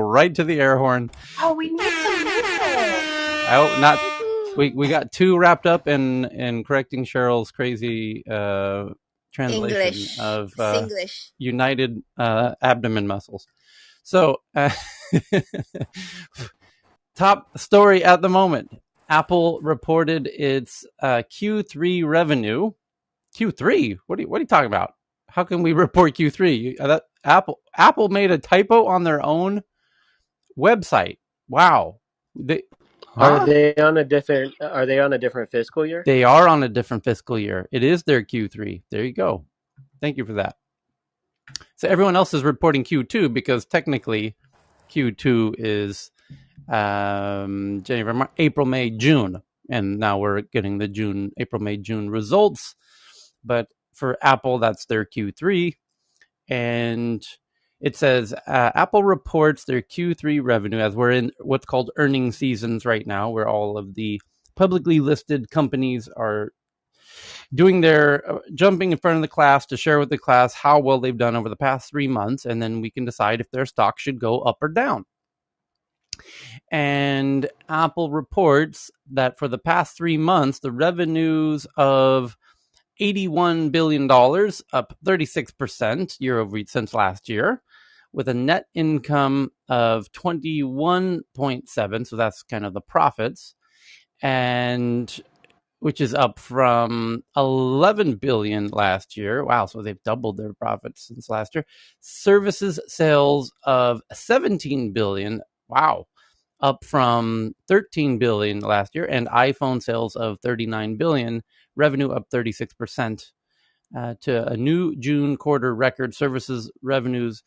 right to the air horn. Oh, we need some music. Oh, not we got two wrapped up in correcting Cheryl's crazy translation English, of Singlish. united abdomen muscles. So, top story at the moment. Apple reported its Q3 revenue. Q3? What are you talking about? How can we report Q3? Apple made a typo on their own website. Wow. Are they on a different fiscal year? They are on a different fiscal year. It is their Q3. There you go. Thank you for that. So everyone else is reporting Q2 because technically Q2 is January, April, May, June. And now we're getting the April, May, June results. But for Apple, that's their Q3. And it says Apple reports their Q3 revenue as we're in what's called earnings seasons right now, where all of the publicly listed companies are doing their jumping in front of the class to share with the class how well they've done over the past 3 months. And then we can decide if their stock should go up or down. And Apple reports that for the past 3 months, the revenues of $81 billion, up 36% year over since last year, with a net income of 21.7. So that's kind of the profits, and which is up from 11 billion last year. Wow, so they've doubled their profits since last year. Services sales of 17 billion. Wow, up from 13 billion last year, and iPhone sales of 39 billion, revenue up 36% to a new June quarter record. Services revenues,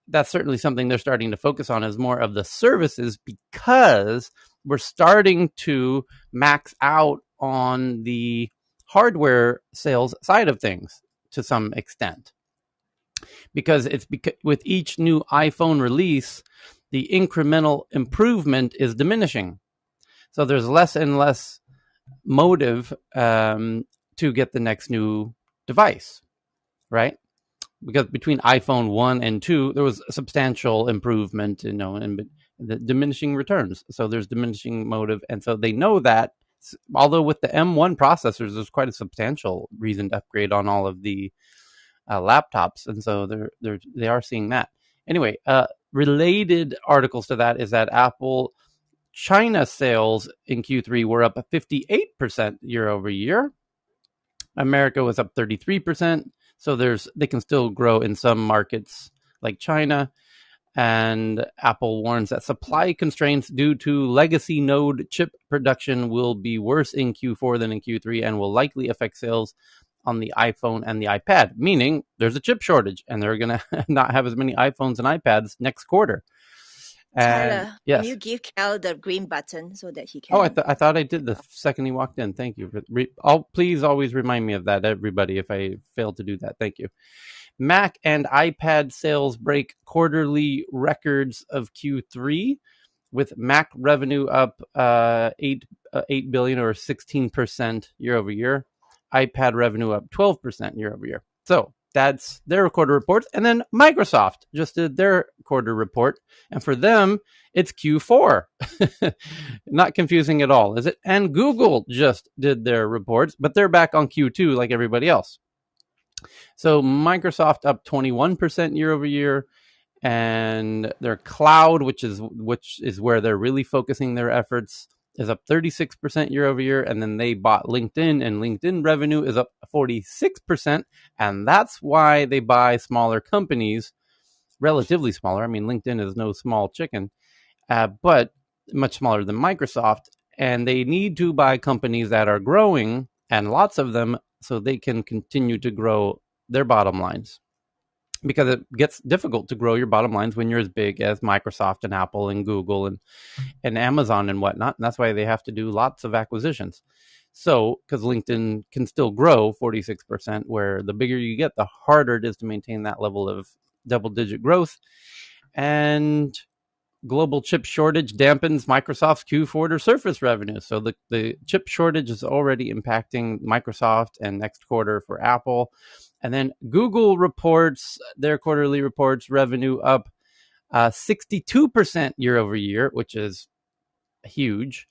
that's certainly something they're starting to focus on, is more of the services, because we're starting to max out on the hardware sales side of things to some extent, because with each new iPhone release, the incremental improvement is diminishing. So there's less and less motive to get the next new device, right? Because between iPhone 1 and 2, there was a substantial improvement, and the diminishing returns. So there's diminishing motive. And so they know that, although with the M1 processors, there's quite a substantial reason to upgrade on all of the laptops. And so they are seeing that. Anyway, related articles to that is that Apple China sales in Q3 were up 58% year over year. America was up 33%. So they can still grow in some markets like China. And Apple warns that supply constraints due to legacy node chip production will be worse in Q4 than in Q3 and will likely affect sales on the iPhone and the iPad, meaning there's a chip shortage and they're going to not have as many iPhones and iPads next quarter. Tyler, yes. Can you give Cal the green button so that he can... Oh, I thought I did the second he walked in. Thank you. Please always remind me of that, everybody, if I fail to do that. Thank you. Mac and iPad sales break quarterly records of Q3, with Mac revenue up 8 billion or 16% year over year. iPad revenue up 12% year over year. So that's their quarter reports. And then Microsoft just did their quarter report. And for them, it's Q4. Not confusing at all, is it? And Google just did their reports, but they're back on Q2 like everybody else. So Microsoft up 21% year over year. And their cloud, which is where they're really focusing their efforts, is up 36% year over year. And then they bought LinkedIn, and LinkedIn revenue is up 46%. And that's why they buy smaller companies, relatively smaller. I mean, LinkedIn is no small chicken, but much smaller than Microsoft. And they need to buy companies that are growing, and lots of them, so they can continue to grow their bottom lines. Because it gets difficult to grow your bottom lines when you're as big as Microsoft and Apple and Google and Amazon and whatnot. And that's why they have to do lots of acquisitions. So, because LinkedIn can still grow 46%, where the bigger you get, the harder it is to maintain that level of double-digit growth. And global chip shortage dampens Microsoft's Q4 Surface revenue. So the chip shortage is already impacting Microsoft, and next quarter for Apple. And then Google reports their quarterly reports, revenue up 62% year over year, which is huge.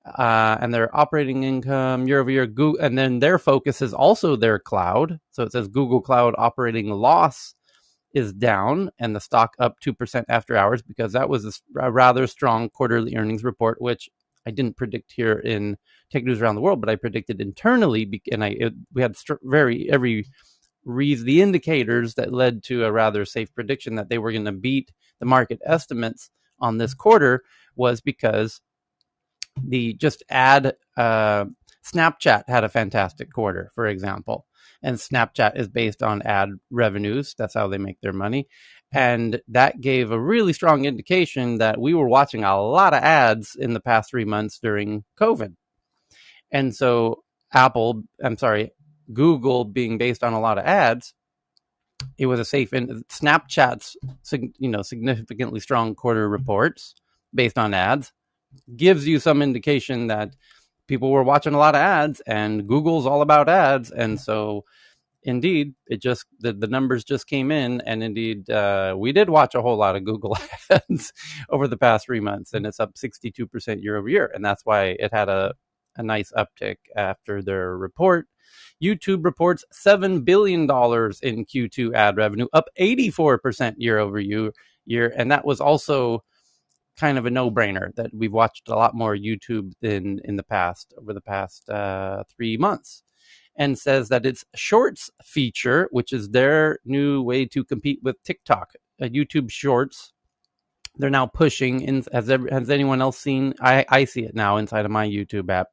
And their operating income year over year, Google, and then their focus is also their cloud. So it says Google Cloud operating loss is down, and the stock up 2% after hours, because that was a rather strong quarterly earnings report, which I didn't predict here in Tech News Around the World, but I predicted internally, and we had the indicators that led to a rather safe prediction that they were going to beat the market estimates on this quarter, was because the just ad Snapchat had a fantastic quarter, for example, and Snapchat is based on ad revenues. That's how they make their money, and that gave a really strong indication that we were watching a lot of ads in the past 3 months during COVID. And so Google being based on a lot of ads, it was a safe. And Snapchat's significantly strong quarter reports based on ads gives you some indication that people were watching a lot of ads, and Google's all about ads. And so indeed, the numbers just came in, and indeed we did watch a whole lot of Google ads over the past 3 months, and it's up 62% year over year. And that's why it had a nice uptick after their report. YouTube reports $7 billion in Q2 ad revenue, up 84% year over year. And that was also kind of a no-brainer, that we've watched a lot more YouTube than in the past, over the past 3 months. And says that its Shorts feature, which is their new way to compete with TikTok, YouTube Shorts, they're now pushing in. Has anyone else seen? I see it now inside of my YouTube app,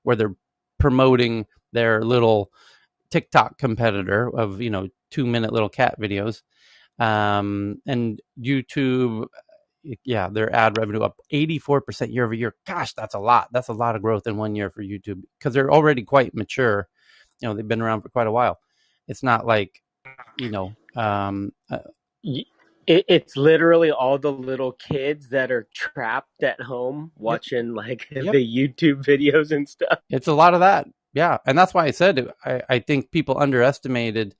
where they're promoting their little TikTok competitor of 2-minute little cat videos. And YouTube, yeah, their ad revenue up 84% year over year. Gosh, that's a lot. That's a lot of growth in 1 year for YouTube, because they're already quite mature. They've been around for quite a while. It's not like, It's literally all the little kids that are trapped at home watching the YouTube videos and stuff. It's a lot of that. Yeah. And that's why I said I think people underestimated,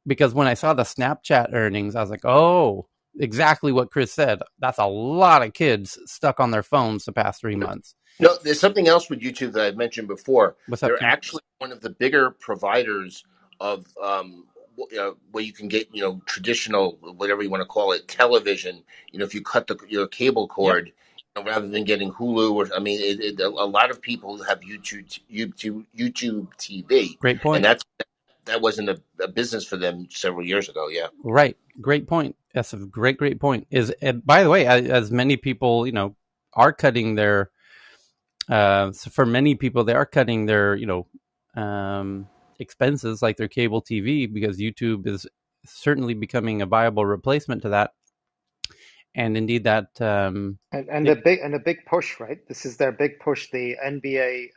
because when I saw the Snapchat earnings, I was like, oh, exactly what Chris said. That's a lot of kids stuck on their phones the past 3 months. No, there's something else with YouTube that I've mentioned before. What's up, They're Tim? actually one of the bigger providers of where you can get traditional, whatever you want to call it, television. If you cut the cable cord, rather than getting Hulu, or a lot of people have YouTube TV. Great point. And that wasn't a business for them several years ago. Yeah, right. Great point. That's a great point. By the way, as many people are cutting their. So for many people, they are cutting their expenses, like their cable TV, because YouTube is certainly becoming a viable replacement to that. And indeed, that and the big push, right? This is their big push. The NBA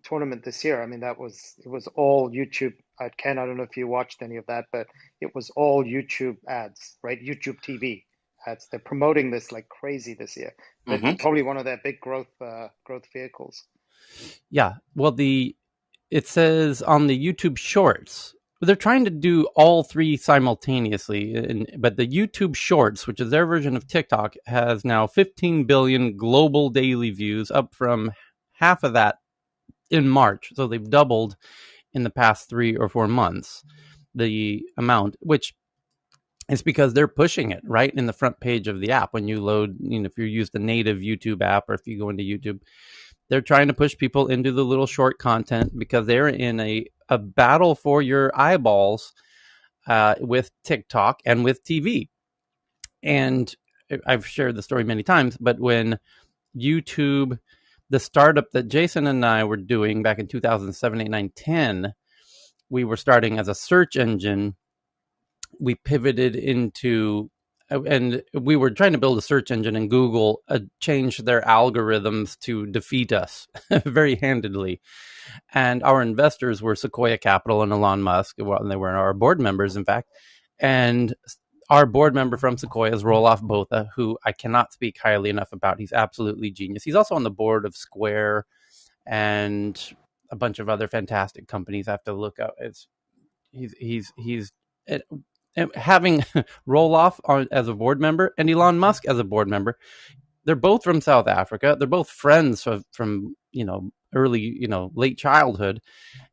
tournament this year. I mean, it was all YouTube. Ken, I don't know if you watched any of that, but it was all YouTube ads, right? YouTube TV ads. They're promoting this like crazy this year. It's probably one of their big growth vehicles. Yeah. Well, it says on the YouTube Shorts, they're trying to do all three simultaneously. But the YouTube Shorts, which is their version of TikTok, has now 15 billion global daily views, up from half of that in March. So they've doubled in the past 3 or 4 months the amount, which is because they're pushing it right in the front page of the app. When you load, if you use the native YouTube app, or if you go into YouTube, they're trying to push people into the little short content, because they're in a battle for your eyeballs with TikTok and with TV. And I've shared the story many times, but when YouTube, the startup that Jason and I were doing back in 2007, 8, 9, 10, we were starting as a search engine. We pivoted into, and we were trying to build a search engine, and Google changed their algorithms to defeat us very handedly. And our investors were Sequoia Capital and Elon Musk, and they were our board members, in fact. And our board member from Sequoia is Roelof Botha, who I cannot speak highly enough about. He's absolutely genius. He's also on the board of Square and a bunch of other fantastic companies. I have to look up. He's having Roloff as a board member and Elon Musk as a board member. They're both from South Africa. They're both friends from early, late childhood.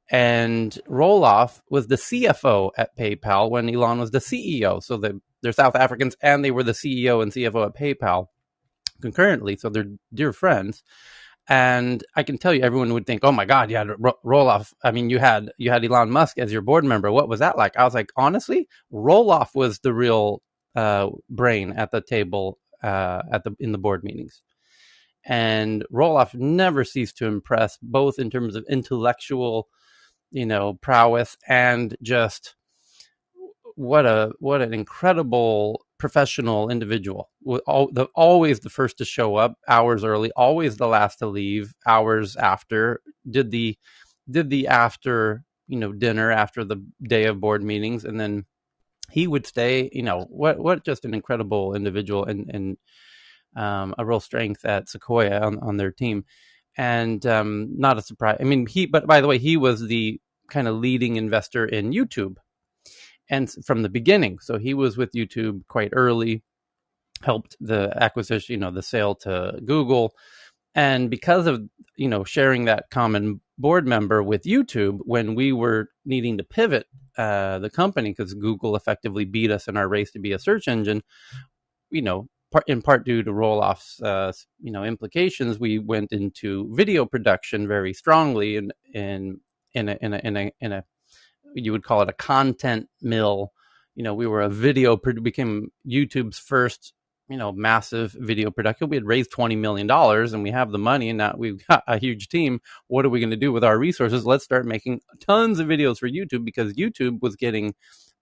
And Roloff was the CFO at PayPal when Elon was the CEO. So they're South Africans, and they were the CEO and CFO at PayPal concurrently. So they're dear friends. And I can tell you, everyone would think, "Oh my God, you had Roloff. I mean, you had Elon Musk as your board member. What was that like?" I was like, honestly, Roloff was the real brain at the table in the board meetings. And Roloff never ceased to impress, both in terms of intellectual, prowess, and just what an incredible professional individual. Always the first to show up hours early, always the last to leave hours after. Did the after dinner after the day of board meetings, and then he would stay. What just an incredible individual, and a real strength at Sequoia on their team. And not a surprise. I mean, but by the way, he was the kind of leading investor in YouTube, and from the beginning. So he was with YouTube quite early, helped the acquisition, the sale to Google. And because of, sharing that common board member with YouTube, when we were needing to pivot the company, because Google effectively beat us in our race to be a search engine, in part due to Roloff's, implications, we went into video production very strongly, and in a you would call it a content mill. We were became YouTube's first, massive video production. We had raised $20 million, and we have the money, and now we've got a huge team. What are we going to do with our resources? Let's start making tons of videos for YouTube, because YouTube was getting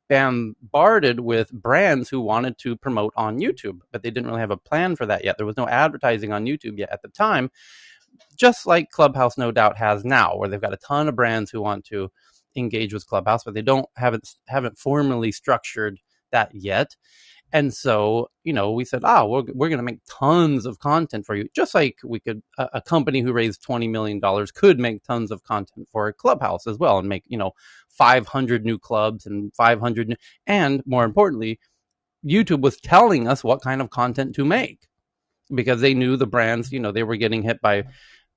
bombarded with brands who wanted to promote on YouTube, but they didn't really have a plan for that yet. There was no advertising on YouTube yet at the time, just like Clubhouse no doubt has now, where they've got a ton of brands who want to engage with Clubhouse, but they haven't formally structured that yet. And so, we said, we're going to make tons of content for you, just like we could, a company who raised $20 million could make tons of content for Clubhouse as well, and make, 500 new clubs and 500 and more importantly, YouTube was telling us what kind of content to make, because they knew the brands, they were getting hit by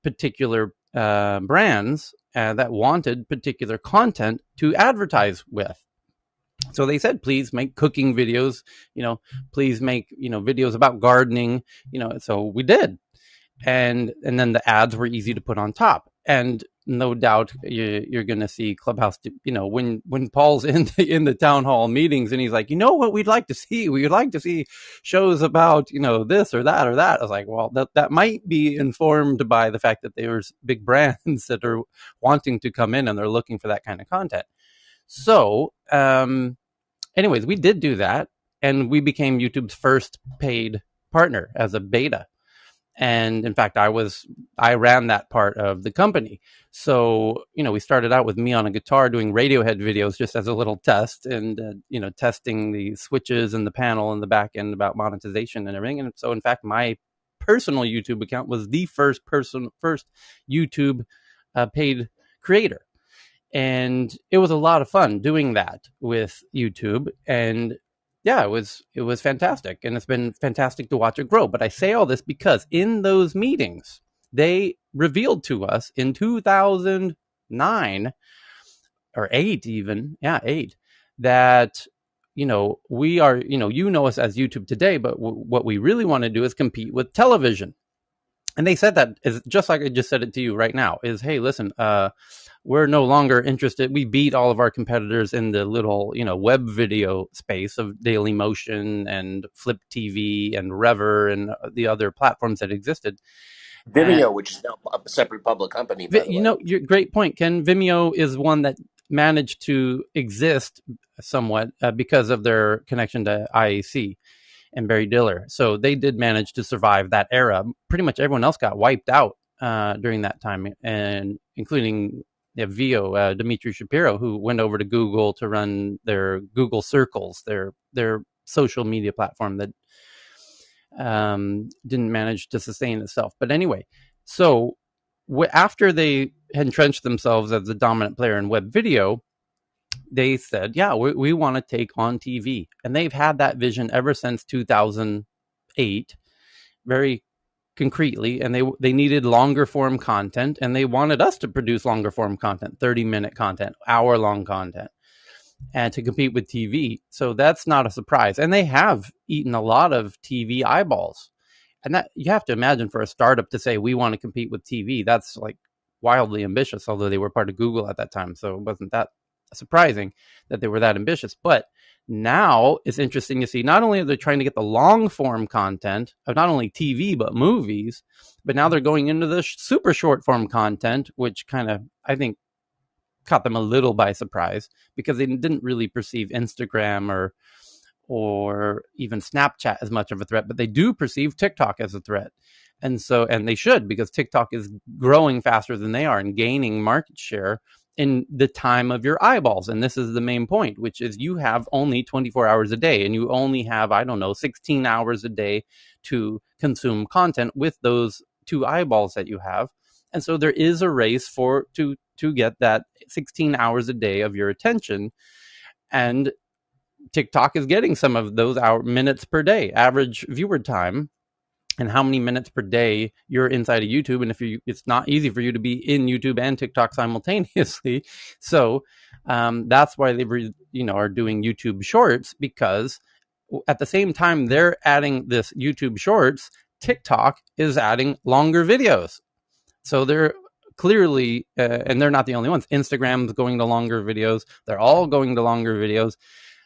particular brands that wanted particular content to advertise with. So they said, please make cooking videos, please make, videos about gardening, so we did. And then the ads were easy to put on top. And no doubt you're going to see Clubhouse, when Paul's in the town hall meetings and he's like, what we'd like to see? We would like to see shows about, this or that or that. I was like, well, that might be informed by the fact that there's big brands that are wanting to come in and they're looking for that kind of content. So, anyways, we did do that, and we became YouTube's first paid partner as a beta. And in fact, I ran that part of the company. So, we started out with me on a guitar doing Radiohead videos just as a little test, and, testing the switches and the panel and the back end about monetization and everything. And so, in fact, my personal YouTube account was the first YouTube paid creator. And it was a lot of fun doing that with YouTube. And yeah, it was fantastic. And it's been fantastic to watch it grow. But I say all this because in those meetings, they revealed to us in 2009 or 8 even, 8, that, we are, us as YouTube today, but what we really want to do is compete with television. And they said that is just like I just said it to you right now, is, hey, listen, we're no longer interested. We beat all of our competitors in the little, web video space of Dailymotion and Flip TV and Rever and the other platforms that existed. Vimeo, which is now a separate public company, by the way. Your great point, Ken. Vimeo is one that managed to exist somewhat because of their connection to IAC and Barry Diller. So they did manage to survive that era. Pretty much everyone else got wiped out during that time, and including Vio, Dimitri Shapiro, who went over to Google to run their Google Circles, their social media platform that didn't manage to sustain itself. But anyway, so after they entrenched themselves as the dominant player in web video, they said, yeah, we want to take on TV. And they've had that vision ever since 2008, very concretely. And they needed longer form content, and they wanted us to produce longer form content, 30-minute content, hour-long content, and to compete with TV. So that's not a surprise. And they have eaten a lot of TV eyeballs. And that, you have to imagine, for a startup to say we want to compete with TV, that's like wildly ambitious, although they were part of Google at that time. So it wasn't that surprising that they were that ambitious. But now it's interesting to see, not only are they trying to get the long form content of not only TV, but movies, but now they're going into the super short form content, which kind of, I think, caught them a little by surprise, because they didn't really perceive Instagram or even Snapchat as much of a threat, but they do perceive TikTok as a threat. And they should, because TikTok is growing faster than they are and gaining market share in the time of your eyeballs. And this is the main point, which is you have only 24 hours a day, and you only have, 16 hours a day to consume content with those 2 eyeballs that you have. And so there is a race to get that 16 hours a day of your attention. And TikTok is getting some of those minutes per day, average viewer time, and how many minutes per day you're inside of YouTube. And it's not easy for you to be in YouTube and TikTok simultaneously. So that's why they are doing YouTube Shorts, because at the same time they're adding this YouTube Shorts, TikTok is adding longer videos. So they're clearly, and they're not the only ones. Instagram's going to longer videos. They're all going to longer videos.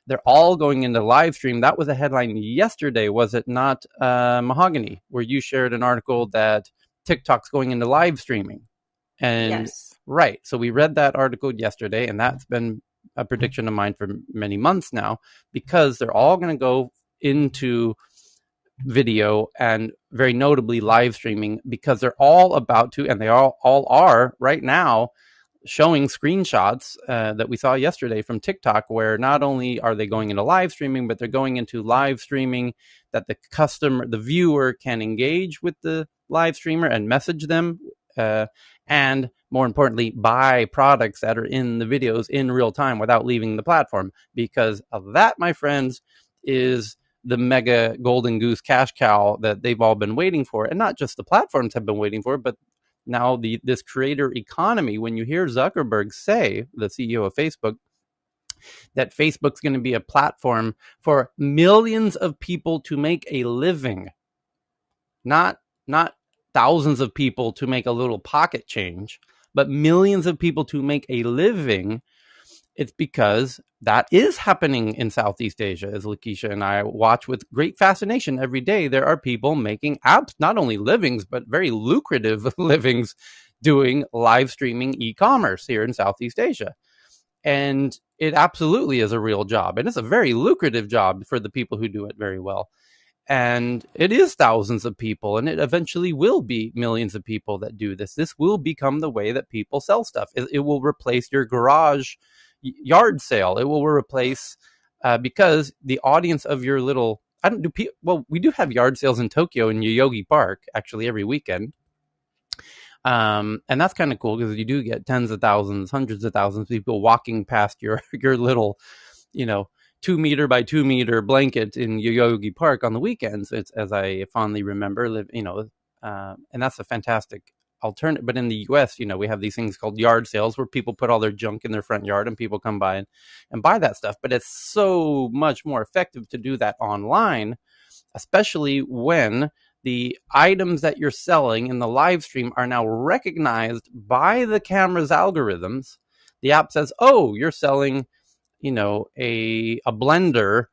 They're all going into live stream. That was a headline yesterday, was it not, Mahogany, where you shared an article that TikTok's going into live streaming? And Yes. Right. So we read that article yesterday, and that's been a prediction of mine for many months now, because they're all going to go into video, and very notably live streaming, because they're all about to, and they all are right now, showing screenshots that we saw yesterday from TikTok, where not only are they going into live streaming, but they're going into live streaming that the viewer can engage with the live streamer and message them, and more importantly, buy products that are in the videos in real time without leaving the platform. Because of that, my friends, is the mega golden goose cash cow that they've all been waiting for. And not just the platforms have been waiting for, but now this creator economy. When you hear Zuckerberg say, the CEO of Facebook, that Facebook's going to be a platform for millions of people to make a living, not thousands of people to make a little pocket change, but millions of people to make a living, it's because that is happening in Southeast Asia, as Lakeisha and I watch with great fascination every day. There are people making not only livings, but very lucrative livings doing live streaming e-commerce here in Southeast Asia. And it absolutely is a real job. And it's a very lucrative job for the people who do it very well. And it is thousands of people, and it eventually will be millions of people that do this. This will become the way that people sell stuff. It will replace your garage yard sale. It will replace, because the audience of your little, we do have yard sales in Tokyo in Yoyogi Park, actually, every weekend. And that's kind of cool, because you do get tens of thousands, hundreds of thousands of people walking past your little, 2-meter by 2-meter blanket in Yoyogi Park on the weekends. It's, as I fondly remember, and that's a fantastic alternative. But in the US, we have these things called yard sales, where people put all their junk in their front yard and people come by and buy that stuff. But it's so much more effective to do that online, especially when the items that you're selling in the live stream are now recognized by the camera's algorithms. The app says, oh, you're selling a blender,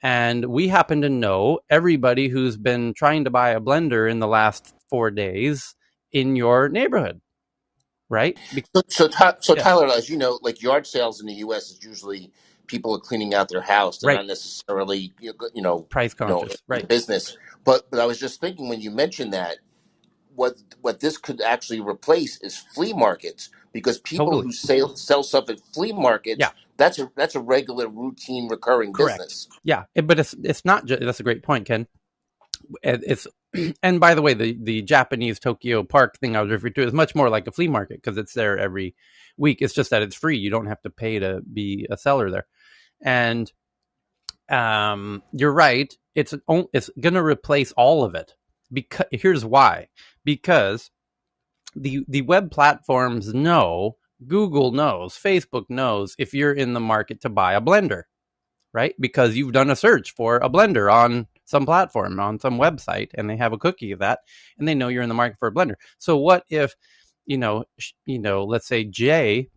and we happen to know everybody who's been trying to buy a blender in the last 4 days in your neighborhood, right? So Yeah. Tyler, as you know, like yard sales in the U.S. is usually people are cleaning out their house. They're Right. not necessarily Price conscious, right? business. But I was just thinking, when you mentioned that, what this could actually replace is flea markets, because people Totally. who sell stuff at flea markets, Yeah. that's a regular, routine, recurring Correct. business. Yeah, but it's not just, that's a great point, Ken. It's And by the way, the Japanese Tokyo Park thing I was referring to is much more like a flea market because it's there every week. It's just that it's free. You don't have to pay to be a seller there. And you're right. It's going to replace all of it. Because here's why. Because the web platforms know, Google knows, Facebook knows if you're in the market to buy a blender, right? Because you've done a search for a blender on some platform, on some website, and they have a cookie of that, and they know you're in the market for a blender. So what if, let's say Jay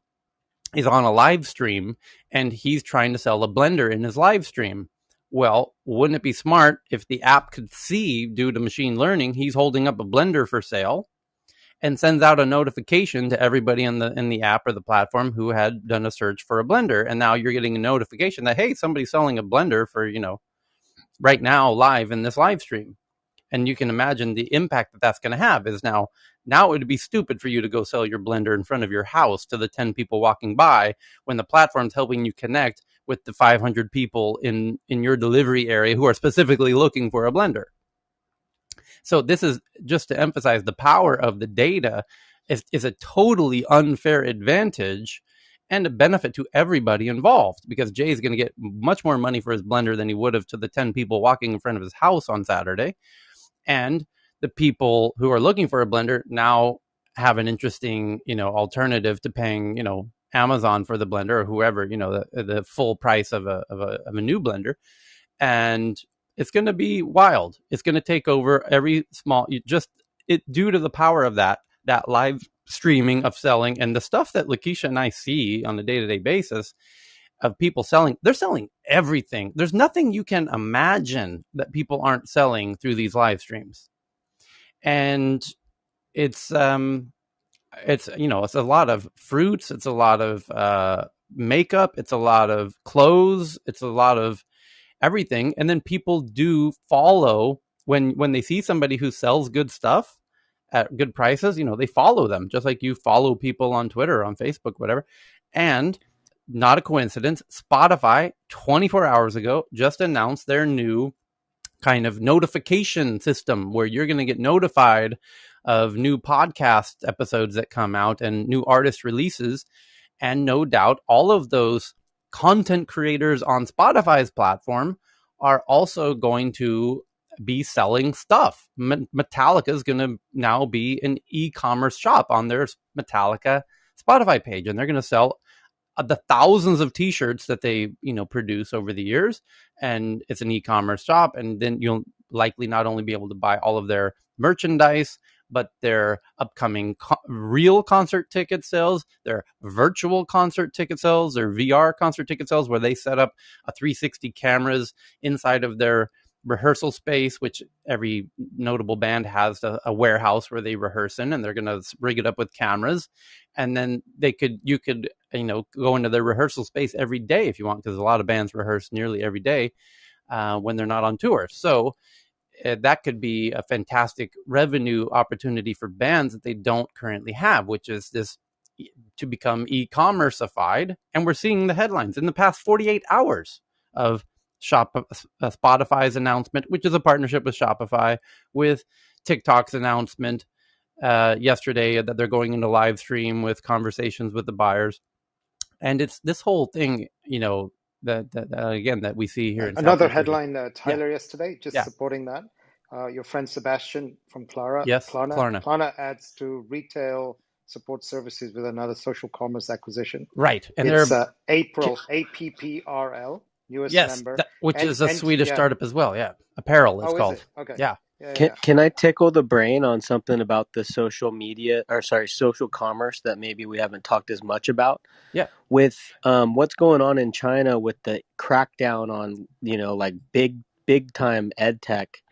is on a live stream and he's trying to sell a blender in his live stream? Well, wouldn't it be smart if the app could see, due to machine learning, he's holding up a blender for sale and sends out a notification to everybody in the app or the platform who had done a search for a blender. And now you're getting a notification that, hey, somebody's selling a blender for, right now live in this live stream. And you can imagine the impact that that's going to have is now it would be stupid for you to go sell your blender in front of your house to the 10 people walking by when the platform's helping you connect with the 500 people in your delivery area who are specifically looking for a blender. So this is just to emphasize the power of the data is a totally unfair advantage and a benefit to everybody involved, because Jay is going to get much more money for his blender than he would have to the 10 people walking in front of his house on Saturday. And the people who are looking for a blender now have an interesting, alternative to paying, Amazon for the blender or whoever, the full price of a new blender. And it's going to be wild. It's going to take over every due to the power of that live streaming of selling and the stuff that Lakeisha and I see on a day-to-day basis of people selling. They're selling everything. There's nothing you can imagine that people aren't selling through these live streams. And it's a lot of fruits. It's a lot of makeup. It's a lot of clothes. It's a lot of everything. And then people do follow when they see somebody who sells good stuff at good prices, they follow them just like you follow people on Twitter, on Facebook, whatever. And not a coincidence, Spotify 24 hours ago just announced their new kind of notification system where you're going to get notified of new podcast episodes that come out and new artist releases. And no doubt all of those content creators on Spotify's platform are also going to be selling stuff. Metallica is going to now be an e-commerce shop on their Metallica Spotify page, and they're going to sell the thousands of t-shirts that they produce over the years. And it's an e-commerce shop, and then you'll likely not only be able to buy all of their merchandise, but their upcoming real concert ticket sales, their virtual concert ticket sales, their VR concert ticket sales, where they set up a 360 cameras inside of their rehearsal space, which every notable band has a warehouse where they rehearse in, and they're going to rig it up with cameras. And then you could go into their rehearsal space every day if you want, because a lot of bands rehearse nearly every day when they're not on tour. So that could be a fantastic revenue opportunity for bands that they don't currently have, which is this to become e-commerceified. And we're seeing the headlines in the past 48 hours of Spotify's announcement, which is a partnership with Shopify, with TikTok's announcement yesterday that they're going into live stream with conversations with the buyers. And it's this whole thing, that we see here in another headline, Tyler, yesterday, just Yeah. supporting that. Your friend Sebastian from Klarna. Yes, Klarna adds to retail support services with another social commerce acquisition. Right. And it's APPRL, newest member. Which is a Swedish startup as well. Yeah. Apparel is called. Is it? Okay. Yeah. Can I tickle the brain on something about the social commerce that maybe we haven't talked as much about? Yeah. With what's going on in China with the crackdown on, like big time ed tech,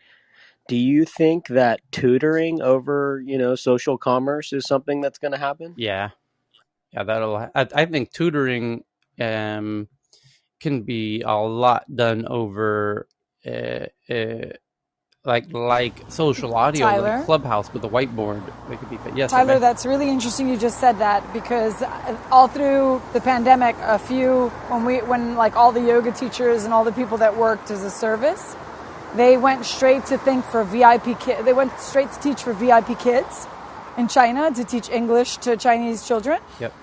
do you think that tutoring over, social commerce is something that's going to happen? Yeah. Yeah, I think tutoring can be a lot done over like social audio, Tyler? like Clubhouse with a whiteboard. It could be yes, Tyler, that's really interesting you just said that, because all through the pandemic, when like all the yoga teachers and all the people that worked as a service, They went straight to think for VIP kids. They went straight to teach for VIP kids in China to teach English to Chinese children. Yep.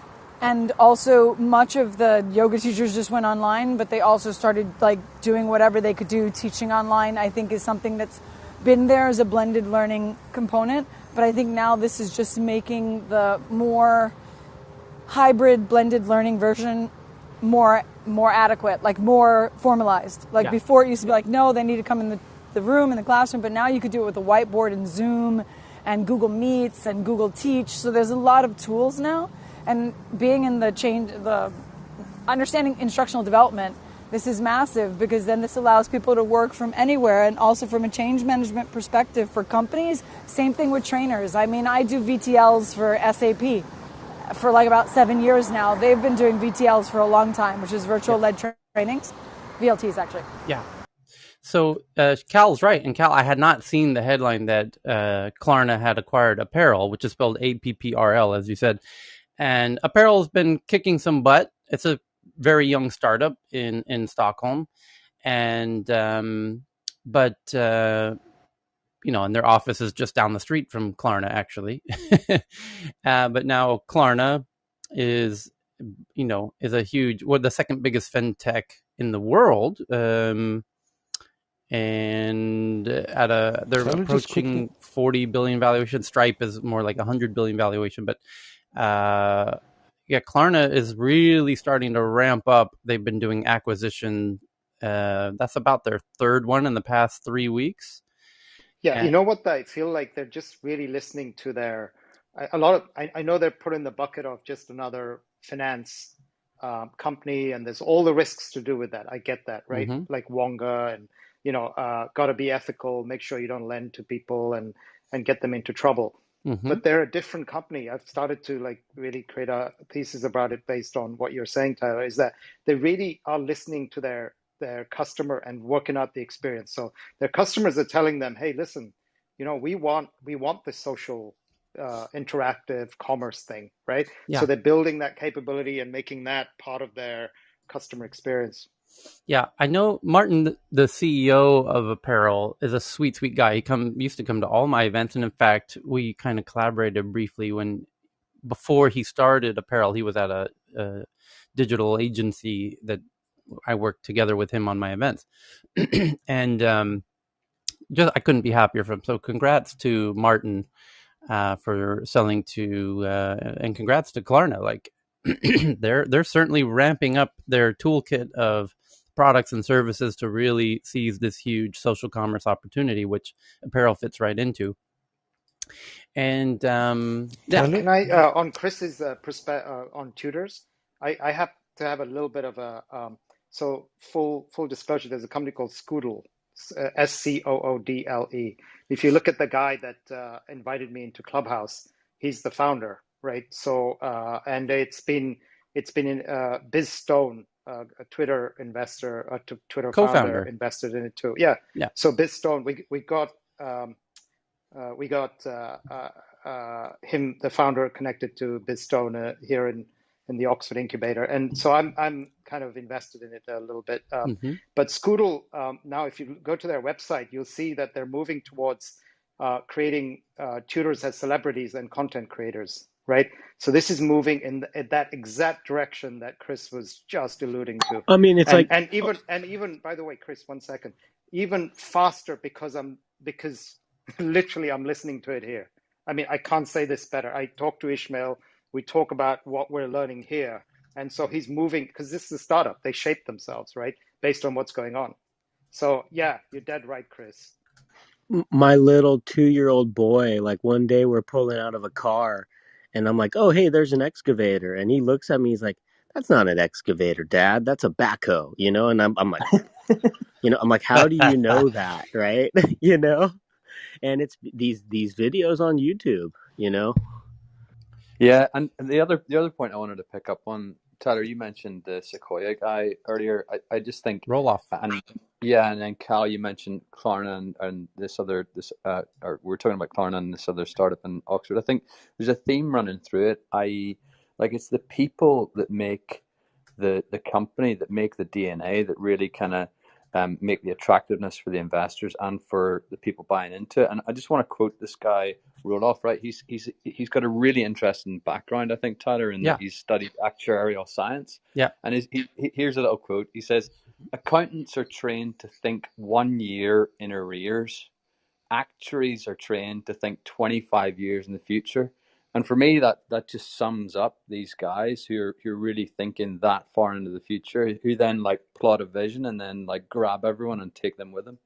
And also much of the yoga teachers just went online, but they also started like doing whatever they could do. Teaching online, I think, is something that's been there as a blended learning component. But I think now this is just making the more hybrid blended learning version more adequate, like more formalized. Like before it used to be like, no, they need to come in the room, in the classroom, but now you could do it with a whiteboard and Zoom and Google Meets and Google Teach. So there's a lot of tools now. And being in the understanding instructional development, this is massive because then this allows people to work from anywhere, and also from a change management perspective for companies, same thing with trainers. I mean, I do VTLs for SAP for like about 7 years now. They've been doing VTLs for a long time, which is virtual led trainings, VLTs actually. Yeah. So Cal's right. And Cal, I had not seen the headline that Klarna had acquired Apparel, which is spelled APPRL, as you said. And Apparel has been kicking some butt. It's a very young startup in Stockholm. And, but, and their office is just down the street from Klarna, actually. But now Klarna is the second biggest fintech in the world. And they're approaching 40 billion valuation. Stripe is more like 100 billion valuation, but Klarna is really starting to ramp up. They've been doing acquisition. That's about their third one in the past 3 weeks. Yeah, you know what? I feel like they're just really listening to I know they're put in the bucket of just another finance company, and there's all the risks to do with that. I get that, right? Mm-hmm. Like Wonga, and got to be ethical, make sure you don't lend to people and get them into trouble. Mm-hmm. But they're a different company. I've started to like really create a thesis about it based on what you're saying, Tyler, is that they really are listening to their customer and working out the experience. So their customers are telling them, hey, listen, we want this social interactive commerce thing, right? Yeah. So they're building that capability and making that part of their customer experience. Yeah, I know Martin, the CEO of Apparel, is a sweet, sweet guy. He used to come to all my events, and in fact, we kind of collaborated briefly before he started Apparel. He was at a digital agency that I worked together with him on my events, and I couldn't be happier for him. So, congrats to Martin for selling to, and congrats to Klarna. Like they're certainly ramping up their toolkit of products and services to really seize this huge social commerce opportunity, which Apparel fits right into. And Can I on Chris's on tutors? I have to have a little bit of a so full disclosure. There's a company called Scoodle, Scoodle. If you look at the guy that invited me into Clubhouse, he's the founder, right? So and it's been in Biz Stone, a Twitter investor, a Twitter co-founder, founder, invested in it too. Yeah. So Biz Stone, we got him, the founder, connected to BizStone here in the Oxford incubator, and so I'm kind of invested in it a little bit. But Scoodle, now if you go to their website, you'll see that they're moving towards creating tutors as celebrities and content creators, right? So this is moving in that exact direction that Chris was just alluding to. I mean, it's and even by the way, Chris, 1 second, even faster because literally I'm listening to it here. I mean, I can't say this better. I talk to Ishmael. We talk about what we're learning here. And so he's moving, because this is a startup. They shape themselves, right? Based on what's going on. So yeah, you're dead right, Chris. My little 2-year-old boy, like one day we're pulling out of a car and I'm like, oh, hey, there's an excavator. And he looks at me, he's like, that's not an excavator, Dad. That's a backhoe, And I'm like, I'm like, how do you know that, right? And it's these videos on YouTube, Yeah, and the other point I wanted to pick up on, Tyler, you mentioned the Sequoia guy earlier. I just think Roelof, and yeah, and then Cal, you mentioned Klarna and or we're talking about Klarna and this other startup in Oxford. I think there's a theme running through it. Like it's the people that make the company, that make the DNA, that really kind of make the attractiveness for the investors and for the people buying into it. And I just want to quote this guy Roloff, right? He's got a really interesting background, I think, Tyler, in that he's studied actuarial science. Yeah. And here's a little quote. He says, "Accountants are trained to think 1 year in arrears. Actuaries are trained to think 25 years in the future." And for me, that just sums up these guys who are really thinking that far into the future, who then like plot a vision and then like grab everyone and take them with them.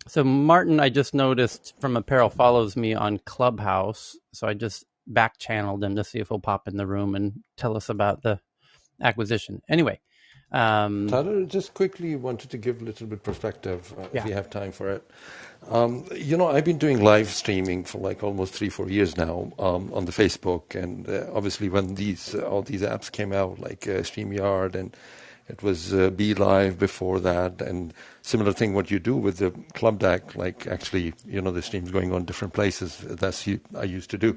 So Martin, I just noticed from Apparel follows me on Clubhouse, so I just back channeled him to see if he'll pop in the room and tell us about the acquisition. Anyway, Tyler, just quickly wanted to give a little bit perspective, if you have time for it. I've been doing live streaming for like almost 3-4 years now on the Facebook, and obviously when all these apps came out, like StreamYard, and it was Be Live before that, and similar thing what you do with the club deck, like actually, the streams going on different places. I used to do.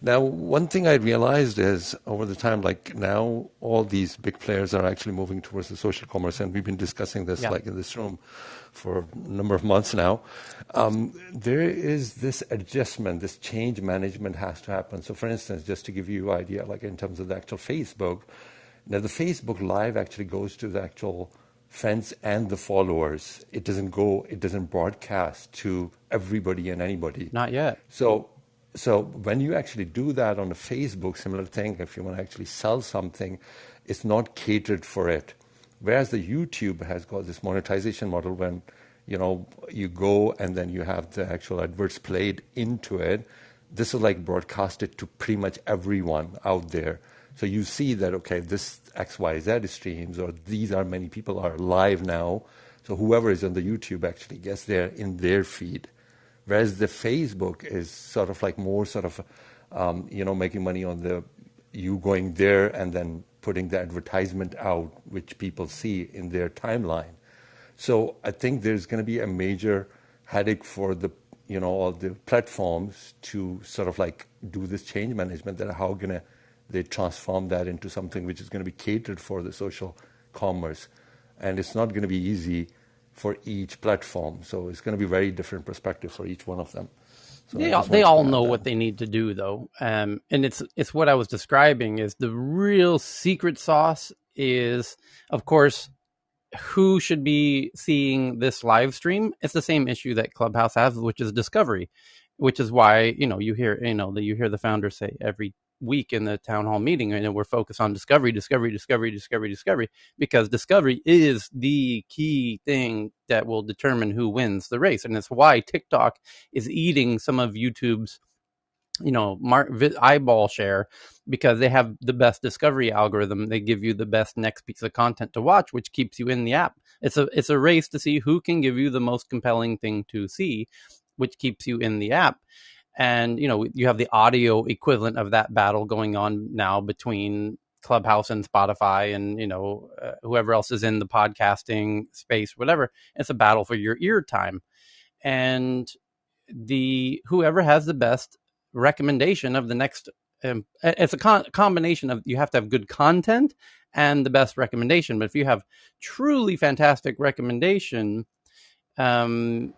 Now, one thing I realized is over the time, like now all these big players are actually moving towards the social commerce, and we've been discussing this like in this room for a number of months now. There is this adjustment, this change management has to happen. So for instance, just to give you an idea, like in terms of the actual Facebook, now the Facebook Live actually goes to the actual fans and the followers. It doesn't broadcast to everybody and anybody. Not yet. So when you actually do that on a Facebook, similar thing, if you want to actually sell something, it's not catered for it. Whereas the YouTube has got this monetization model when, you go and then you have the actual adverts played into it. This is like broadcasted to pretty much everyone out there. So you see that, okay, this XYZ streams, or these are many people are live now. So whoever is on the YouTube actually gets there in their feed. Whereas the Facebook is sort of like more sort of, making money on you going there and then putting the advertisement out, which people see in their timeline. So I think there's going to be a major headache for all the platforms to sort of like do this change management, that how they transform that into something which is going to be catered for the social commerce. And it's not going to be easy for each platform. So it's going to be very different perspective for each one of them. So they all know what they need to do, though. And it's what I was describing is the real secret sauce is, of course, who should be seeing this live stream. It's the same issue that Clubhouse has, which is discovery, which is why, you hear the founder say every week in the town hall meeting, we're focused on discovery, because discovery is the key thing that will determine who wins the race. And it's why TikTok is eating some of YouTube's eyeball share, because they have the best discovery algorithm. They give you the best next piece of content to watch, which keeps you in the app. It's a race to see who can give you the most compelling thing to see, which keeps you in the app. And, you have the audio equivalent of that battle going on now between Clubhouse and Spotify and, whoever else is in the podcasting space, whatever. It's a battle for your ear time. And whoever has the best recommendation of the next, it's a combination of, you have to have good content and the best recommendation. But if you have truly fantastic recommendation, the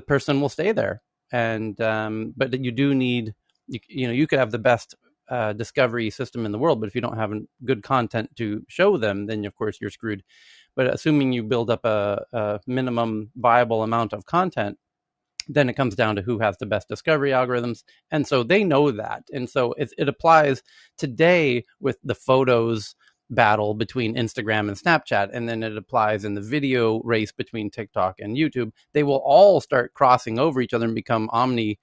person will stay there. And but you do need, you could have the best discovery system in the world, but if you don't have good content to show them, then of course you're screwed. But assuming you build up a minimum viable amount of content, then it comes down to who has the best discovery algorithms. And so they know that. And so it applies today with the photos battle between Instagram and Snapchat, and then it applies in the video race between TikTok and YouTube. They will all start crossing over each other and become omni,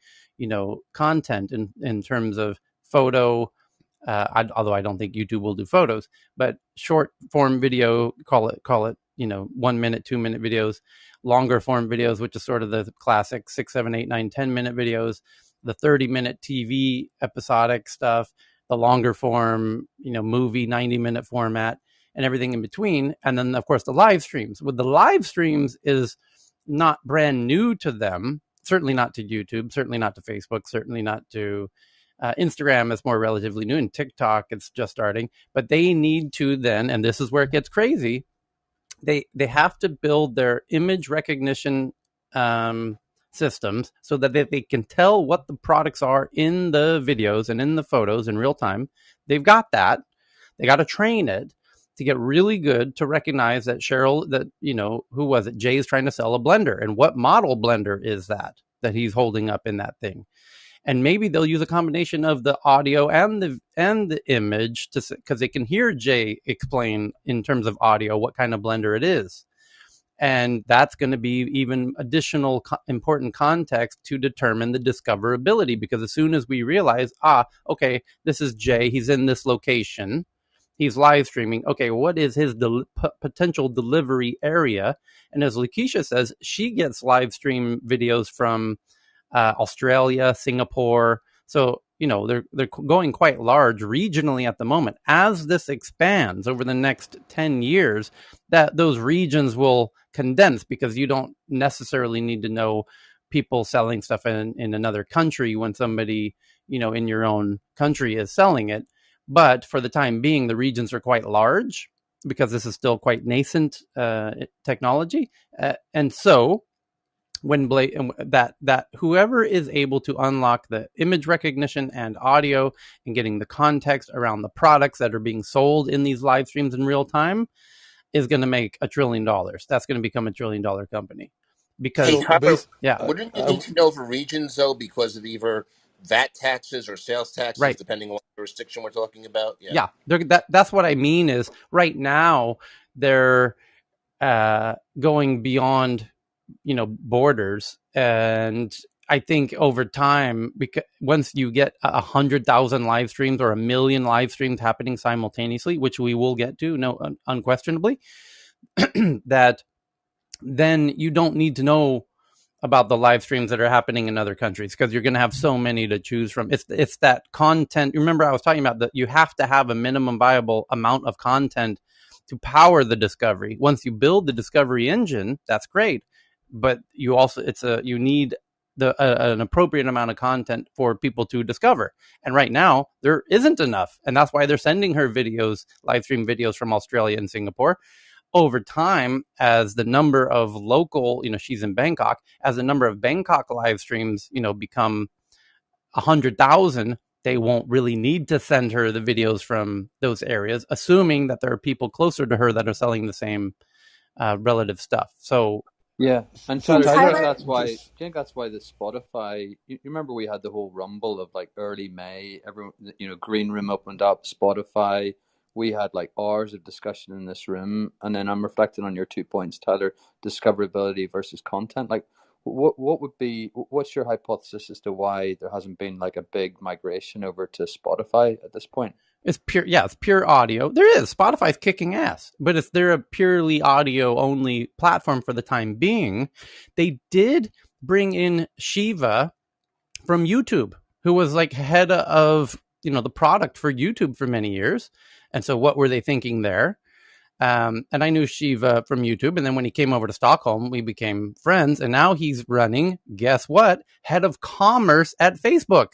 content in terms of photo. Although I don't think YouTube will do photos, but short form video, call it 1 minute, 2 minute videos, longer form videos, which is sort of the classic 6, 7, 8, 9, 10 minute videos, the 30-minute TV episodic stuff, the longer form, movie 90-minute format, and everything in between. And then, of course, the live streams. With the live streams is not brand new to them, certainly not to YouTube, certainly not to Facebook, certainly not to Instagram is more relatively new, and TikTok it's just starting. But they need to then, and this is where it gets crazy. They have to build their image recognition systems so that they can tell what the products are in the videos and in the photos in real time. They've got that. They got to train it to get really good to recognize that Cheryl, that, who was it? Jay's trying to sell a blender. And what model blender is that he's holding up in that thing? And maybe they'll use a combination of the audio and the image because they can hear Jay explain in terms of audio what kind of blender it is. And that's going to be even additional important context to determine the discoverability, because as soon as we realize, okay, this is Jay, he's in this location, he's live streaming. Okay, what is his potential delivery area? And as Lakeisha says, she gets live stream videos from Australia, Singapore. So, they're going quite large regionally at the moment. As this expands over the next 10 years, that those regions will condense, because you don't necessarily need to know people selling stuff in another country when somebody, in your own country is selling it. But for the time being, the regions are quite large because this is still quite nascent technology. And so when that whoever is able to unlock the image recognition and audio and getting the context around the products that are being sold in these live streams in real time is going to make $1 trillion. That's going to become $1 trillion company. Because Hey, Tyler, yeah, wouldn't you need to know for regions, though, because of either VAT taxes or sales taxes, right, depending on what jurisdiction we're talking about? Yeah, that's what I mean is right now they're going beyond, borders. And I think over time, because once you get 100,000 live streams or 1 million live streams happening simultaneously, which we will get to, unquestionably, that then you don't need to know about the live streams that are happening in other countries, because you're going to have so many to choose from. It's that content. Remember, I was talking about that you have to have a minimum viable amount of content to power the discovery. Once you build the discovery engine, that's great, but you also you need an appropriate amount of content for people to discover. And right now there isn't enough, and that's why they're sending her videos, live stream videos from Australia and Singapore. Over time, as the number of local, she's in Bangkok, as the number of Bangkok live streams, become 100,000, they won't really need to send her the videos from those areas, assuming that there are people closer to her that are selling the same relative stuff. So yeah, and So Tyler, do you Tyler- think that's why? Do you think that's why the Spotify? You remember we had the whole rumble of like early May. Everyone, Green Room opened up. Spotify. We had like hours of discussion in this room, and then I'm reflecting on your 2 points, Tyler: discoverability versus content. Like, what's your hypothesis as to why there hasn't been like a big migration over to Spotify at this point? it's pure audio. There is, Spotify's kicking ass, but if they're a purely audio only platform for the time being. They did bring in Shiva from YouTube, who was like head of the product for YouTube for many years. And so what were they thinking there? And I knew Shiva from YouTube, and then when he came over to Stockholm, we became friends. And now he's running, guess what, head of commerce at Facebook.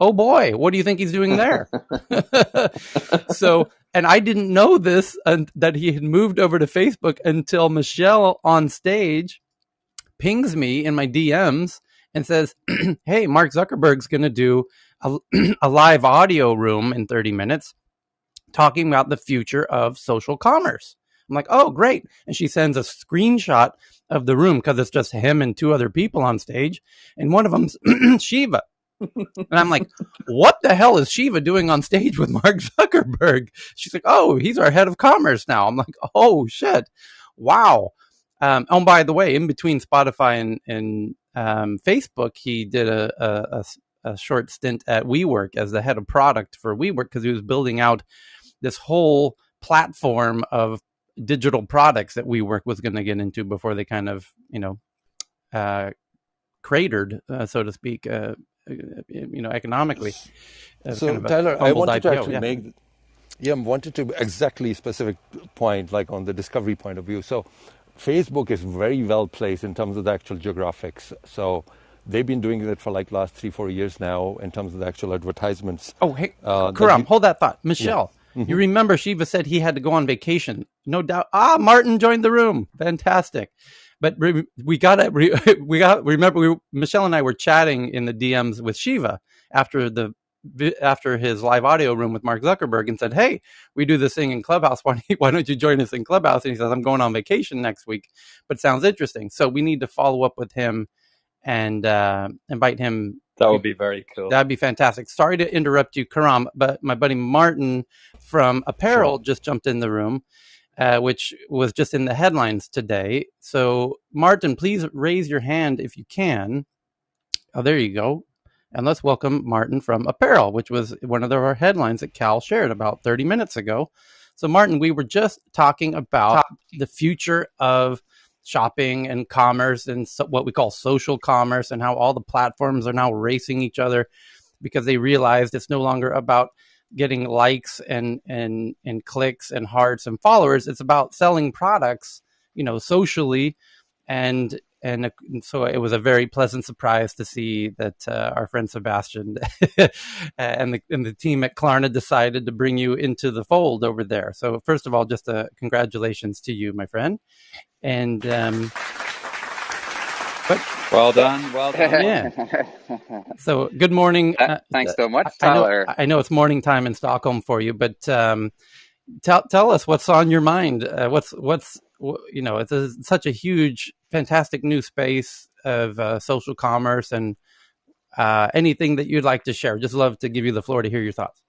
Oh boy, what do you think he's doing there? So, and I didn't know this, that he had moved over to Facebook, until Michelle on stage pings me in my DMs and says, hey, Mark Zuckerberg's going to do a live audio room in 30 minutes talking about the future of social commerce. I'm like, oh, great. And she sends a screenshot of the room, because it's just him and 2 other people on stage. And one of them's Shiva. And I'm like, what the hell is Shiva doing on stage with Mark Zuckerberg? She's like, oh, he's our head of commerce now. I'm like, oh, shit. Wow. Oh, by the way, in between Spotify and Facebook, he did a short stint at WeWork as the head of product for WeWork, because he was building out this whole platform of digital products that WeWork was going to get into before they kind of, cratered, so to speak, economically. So, kind of Tyler, I wanted to IPO, actually wanted to exactly specific point, like on the discovery point of view. So Facebook is very well placed in terms of the actual geographics. So they've been doing it for like last 3-4 years now in terms of the actual advertisements. Oh, hey, Karam, hold that thought. Michelle, Yeah. you remember Shiva said he had to go on vacation. No doubt. Martin joined the room. Fantastic. But remember, Michelle and I were chatting in the DMs with Shiva after his live audio room with Mark Zuckerberg and said, hey, we do this thing in Clubhouse. Why don't you join us in Clubhouse? And he says, I'm going on vacation next week, but it sounds interesting. So we need to follow up with him and invite him. That would be very cool. That'd be fantastic. Sorry to interrupt you, Karam, but my buddy Martin from Apparel just jumped in the room, which was just in the headlines today. So, Martin, please raise your hand if you can. Oh, there you go. And let's welcome Martin from Apparel, which was one of our headlines that Cal shared about 30 minutes ago. So, Martin, we were just talking about the future of shopping and commerce and what we call social commerce, and how all the platforms are now racing each other because they realized it's no longer about getting likes and clicks and hearts and followers. It's about selling products, socially. And so it was a very pleasant surprise to see that our friend Sebastian and the team at Klarna decided to bring you into the fold over there. So first of all, just congratulations to you, my friend. And but well done. Yeah. So good morning. Thanks so much, Tyler. I know it's morning time in Stockholm for you, but tell us what's on your mind. It's such a huge, fantastic new space of social commerce, and anything that you'd like to share. Just love to give you the floor to hear your thoughts.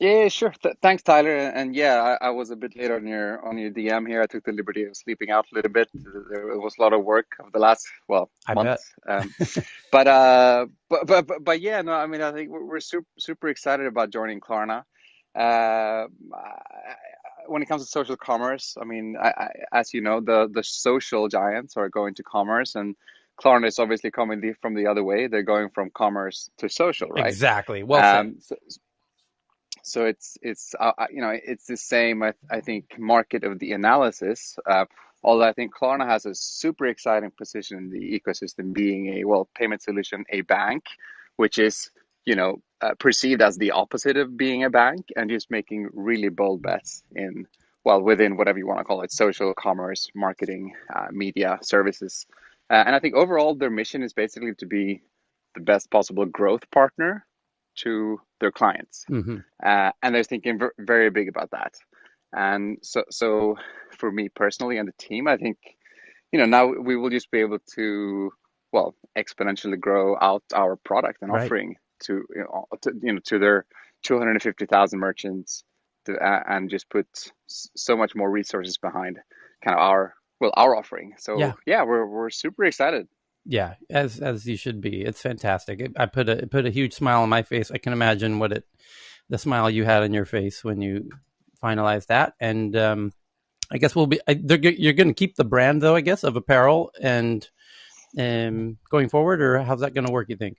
Yeah, sure. Thanks, Tyler. And yeah, I was a bit late on your DM here. I took the liberty of sleeping out a little bit. There was a lot of work of the last months. But yeah, no, I mean, I think we're super excited about joining Klarna. When it comes to social commerce, I mean, as you know, the social giants are going to commerce, and Klarna is obviously coming from the other way. They're going from commerce to social, right? Exactly. Well said. So it's it's the same, I think, market of the analysis. Although I think Klarna has a super exciting position in the ecosystem, being a payment solution, a bank, which is perceived as the opposite of being a bank, and just making really bold bets within whatever you want to call it, social commerce, marketing, media, services. And I think overall their mission is basically to be the best possible growth partner to their clients. Mm-hmm. And they're thinking very big about that. And so for me personally and the team, I think, now we will just be able to, exponentially grow out our product and offering to their 250,000 merchants, and just put so much more resources behind kind of our offering. So yeah, we're super excited. Yeah, as you should be. It's fantastic. I put a huge smile on my face. I can imagine the smile you had on your face when you finalized that. And I guess you're going to keep the brand though, I guess, of Apparel and going forward, or how's that going to work, you think?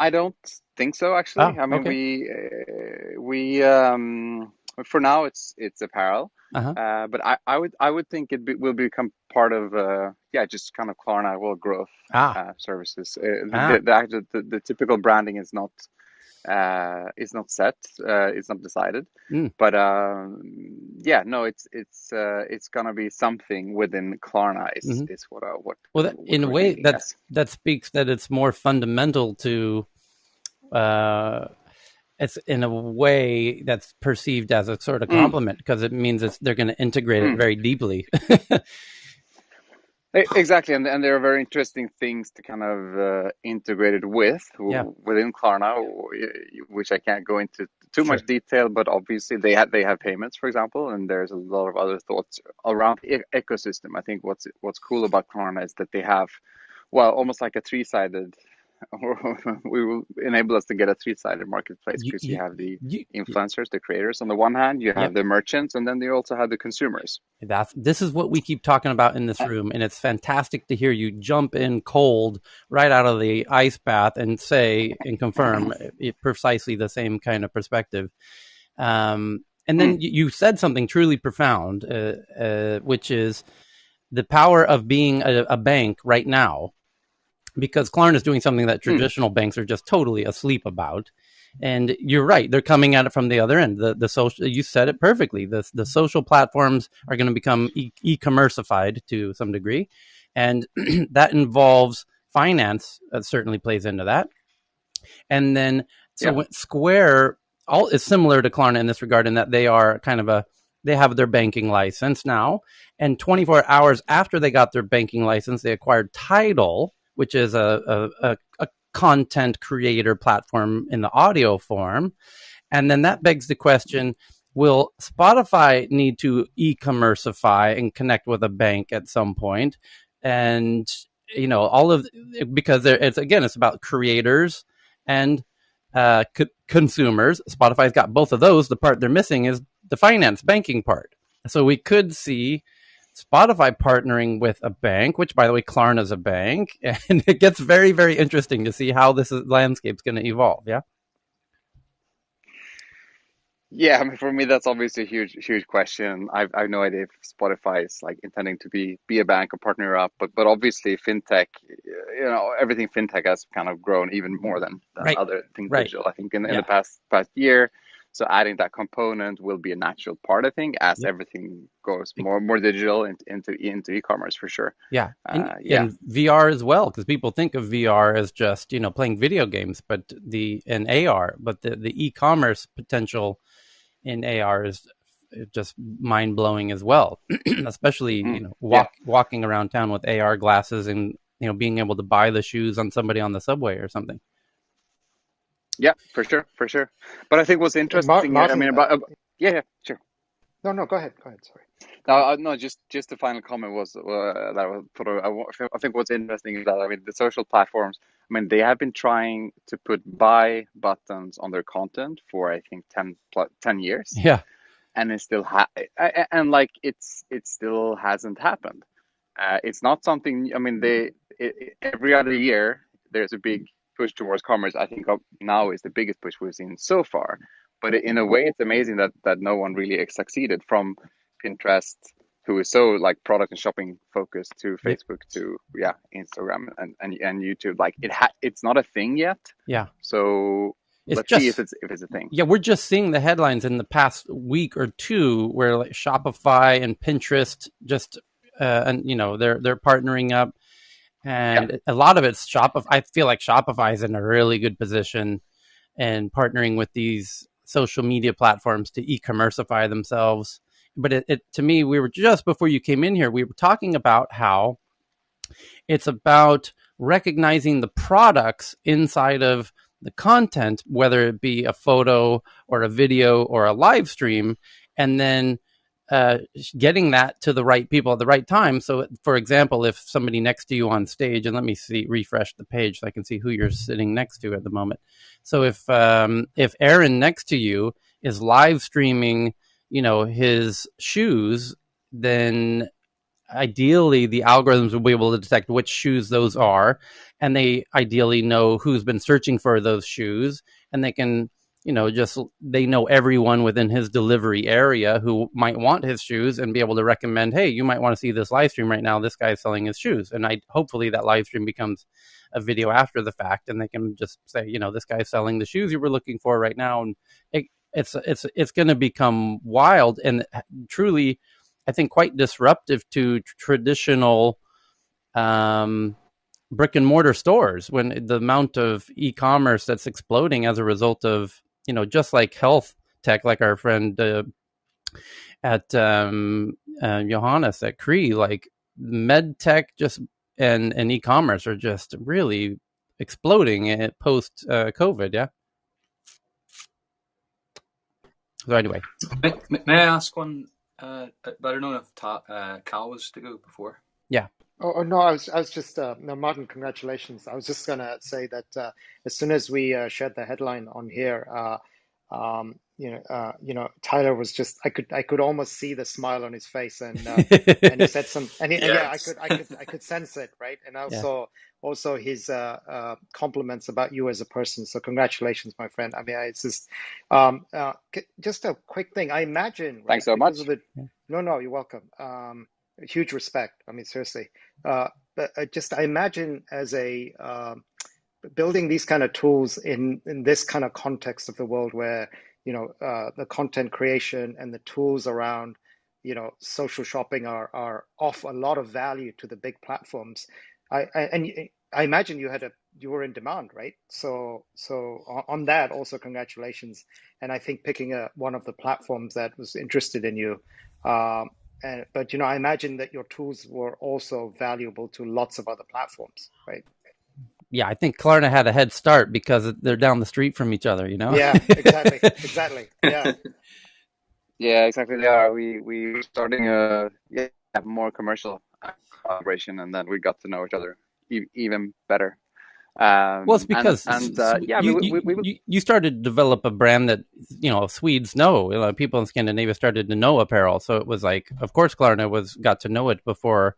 I don't think so, actually. I mean, okay. we for now it's Apparel. Uh-huh. But I would think will become part of just kind of Klarna growth services. The typical branding is not set, it's not decided. But it's gonna be something within Klarna. Is what in a way that speaks that it's more fundamental to. It's in a way that's perceived as a sort of compliment, because it means they're going to integrate it very deeply. Exactly, and there are very interesting things to kind of integrate it within Klarna, which I can't go into too much detail. But obviously, they have payments, for example, and there's a lot of other thoughts around the ecosystem. I think what's cool about Klarna is that they have, almost like a three-sided. We will enable us to get a three-sided marketplace, because you have the influencers, the creators on the one hand, you have the merchants, and then you also have the consumers. This is what we keep talking about in this room, and it's fantastic to hear you jump in cold right out of the ice bath and say and confirm precisely the same kind of perspective. And then you said something truly profound, which is the power of being a bank right now, because Klarna is doing something that traditional banks are just totally asleep about. And you're right; they're coming at it from the other end. The social, you said it perfectly. The social platforms are going to become e-commercified to some degree, and that involves finance. Certainly plays into that. And then so Square all is similar to Klarna in this regard, in that they are kind of they have their banking license now, and 24 hours after they got their banking license, they acquired Tidal, which is a content creator platform in the audio form. And then that begs the question, will Spotify need to e-commerceify and connect with a bank at some point? And, all of, because it's about creators and consumers. Spotify's got both of those. The part they're missing is the finance banking part. So we could see Spotify partnering with a bank, which, by the way, Klarna is a bank, and it gets very, very interesting to see how this landscape's going to evolve. Yeah. Yeah, I mean, for me, that's obviously a huge question. I've no idea if Spotify is like intending to be a bank or partner up, but obviously fintech, everything fintech has kind of grown even more than Right. other things Right. digital. I think in Yeah. the past year, so adding that component will be a natural part, I think, as Yep. everything goes more digital into e-commerce for sure. Yeah. Yeah. And VR as well, because people think of VR as just, playing video games, but and AR, but the e-commerce potential in AR is just mind blowing as well. Especially, Yeah. walking around town with AR glasses and, being able to buy the shoes on somebody on the subway or something. Yeah, for sure. But I think what's interesting here, I Martin, mean, yeah, sure. no, go ahead. Sorry. No, just the final comment was that I think what's interesting is that, I mean, the social platforms, I mean, they have been trying to put buy buttons on their content for, I think, 10 years, Yeah. and it still it still hasn't happened. It's not something. I mean, every other year there's a big push towards commerce. I think now is the biggest push we've seen so far. But in a way, it's amazing that no one really succeeded, from Pinterest, who is so like product and shopping focused, to Yep. Facebook, to Instagram and YouTube. Like it's not a thing yet. Yeah. So let's see if it's a thing. Yeah, we're just seeing the headlines in the past week or two where like Shopify and Pinterest just and they're partnering up, and a lot of it's Shopify. I feel like Shopify is in a really good position and partnering with these social media platforms to e-commerceify themselves. But it to me, we were just before you came in here, we were talking about how it's about recognizing the products inside of the content, whether it be a photo or a video or a live stream, and then getting that to the right people at the right time. So, for example, if somebody next to you on stage, and let me refresh the page so I can see who you're sitting next to at the moment. So if Aaron next to you is live streaming, his shoes, then ideally the algorithms will be able to detect which shoes those are, and they ideally know who's been searching for those shoes, and they can they know everyone within his delivery area who might want his shoes, and be able to recommend, hey, you might want to see this live stream right now, this guy's selling his shoes. And hopefully that live stream becomes a video after the fact, and they can just say, this guy's selling the shoes you were looking for right now. And it's going to become wild and truly, I think, quite disruptive to traditional brick and mortar stores, when the amount of e-commerce that's exploding as a result of, just like health tech, like our friend at Johannes at Cree, like med tech and e-commerce are just really exploding post COVID. Yeah. So anyway, may I ask one? But I don't know if Cal was to go before. Yeah. Oh no, I was just no, Martin, congratulations. I was just gonna say that as soon as we shared the headline on here, Tyler was just I could almost see the smile on his face, and he said some, and yeah, Yes. I could sense it, right? And Yeah. also his compliments about you as a person. So congratulations, my friend. I mean, it's just a quick thing. I imagine, right? Thanks so much. No, you're welcome. huge respect. I mean, seriously. But I imagine as a building these kind of tools in this kind of context of the world where the content creation and the tools around social shopping are off a lot of value to the big platforms. I imagine you were in demand, right? So on that also congratulations, and I think picking one of the platforms that was interested in you. But I imagine that your tools were also valuable to lots of other platforms, right? Yeah, I think Klarna had a head start because they're down the street from each other, Yeah, exactly. Yeah. Yeah, exactly. They are. We were starting more commercial collaboration, and then we got to know each other even better. Well, it's And because yeah, I mean, you, you started to develop a brand that Swedes know. People in Scandinavia started to know apparel, so it was like, of course, Klarna got to know it before.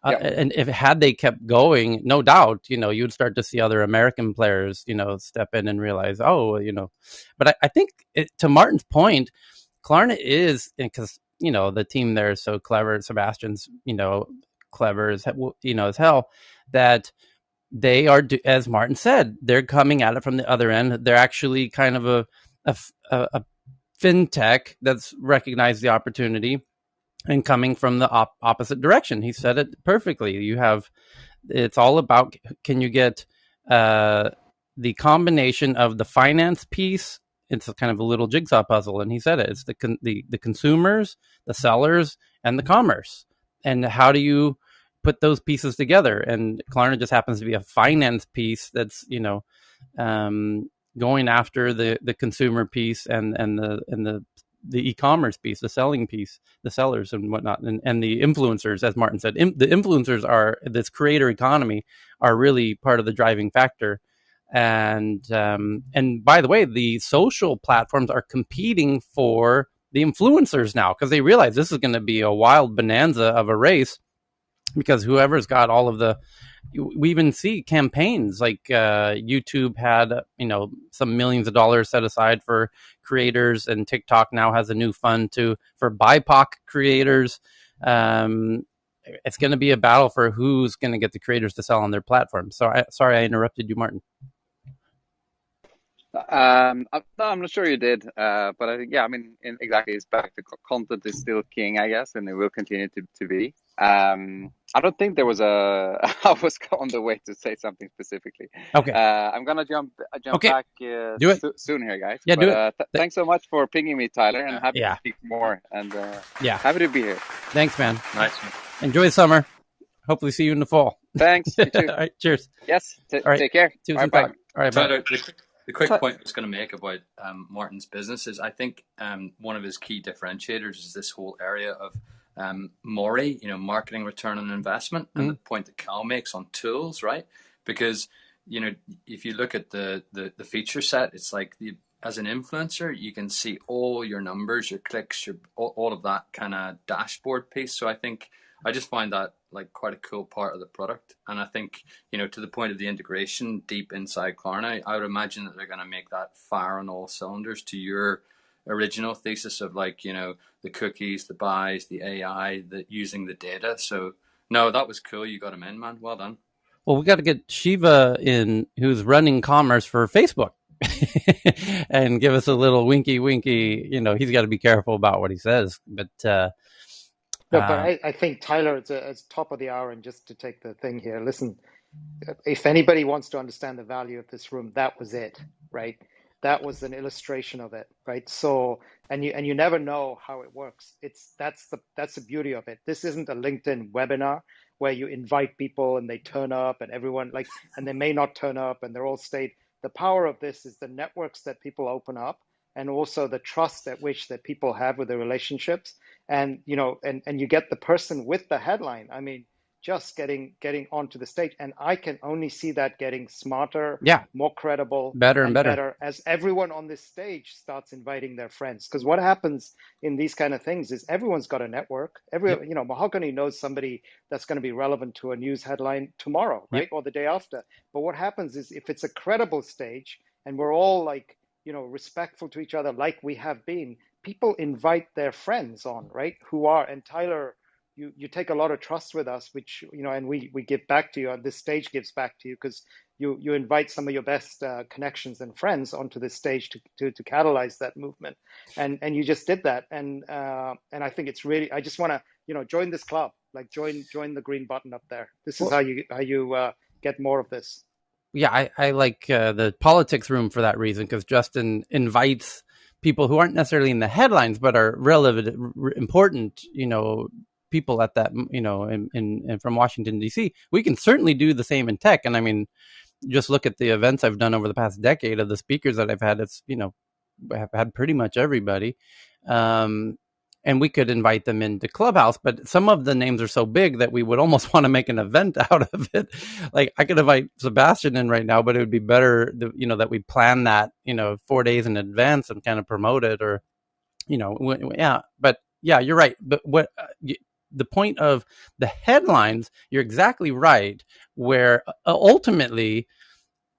yeah, And if had they kept going, no doubt, you'd start to see other American players, step in and realize, But I think to Martin's point, Klarna is, because the team there is so clever. Sebastian's, clever as as hell, that they are, as Martin said, they're coming at it from the other end. They're actually kind of a fintech that's recognized the opportunity and coming from the opposite direction. He said it perfectly. It's all about, can you get the combination of the finance piece? It's a kind of a little jigsaw puzzle, and he said it. It's the consumers, the sellers, and the commerce. And how do you put those pieces together? And Klarna just happens to be a finance piece that's going after the consumer piece and the e-commerce piece, the selling piece, the sellers and whatnot, and the influencers, as Martin said. The influencers are this creator economy, are really part of the driving factor. And by the way, the social platforms are competing for the influencers now because they realize this is going to be a wild bonanza of a race, because whoever's got all of the, we even see campaigns like YouTube had some millions of dollars set aside for creators, and TikTok now has a new fund for BIPOC creators. It's going to be a battle for who's going to get the creators to sell on their platform. So sorry I interrupted you, Martin. no, I'm not sure you did, but I think, yeah, I mean, exactly, it's back to content is still king, I guess, and it will continue to be. I don't think there was I was on the way to say something specifically. Okay. I'm gonna jump Okay. back Do it. soon here, guys. Yeah, but, do it. Thanks so much for pinging me, Tyler, and happy Yeah. to speak more. And Yeah. happy to be here. Thanks, man. Nice. Enjoy the summer. Hopefully see you in the fall. Thanks. You too. All right. Cheers. Yes. All right. Take care. All right, bye. All right. Bye. Tyler, the quick point I was going to make about Martin's business is, I think one of his key differentiators is this whole area of MORI, marketing return on investment, and the point that Cal makes on tools, right? Because if you look at the feature set, it's like as an influencer, you can see all your numbers, your clicks, all of that kind of dashboard piece. So I just find that like quite a cool part of the product. And I think, to the point of the integration deep inside Klarna, I would imagine that they're going to make that fire on all cylinders to your original thesis of the cookies, the buys, the AI, using the data. So no, that was cool. You got him in, man. Well done. Well, we got to get Shiva in, who's running commerce for Facebook, and give us a little winky. He's got to be careful about what he says, but I think Tyler, it's top of the hour, and just to take the thing here, listen, if anybody wants to understand the value of this room, that was it, right? That was an illustration of it, right? So, and you never know how it works. That's the beauty of it. This isn't a LinkedIn webinar where you invite people and they turn up and everyone and they may not turn up and they're all stayed. The power of this is the networks that people open up, and also the trust at which that people have with their relationships. And and you get the person with the headline. I mean, just getting onto the stage, and I can only see that getting smarter, more credible, better and better as everyone on this stage starts inviting their friends. Because what happens in these kind of things is everyone's got a network. Mahogany knows somebody that's going to be relevant to a news headline tomorrow, right? Or the day after. But what happens is, if it's a credible stage and we're all respectful to each other, like we have been, people invite their friends on, right? And Tyler you take a lot of trust with us, which, and we give back to you, and this stage gives back to you, because you invite some of your best connections and friends onto this stage to catalyze that movement, and you just did that, and I think it's really, I just want to, join this club, like join the green button up there. This is Well, how you get more of this. yeah, I like the politics room for that reason, because Justin invites people who aren't necessarily in the headlines but are relevant, important, people at that, in from Washington D.C. We can certainly do the same in tech, and I mean, just look at the events I've done over the past decade of the speakers that I've had. It's, I've had pretty much everybody. Um, and we could invite them into Clubhouse, but some of the names are so big that we would almost want to make an event out of it. Like, I could invite Sebastian in right now, but it would be better, that we plan that, 4 days in advance and kind of promote it, or, yeah. But yeah, you're right. But the point of the headlines, you're exactly right, where ultimately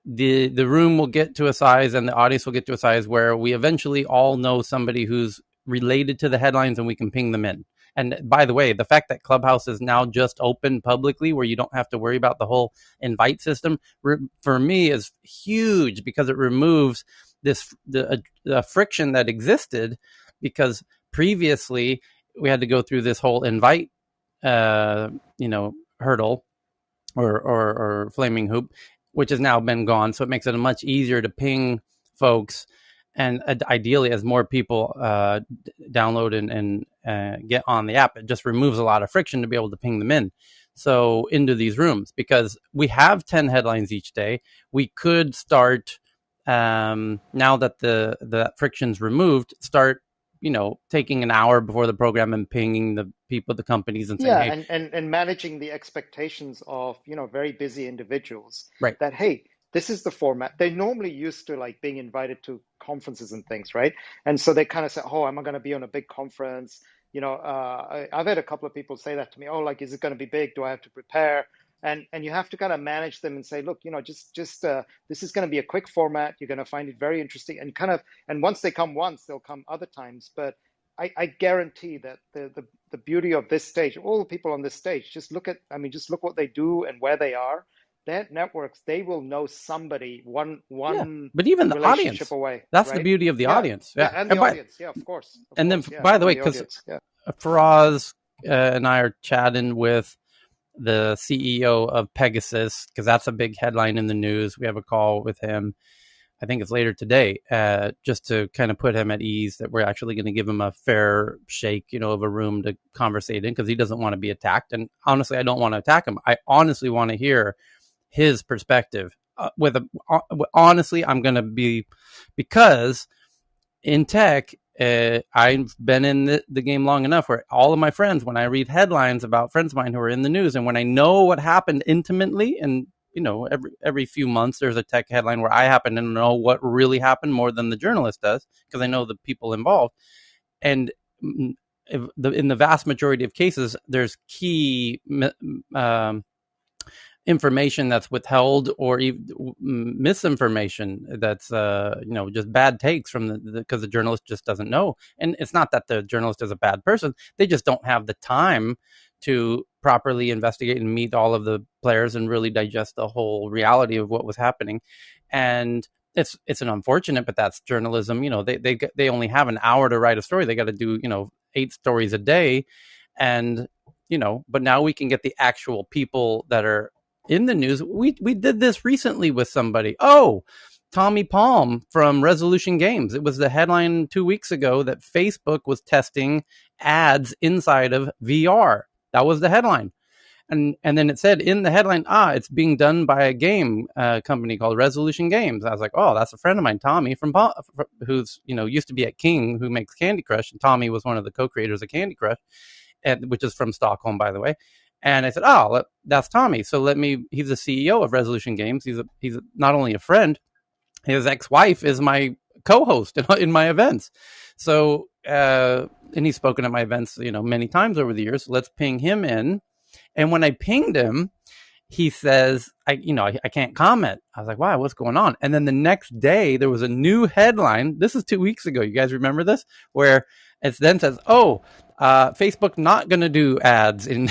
the room will get to a size and the audience will get to a size where we eventually all know somebody who's related to the headlines, and we can ping them in. And by the way, the fact that Clubhouse is now just open publicly, where you don't have to worry about the whole invite system, for me is huge, because it removes the friction that existed, because previously we had to go through this whole invite hurdle, or flaming hoop, which has now been gone. So it makes it much easier to ping folks, and ideally, as more people download and get on the app, it just removes a lot of friction to be able to ping them in. So into these rooms, because we have 10 headlines each day, we could start, now that the friction's removed, start taking an hour before the program and pinging the people, the companies, and saying, Yeah, hey, and managing the expectations of, very busy individuals, right, that, hey, this is the format. They're normally used to like being invited to conferences and things, right? And so they kind of say, oh, am I going to be on a big conference? I've had a couple of people say that to me. Oh, like, is it going to be big? Do I have to prepare? And you have to kind of manage them and say, look, just this is going to be a quick format. You're going to find it very interesting, and once they come once, they'll come other times. But I guarantee that the beauty of this stage, all the people on this stage, just look what they do and where they are. Their networks, they will know somebody yeah. one But even the relationship audience, away, that's the right? beauty of the Yeah, audience. yeah, Yeah. and the And audience, yeah, of then, course, yeah, by the and way, the because audience, yeah. Faraz and I are chatting with the CEO of Pegasus, because that's a big headline in the news. We have a call with him. I think it's later today, just to kind of put him at ease that we're actually going to give him a fair shake, of a room to conversate in, because he doesn't want to be attacked. And honestly, I don't want to attack him. I honestly want to hear his perspective. Honestly, I'm going to be, because in tech, I've been in the game long enough where all of my friends, when I read headlines about friends of mine who are in the news, and when I know what happened intimately, and every few months there's a tech headline where I happen to know what really happened more than the journalist does, because I know the people involved. And in the vast majority of cases, there's key information that's withheld, or even misinformation that's just bad takes from because the journalist just doesn't know. And it's not that the journalist is a bad person, they just don't have the time to properly investigate and meet all of the players and really digest the whole reality of what was happening. And it's an unfortunate, but that's journalism. They only have an hour to write a story. They got to do 8 stories a day. And but now we can get the actual people that are in the news. We did this recently with somebody. Oh, Tommy Palm from Resolution Games. It was the headline 2 weeks ago that Facebook was testing ads inside of VR. That was the headline. And then it said in the headline, it's being done by a game company called Resolution Games. I was like, oh, that's a friend of mine, Tommy, who's used to be at King, who makes Candy Crush. And Tommy was one of the co-creators of Candy Crush, which is from Stockholm, by the way. And I said, oh, that's Tommy. So he's the CEO of Resolution Games. He's not only a friend, his ex-wife is my co-host in my events. So, and he's spoken at my events, many times over the years. So let's ping him in. And when I pinged him, he says, I can't comment. I was like, wow, what's going on? And then the next day there was a new headline. This is 2 weeks ago. You guys remember this? Where it then says, Facebook not going to do ads in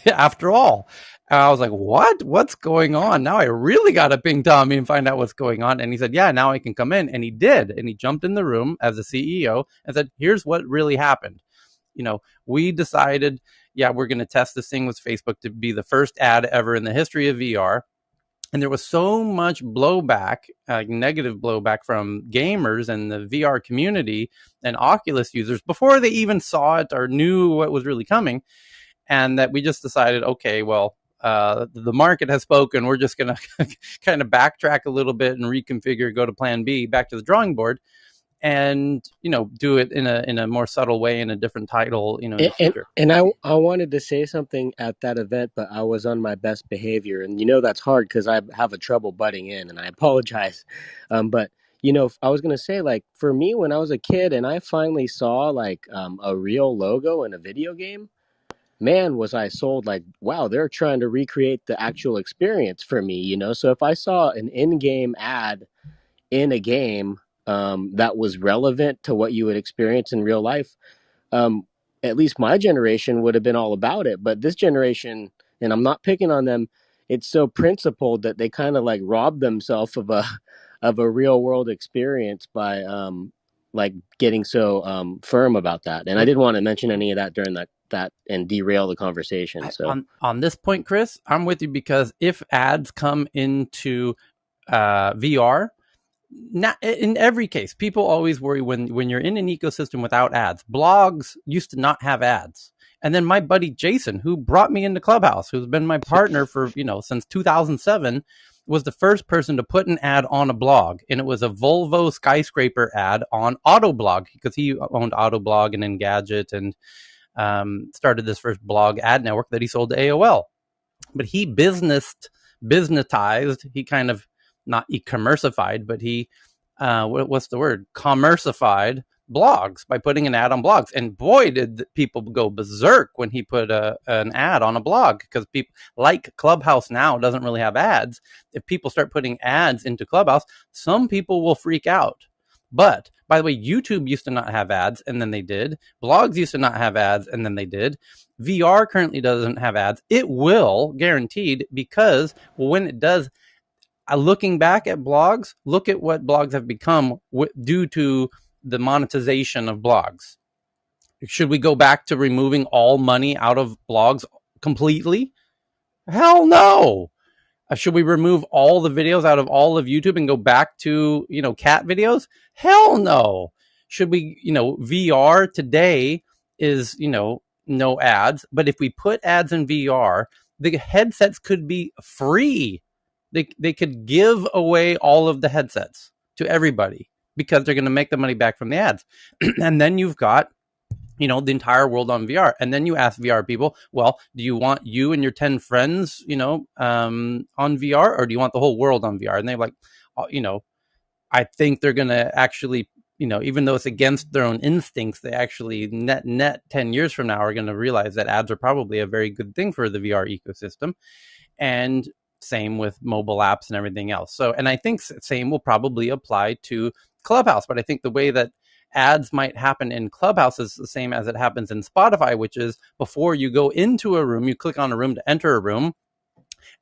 after all. And I was like, what? What's going on? Now I really got to ping Tommy and find out what's going on. And he said, yeah, now I can come in. And he did. And he jumped in the room as the CEO and said, here's what really happened. We decided, yeah, we're going to test this thing with Facebook to be the first ad ever in the history of VR. And there was so much blowback, negative blowback from gamers and the VR community and Oculus users before they even saw it or knew what was really coming. And that we just decided, okay, well, the market has spoken. We're just going to kind of backtrack a little bit and reconfigure, go to plan B, back to the drawing board, and do it in a more subtle way, in a different title, in the future. And I wanted to say something at that event, but I was on my best behavior, and that's hard because I have a trouble butting in, and I apologize. But I was gonna say, like, for me, when I was a kid and I finally saw like a real logo in a video game, man, was I sold. Like, wow, they're trying to recreate the actual experience for me. So if I saw an in-game ad in a game that was relevant to what you would experience in real life, um, at least my generation would have been all about it. But this generation, and I'm not picking on them, it's so principled that they kind of like rob themselves of a real world experience by like getting so firm about that. And I didn't want to mention any of that during that and derail the conversation. So on this point, Chris, I'm with you, because if ads come into VR, not in every case, people always worry when you're in an ecosystem without ads. Blogs used to not have ads. And then my buddy Jason, who brought me into Clubhouse, who's been my partner for, since 2007, was the first person to put an ad on a blog. And it was a Volvo skyscraper ad on Autoblog, because he owned Autoblog and Engadget, and started this first blog ad network that he sold to AOL. But he businessized, he kind of, not e-commercified, but he, what's the word? Commercified blogs by putting an ad on blogs. And boy, did people go berserk when he put an ad on a blog, because people like Clubhouse now doesn't really have ads. If people start putting ads into Clubhouse, some people will freak out. But by the way, YouTube used to not have ads, and then they did. Blogs used to not have ads, and then they did. VR currently doesn't have ads. It will, guaranteed, because when it does, looking back at blogs, look at what blogs have become due to the monetization of blogs. Should we go back to removing all money out of blogs completely? Hell no. Should we remove all the videos out of all of YouTube and go back to, cat videos? Hell no. Should we, VR today is, no ads. But if we put ads in VR, the headsets could be free. They could give away all of the headsets to everybody, because they're going to make the money back from the ads. And then you've got, the entire world on VR. And then you ask VR people, well, do you want you and your 10 friends, on VR, or do you want the whole world on VR? And they're like, I think they're going to actually, even though it's against their own instincts, they actually net 10 years from now are going to realize that ads are probably a very good thing for the VR ecosystem. And same with mobile apps and everything else. So, and I think same will probably apply to Clubhouse. But I think the way that ads might happen in Clubhouse is the same as it happens in Spotify, which is before you go into a room, you click on a room to enter a room,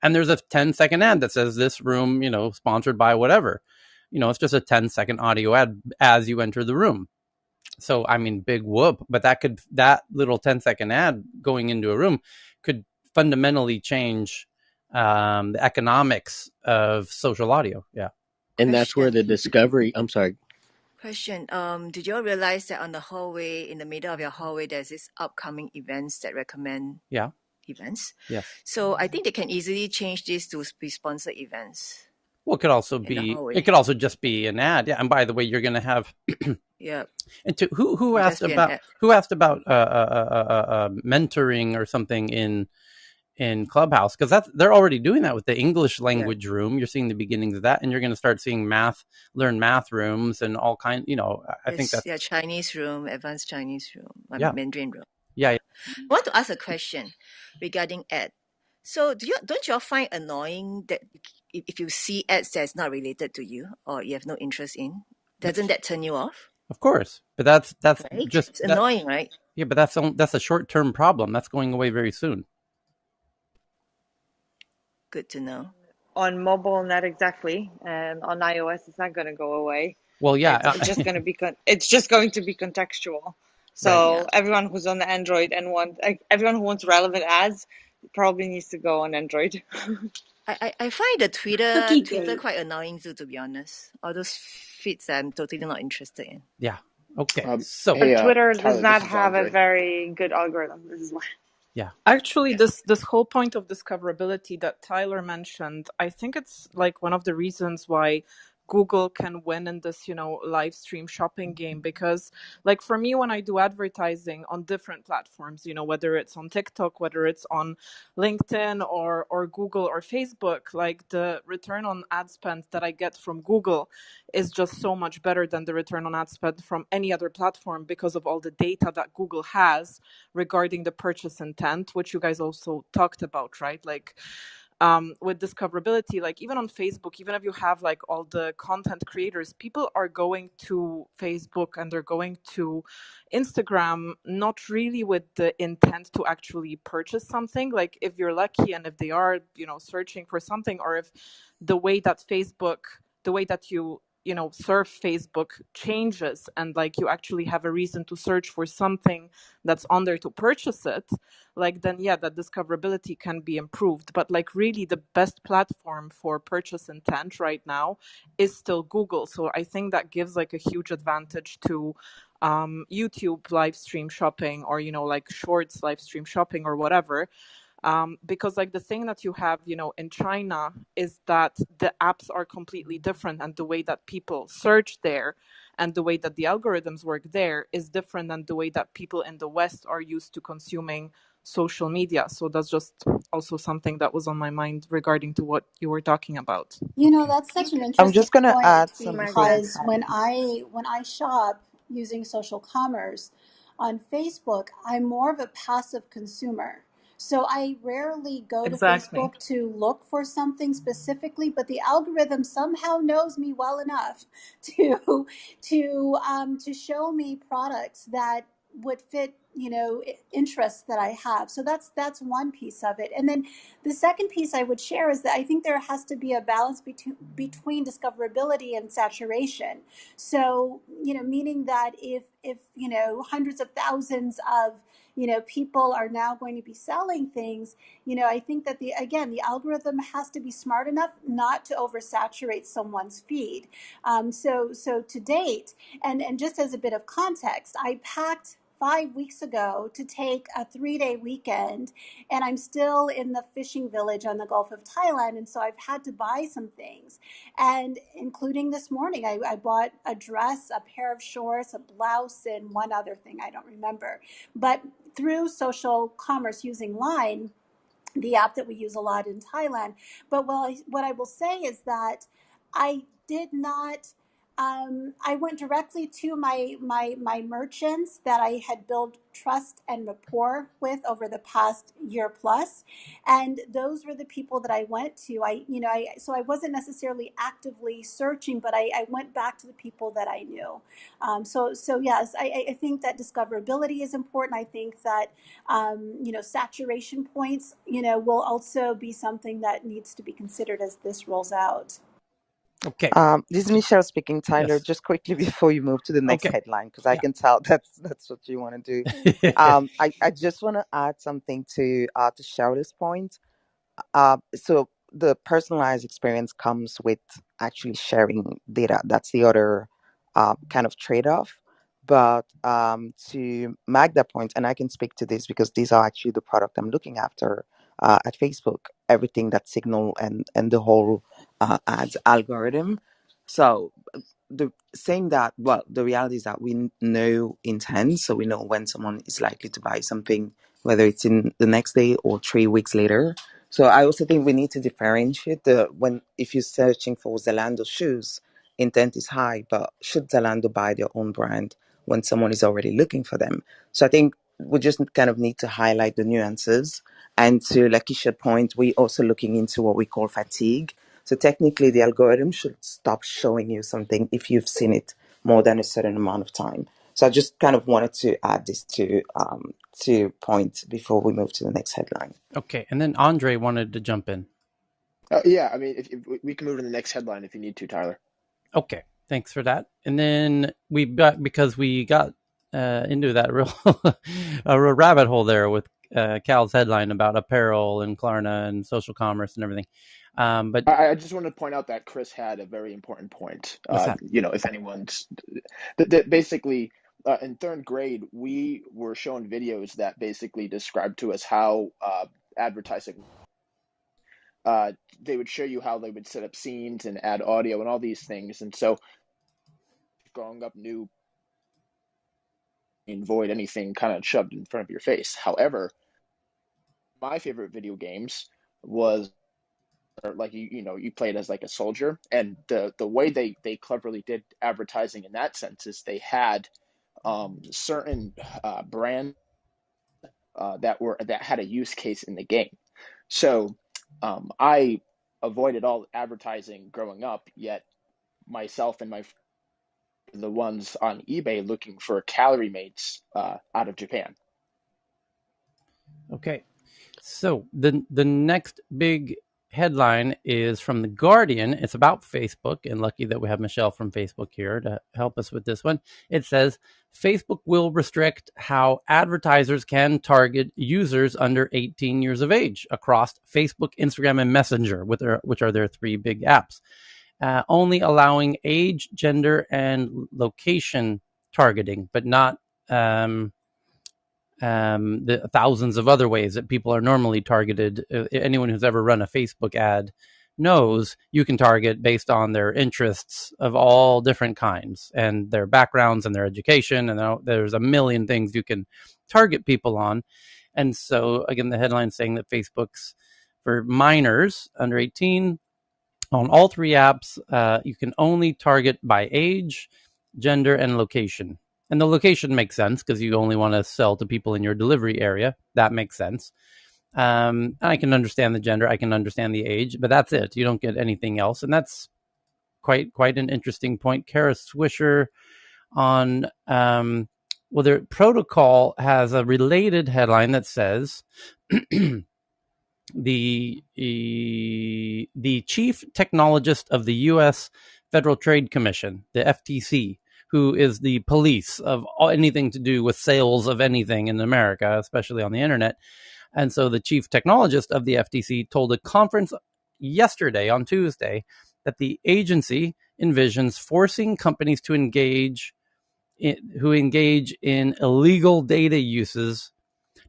and there's a 10-second ad that says this room, sponsored by whatever. It's just a 10-second audio ad as you enter the room. So, I mean, big whoop, but that little 10-second ad going into a room could fundamentally change the economics of social audio. Yeah. And that's where the discovery, I'm sorry. Question. Did you all realize that on the hallway, in the middle of your hallway, there's this upcoming events that recommend events? Yes. So I think they can easily change this to be sponsored events. Well, it could also just be an ad. Yeah. And by the way, you're going to have yeah. And to who asked about mentoring or something in Clubhouse, because they're already doing that with the English language room. You're seeing the beginnings of that, and you're going to start seeing learn math rooms and all kinds. I think that's Chinese room, advanced Chinese room, Mandarin room. Yeah. I want to ask a question regarding ad. So don't you all find annoying that if you see ads that's not related to you or you have no interest in, doesn't that turn you off? Of course, but that's right? just it's annoying, right? Yeah, but that's a short-term problem. That's going away very soon. Good to know. On mobile, not exactly, and on iOS, it's not going to go away. Well, yeah, It's just going to be it's just going to be contextual. right. So Yeah. everyone who's on the Android and everyone who wants relevant ads probably needs to go on Android. I find the Cookie Twitter gate. quite annoying too, to be honest. All those feeds I'm totally not interested in. Yeah. Okay. So, Hey, Twitter does Tyler, this not is have a Andre. very good algorithm. This is why. yeah. Actually, this whole point of discoverability that Tyler mentioned, I think it's like one of the reasons why Google can win in this, live stream shopping game. Because like for me, when I do advertising on different platforms, whether it's on TikTok, whether it's on LinkedIn or Google or Facebook, like the return on ad spend that I get from Google is just so much better than the return on ad spend from any other platform because of all the data that Google has regarding the purchase intent, which you guys also talked about, right? Like with discoverability, like even on Facebook, even if you have like all the content creators, people are going to Facebook and they're going to Instagram, not really with the intent to actually purchase something. Like if you're lucky and if they are, searching for something, or if the way that you surf Facebook changes and like you actually have a reason to search for something that's on there to purchase it, like then yeah, that discoverability can be improved. But like really the best platform for purchase intent right now is still Google. So I think that gives like a huge advantage to YouTube live stream shopping, or like shorts live stream shopping or whatever. Because like the thing that you have, in China is that the apps are completely different, and the way that people search there and the way that the algorithms work there is different than the way that people in the West are used to consuming social media. So that's just also something that was on my mind regarding to what you were talking about. That's such an I'm interesting just going to point add My God. something. because when I shop using social commerce on Facebook, I'm more of a passive consumer. So I rarely go to Exactly. Facebook to look for something specifically, but the algorithm somehow knows me well enough to to show me products that would fit interests that I have. So that's one piece of it. And then the second piece I would share is that I think there has to be a balance between discoverability and saturation. So, meaning that if hundreds of thousands of people are now going to be selling things, I think that the algorithm has to be smart enough not to oversaturate someone's feed. So to date, and just as a bit of context, I packed 5 weeks ago to take a 3-day weekend, and I'm still in the fishing village on the Gulf of Thailand. And so I've had to buy some things, and including this morning, I bought a dress, a pair of shorts, a blouse, and one other thing I don't remember. But through social commerce using Line, the app that we use a lot in Thailand. But what I will say is that I did not. I went directly to my merchants that I had built trust and rapport with over the past year plus, and those were the people that I went to. So I wasn't necessarily actively searching, but I went back to the people that I knew. So yes, I think that discoverability is important. I think that saturation points, will also be something that needs to be considered as this rolls out. Okay. This is Michelle speaking, Tyler. Yes. Just quickly before you move to the next Okay. headline, because I Yeah. can tell that's what you want to do. I just want to add something to Charlotte's point. So the personalized experience comes with actually sharing data. That's the other kind of trade-off. But to make that point, and I can speak to this because these are actually the product I'm looking after at Facebook. Everything that signal and the whole ads algorithm. So the saying that, well, the reality is that we know intent, so we know when someone is likely to buy something, whether it's in the next day or 3 weeks later. So I also think we need to differentiate the when if you're searching for Zalando shoes, intent is high, but should Zalando buy their own brand when someone is already looking for them? So I think we just kind of need to highlight the nuances. And to Lakeisha's point, we're also looking into what we call fatigue. So technically, the algorithm should stop showing you something if you've seen it more than a certain amount of time. So I just kind of wanted to add this to point before we move to the next headline. Okay, and then Andre wanted to jump in. Yeah, I mean, if we can move to the next headline if you need to, Tyler. Okay, thanks for that. And then because we got into that real a real rabbit hole there with Cal's headline about apparel and Klarna and social commerce and everything. But I just wanted to point out that Chris had a very important point. what's that? If anyone's that basically in third grade, we were shown videos that basically described to us how advertising. They would show you how they would set up scenes and add audio and all these things. And so, growing up, new avoid anything kind of shoved in front of your face. However, my favorite video games was like you played as like a soldier, and the way they cleverly did advertising in that sense is they had certain brands that had a use case in the game. So I avoided all advertising growing up, yet myself and my the ones on eBay looking for calorie mates out of Japan. Okay, so the next big headline is from The Guardian. It's about Facebook, and lucky that we have Michelle from Facebook here to help us with this one. It says Facebook will restrict how advertisers can target users under 18 years of age across Facebook, Instagram, and Messenger, which are their three big apps. Only allowing age, gender, and location targeting, but not the thousands of other ways that people are normally targeted. Anyone who's ever run a Facebook ad knows you can target based on their interests of all different kinds and their backgrounds and their education. And there's a million things you can target people on. And so, again, the headline saying that Facebook's for minors under 18 on all three apps, you can only target by age, gender, and location. And the location makes sense because you only want to sell to people in your delivery area. That makes sense. I can understand the gender. I can understand the age, but that's it. You don't get anything else. And that's quite an interesting point. Kara Swisher on, their protocol has a related headline that says, the chief technologist of the U.S. Federal Trade Commission, the FTC, who is the police of anything to do with sales of anything in America, especially on the internet. And so the chief technologist of the FTC told a conference yesterday, on Tuesday, that the agency envisions forcing companies to engage in illegal data uses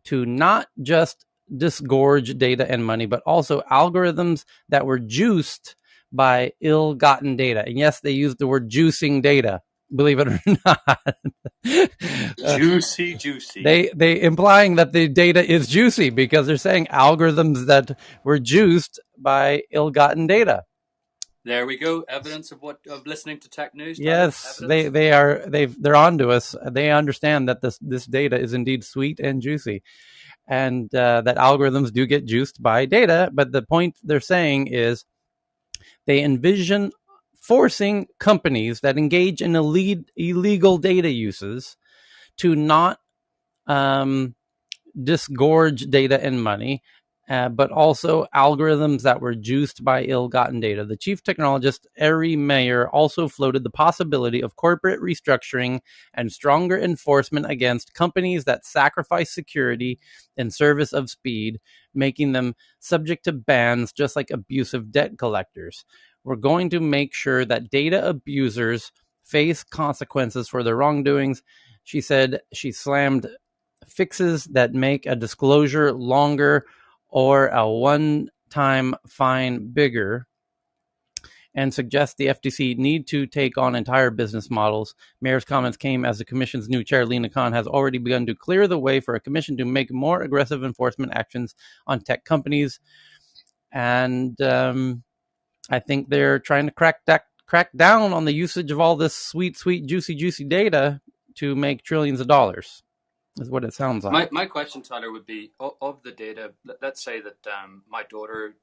to not just disgorge data and money, but also algorithms that were juiced by ill-gotten data. And yes, they used the word juicing data, believe it or not. Juicy. They implying that the data is juicy because they're saying algorithms that were juiced by ill-gotten data. There we go. Evidence of listening to tech news. Yes, they're on to us. They understand that this data is indeed sweet and juicy, and that algorithms do get juiced by data. But the point they're saying is they envision forcing companies that engage in illegal data uses to not disgorge data and money, but also algorithms that were juiced by ill-gotten data. The chief technologist, Ari Mayer, also floated the possibility of corporate restructuring and stronger enforcement against companies that sacrifice security in service of speed, making them subject to bans just like abusive debt collectors. We're going to make sure that data abusers face consequences for their wrongdoings. She said she slammed fixes that make a disclosure longer or a one-time fine bigger, and suggests the FTC need to take on entire business models. Mayor's comments came as the commission's new chair, Lena Khan, has already begun to clear the way for a commission to make more aggressive enforcement actions on tech companies. And I think they're trying to crack down on the usage of all this sweet, juicy data to make trillions of dollars. Is what it sounds like. My question, Tyler, would be of the data. Let's say that my daughter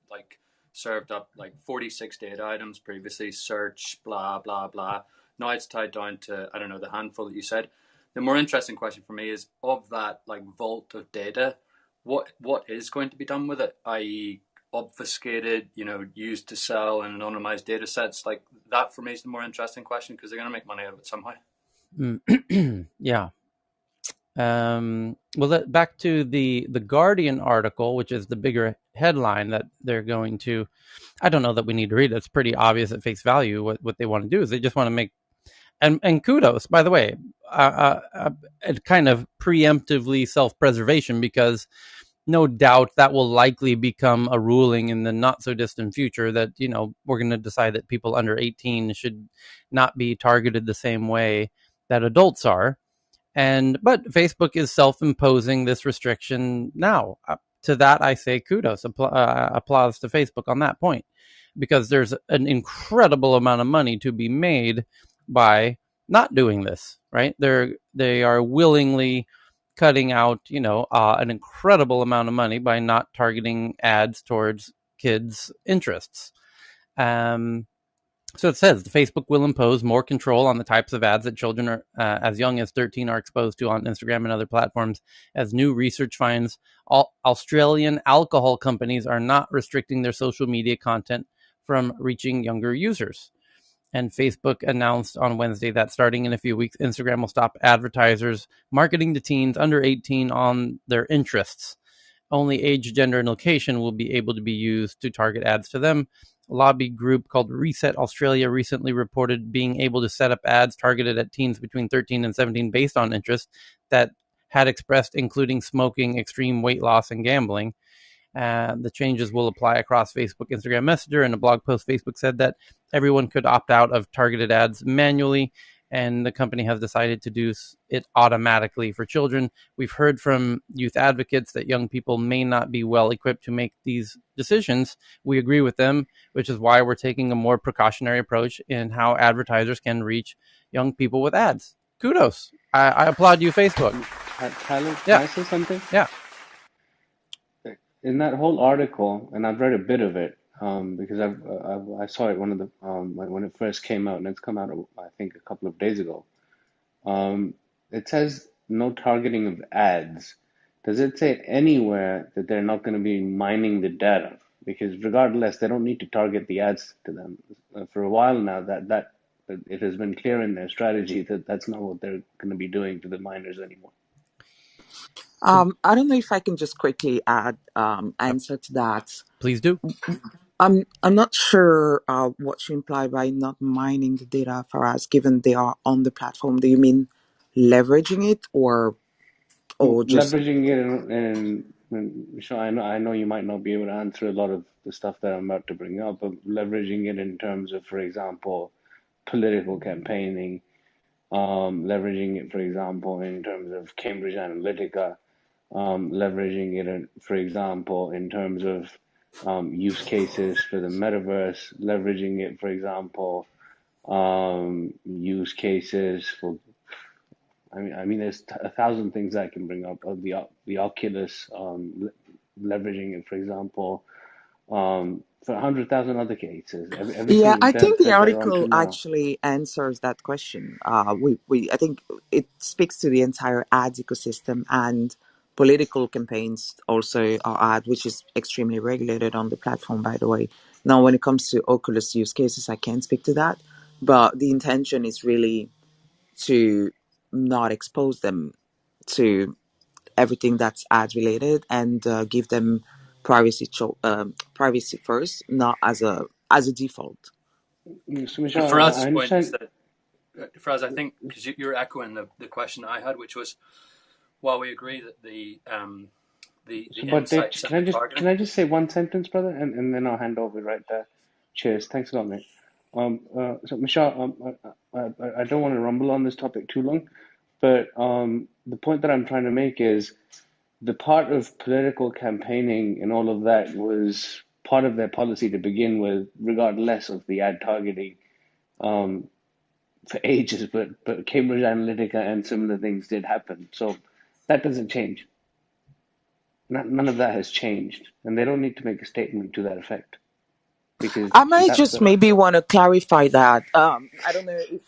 served up 46 data items previously, search, blah blah blah. Now it's tied down to, I don't know, the handful that you said. the more interesting question for me is, of that like vault of data, what is going to be done with it, i.e. obfuscated, used to sell and anonymized data sets? Like that for me is the more interesting question, because they're going to make money out of it somehow. Yeah. Well, back to the Guardian article, which is the bigger headline that they're going to. I don't know that we need to read it. It's pretty obvious at face value what they want to do is they just want to make. And kudos, by the way, kind of preemptively self-preservation, because no doubt that will likely become a ruling in the not so distant future that, we're going to decide that people under 18 should not be targeted the same way that adults are. But Facebook is self-imposing this restriction now. To that, I say kudos, applause to Facebook on that point, because there's an incredible amount of money to be made by not doing this. Right? They are willingly cutting out, an incredible amount of money by not targeting ads towards kids' interests. So it says Facebook will impose more control on the types of ads that children are as young as 13 are exposed to on Instagram and other platforms, as new research finds all Australian alcohol companies are not restricting their social media content from reaching younger users. And Facebook announced on Wednesday that starting in a few weeks, Instagram will stop advertisers marketing to teens under 18 on their interests. Only age, gender, and location will be able to be used to target ads to them. A lobby group called Reset Australia recently reported being able to set up ads targeted at teens between 13 and 17 based on interest that had expressed, including smoking, extreme weight loss, and gambling. The changes will apply across Facebook, Instagram Messenger. In a blog post, Facebook said that everyone could opt out of targeted ads manually, and the company has decided to do it automatically for children. We've heard from youth advocates that young people may not be well equipped to make these decisions. We agree with them, which is why we're taking a more precautionary approach in how advertisers can reach young people with ads. Kudos. I applaud you, Facebook. Tyler, can Yeah. I say something? Yeah. In that whole article, and I've read a bit of it, because I saw it when it first came out, and it's come out I think a couple of days ago. It says no targeting of ads. Does it say anywhere that they're not going to be mining the data? Because regardless, they don't need to target the ads to them. For a while now, that it has been clear in their strategy that that's not what they're going to be doing to the miners anymore. I don't know if I can just quickly add answer to that. Please do. I'm not sure what you imply by not mining the data for us, given they are on the platform. Do you mean leveraging it or just? Leveraging it, and so I know you might not be able to answer a lot of the stuff that I'm about to bring up, but leveraging it in terms of, for example, political campaigning, leveraging it, for example, in terms of Cambridge Analytica, leveraging it, for example, in terms of use cases for the metaverse, leveraging it, for example, use cases for. I mean, there's a thousand things I can bring up. The Oculus, leveraging it, for example, for 100,000 other cases. Yeah, Everything I think the that they're on to article now. actually answers that question. I think it speaks to the entire ads ecosystem, and political campaigns also are ad, which is extremely regulated on the platform, by the way. Now, when it comes to Oculus use cases, I can't speak to that, but the intention is really to not expose them to everything that's ad related and give them privacy first, not as a default. So, And Michelle, I Faraz's point is understand. that, Faraz, I think, because you're echoing the question I had, which was, while we agree that the So, but insights and the can targeting. I just say one sentence, brother, and then I'll hand over right there. Cheers. Thanks a lot, mate. So, Michelle, I don't want to rumble on this topic too long, but the point that I'm trying to make is the part of political campaigning and all of that was part of their policy to begin with, regardless of the ad targeting for ages. But Cambridge Analytica and similar things did happen, so that doesn't change. None of that has changed, and they don't need to make a statement to that effect because I might that just the maybe want to clarify that. I don't know if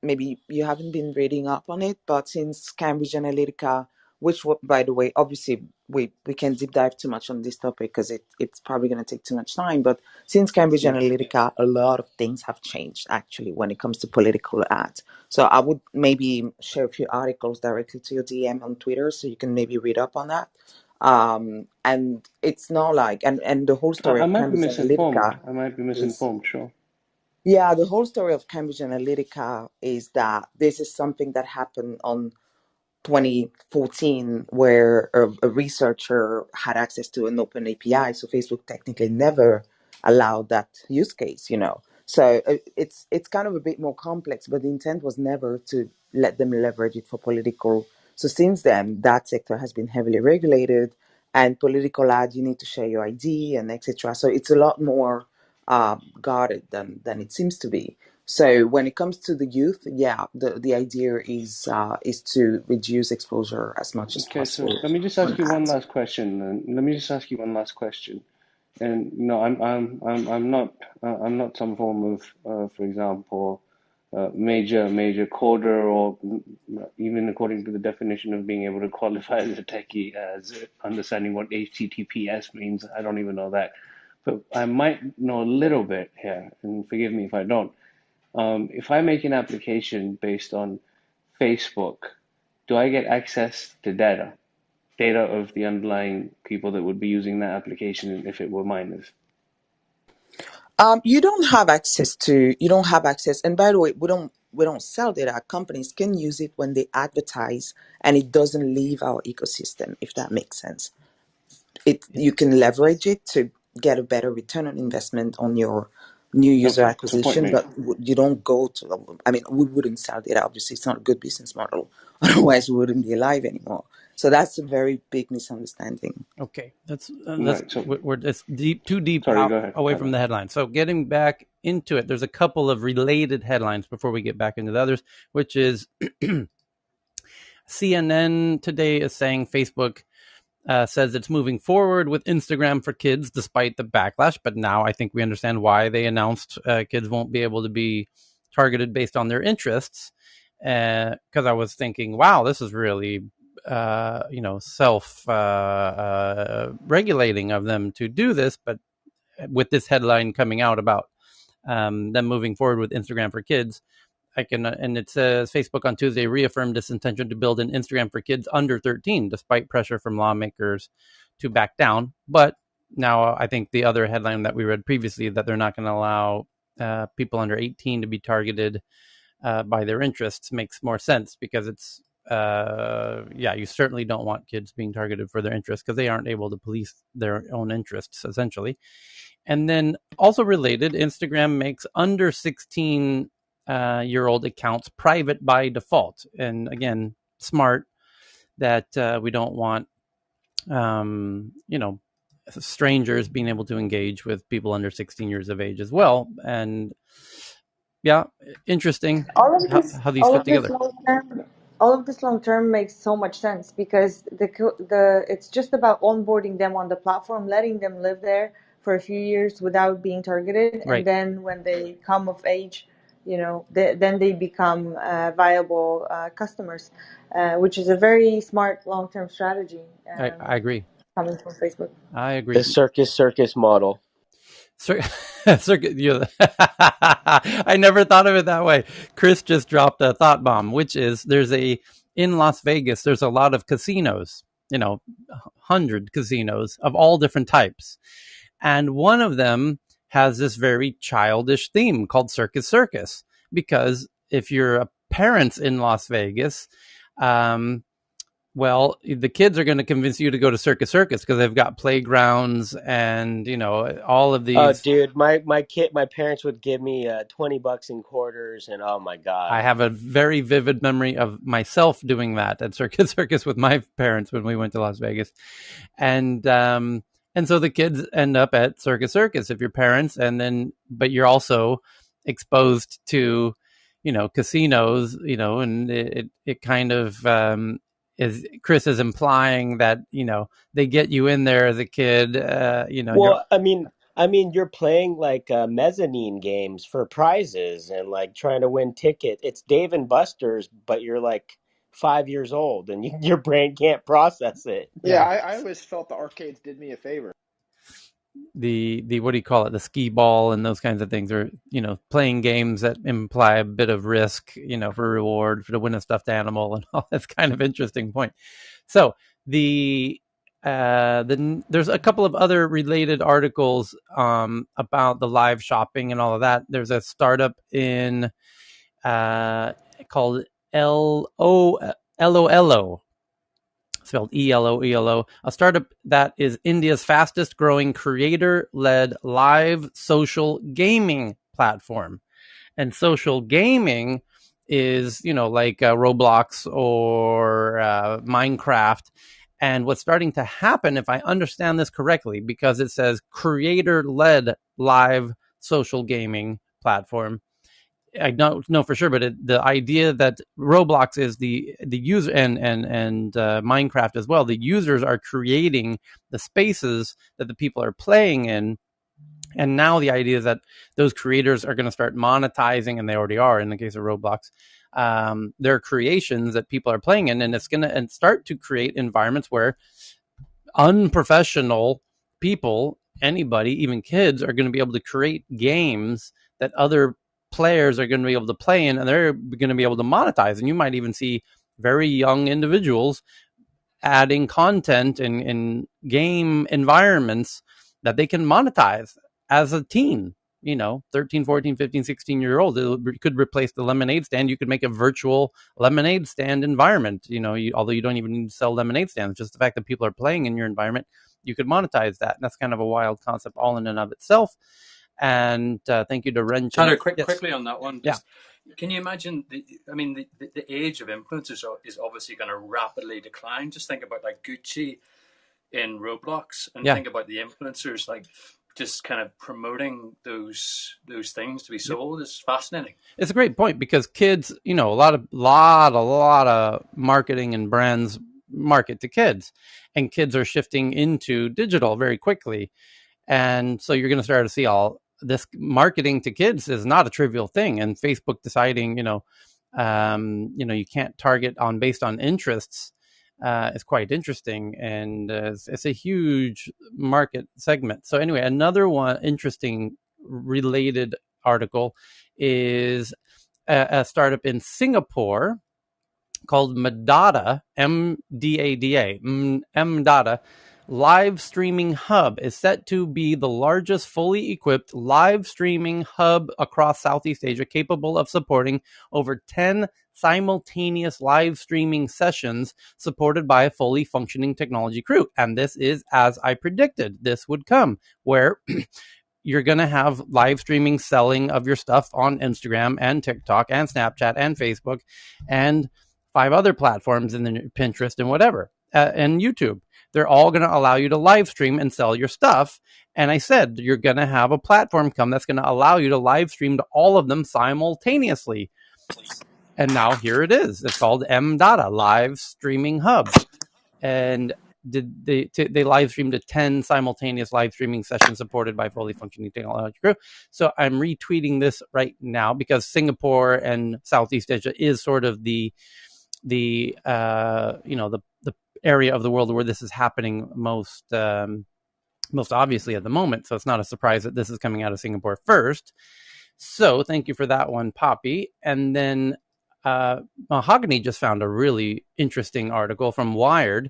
maybe you haven't been reading up on it, but since Cambridge Analytica, which, by the way, obviously we can't deep dive too much on this topic because it's probably going to take too much time. But since Cambridge Yeah. Analytica, a lot of things have changed actually when it comes to political ads. So I would maybe share a few articles directly to your DM on Twitter so you can maybe read up on that. And it's not like, and the whole story I of might be Cambridge misinformed. Analytica I might be is, misinformed, sure. yeah, the whole story of Cambridge Analytica is that this is something that happened on 2014 where a researcher had access to an open API. So Facebook technically never allowed that use case, you know. So it's kind of a bit more complex, but the intent was never to let them leverage it for political. So since then, that sector has been heavily regulated, and political ads, you need to share your ID and etc. So it's a lot more guarded than it seems to be. So when it comes to the youth, yeah, the idea is to reduce exposure as much as Okay, so possible let me just on ask you one ads. last question. Let me just ask you one last question. And no, I'm not some form of, for example, major coder, or even according to the definition of being able to qualify as a techie as understanding what HTTPS means. I don't even know that, but I might know a little bit here, and forgive me if I don't. If I make an application based on Facebook, do I get access to data of the underlying people that would be using that application if it were minors? You don't have access. And by the way, we don't sell data. Companies can use it when they advertise, and it doesn't leave our ecosystem, if that makes sense. You can leverage it to get a better return on investment on your new user Okay, so point acquisition, made. but you don't go to. I mean, we wouldn't sell data. Obviously, it's not a good business model. Otherwise, we wouldn't be alive anymore. So that's a very big misunderstanding. Okay, that's Right. So, we're it's too deep sorry, out go ahead, away from Hannah. the headline. So getting back into it, there's a couple of related headlines before we get back into the others, which is CNN today is saying Facebook says it's moving forward with Instagram for kids despite the backlash. But now I think we understand why they announced kids won't be able to be targeted based on their interests. Because I was thinking, wow, this is really self regulating of them to do this. But with this headline coming out about them moving forward with Instagram for kids, and it says Facebook on Tuesday reaffirmed its intention to build an Instagram for kids under 13, despite pressure from lawmakers to back down. But now I think the other headline that we read previously, that they're not going to allow people under 18 to be targeted by their interests, makes more sense, because it's you certainly don't want kids being targeted for their interests, because they aren't able to police their own interests, essentially. And then also related, Instagram makes under 16 year old accounts private by default. And again, smart, that we don't want, strangers being able to engage with people under 16 years of age as well. And yeah, interesting all of this how these all fit of this together. long term all of this long term makes so much sense because the it's just about onboarding them on the platform, letting them live there for a few years without being targeted, and Right. then when they come of age, then they become viable customers, which is a very smart long term strategy, I agree. coming from Facebook. I The agree. circus model. Circuit. I never thought of it that way. Chris just dropped a thought bomb, which is in Las Vegas, there's a lot of casinos, 100 casinos of all different types. And one of them has this very childish theme called Circus Circus, because if you're a parent in Las Vegas, um, well, the kids are going to convince you to go to Circus Circus because they've got playgrounds and all of Oh, these. dude, my parents would give me $20 in quarters, and oh my I god. have a very vivid memory of myself doing that at Circus Circus with my parents when we went to Las Vegas, and so the kids end up at Circus Circus if you're parents, but you're also exposed to casinos, and it kind of is, Chris is implying that they get you in there as a kid, you're Well, I mean, I mean, you're playing like mezzanine games for prizes and like trying to win ticket. It's Dave and Buster's, but you're like 5 years old and your brain can't process it. Yeah, Yeah. I always felt the arcades did me a favor. The what do you call it, the skee ball and those kinds of things, or playing games that imply a bit of risk, for reward, for to win a stuffed animal and all. That's kind of interesting point. So there's a couple of other related articles about the live shopping and all of that. There's a startup in called LOLO, spelled ELO, a startup that is India's fastest growing creator-led live social gaming platform. And social gaming is, like Roblox or Minecraft. And what's starting to happen, if I understand this correctly, because it says creator-led live social gaming platform, I don't know for sure, but the idea that Roblox is the user, and Minecraft as well, the users are creating the spaces that the people are playing in. And now the idea is that those creators are going to start monetizing, and they already are in the case of Roblox, their creations that people are playing in, and it's going to start to create environments where unprofessional people, anybody, even kids, are going to be able to create games that other players are going to be able to play in, and they're going to be able to monetize. And you might even see very young individuals adding content in game environments that they can monetize as a teen, 13, 14, 15, 16-year-old. It could replace the lemonade stand. You could make a virtual lemonade stand environment, although you don't even need to sell lemonade stands. Just the fact that people are playing in your environment, you could monetize that. And that's kind of a wild concept all in and of itself. And thank you to Wrench. Tyler, Yes. quickly on that one. Yeah. Can you imagine? The age of influencers is obviously going to rapidly decline. Just think about like Gucci in Roblox, and think about the influencers like just kind of promoting those things to be sold. Is fascinating. It's a great point, because kids, a lot of marketing and brands market to kids, and kids are shifting into digital very quickly. And so you're going to start to see all this marketing to kids is not a trivial thing. And Facebook deciding, you can't target based on interests is quite interesting. And it's a huge market segment. So anyway, another one interesting related article is a startup in Singapore called Mdata, M-D-A-D-A, Mdata Live Streaming Hub is set to be the largest fully equipped live streaming hub across Southeast Asia, capable of supporting over 10 simultaneous live streaming sessions supported by a fully functioning technology crew. And this is as I predicted this would come, where you're going to have live streaming selling of your stuff on Instagram and TikTok and Snapchat and Facebook and 5 other platforms, in the Pinterest and whatever, and YouTube. They're all going to allow you to live stream and sell your stuff. And I said, you're going to have a platform come that's going to allow you to live stream to all of them simultaneously. And now here it is. It's called Mdata Live Streaming Hub. And they live streamed to 10 simultaneous live streaming sessions supported by fully functioning technology crew. So I'm retweeting this right now, because Singapore and Southeast Asia is sort of the area of the world where this is happening most obviously at the moment. So it's not a surprise that this is coming out of Singapore first. So thank you for that one, Poppy. And then Mahogany just found a really interesting article from Wired,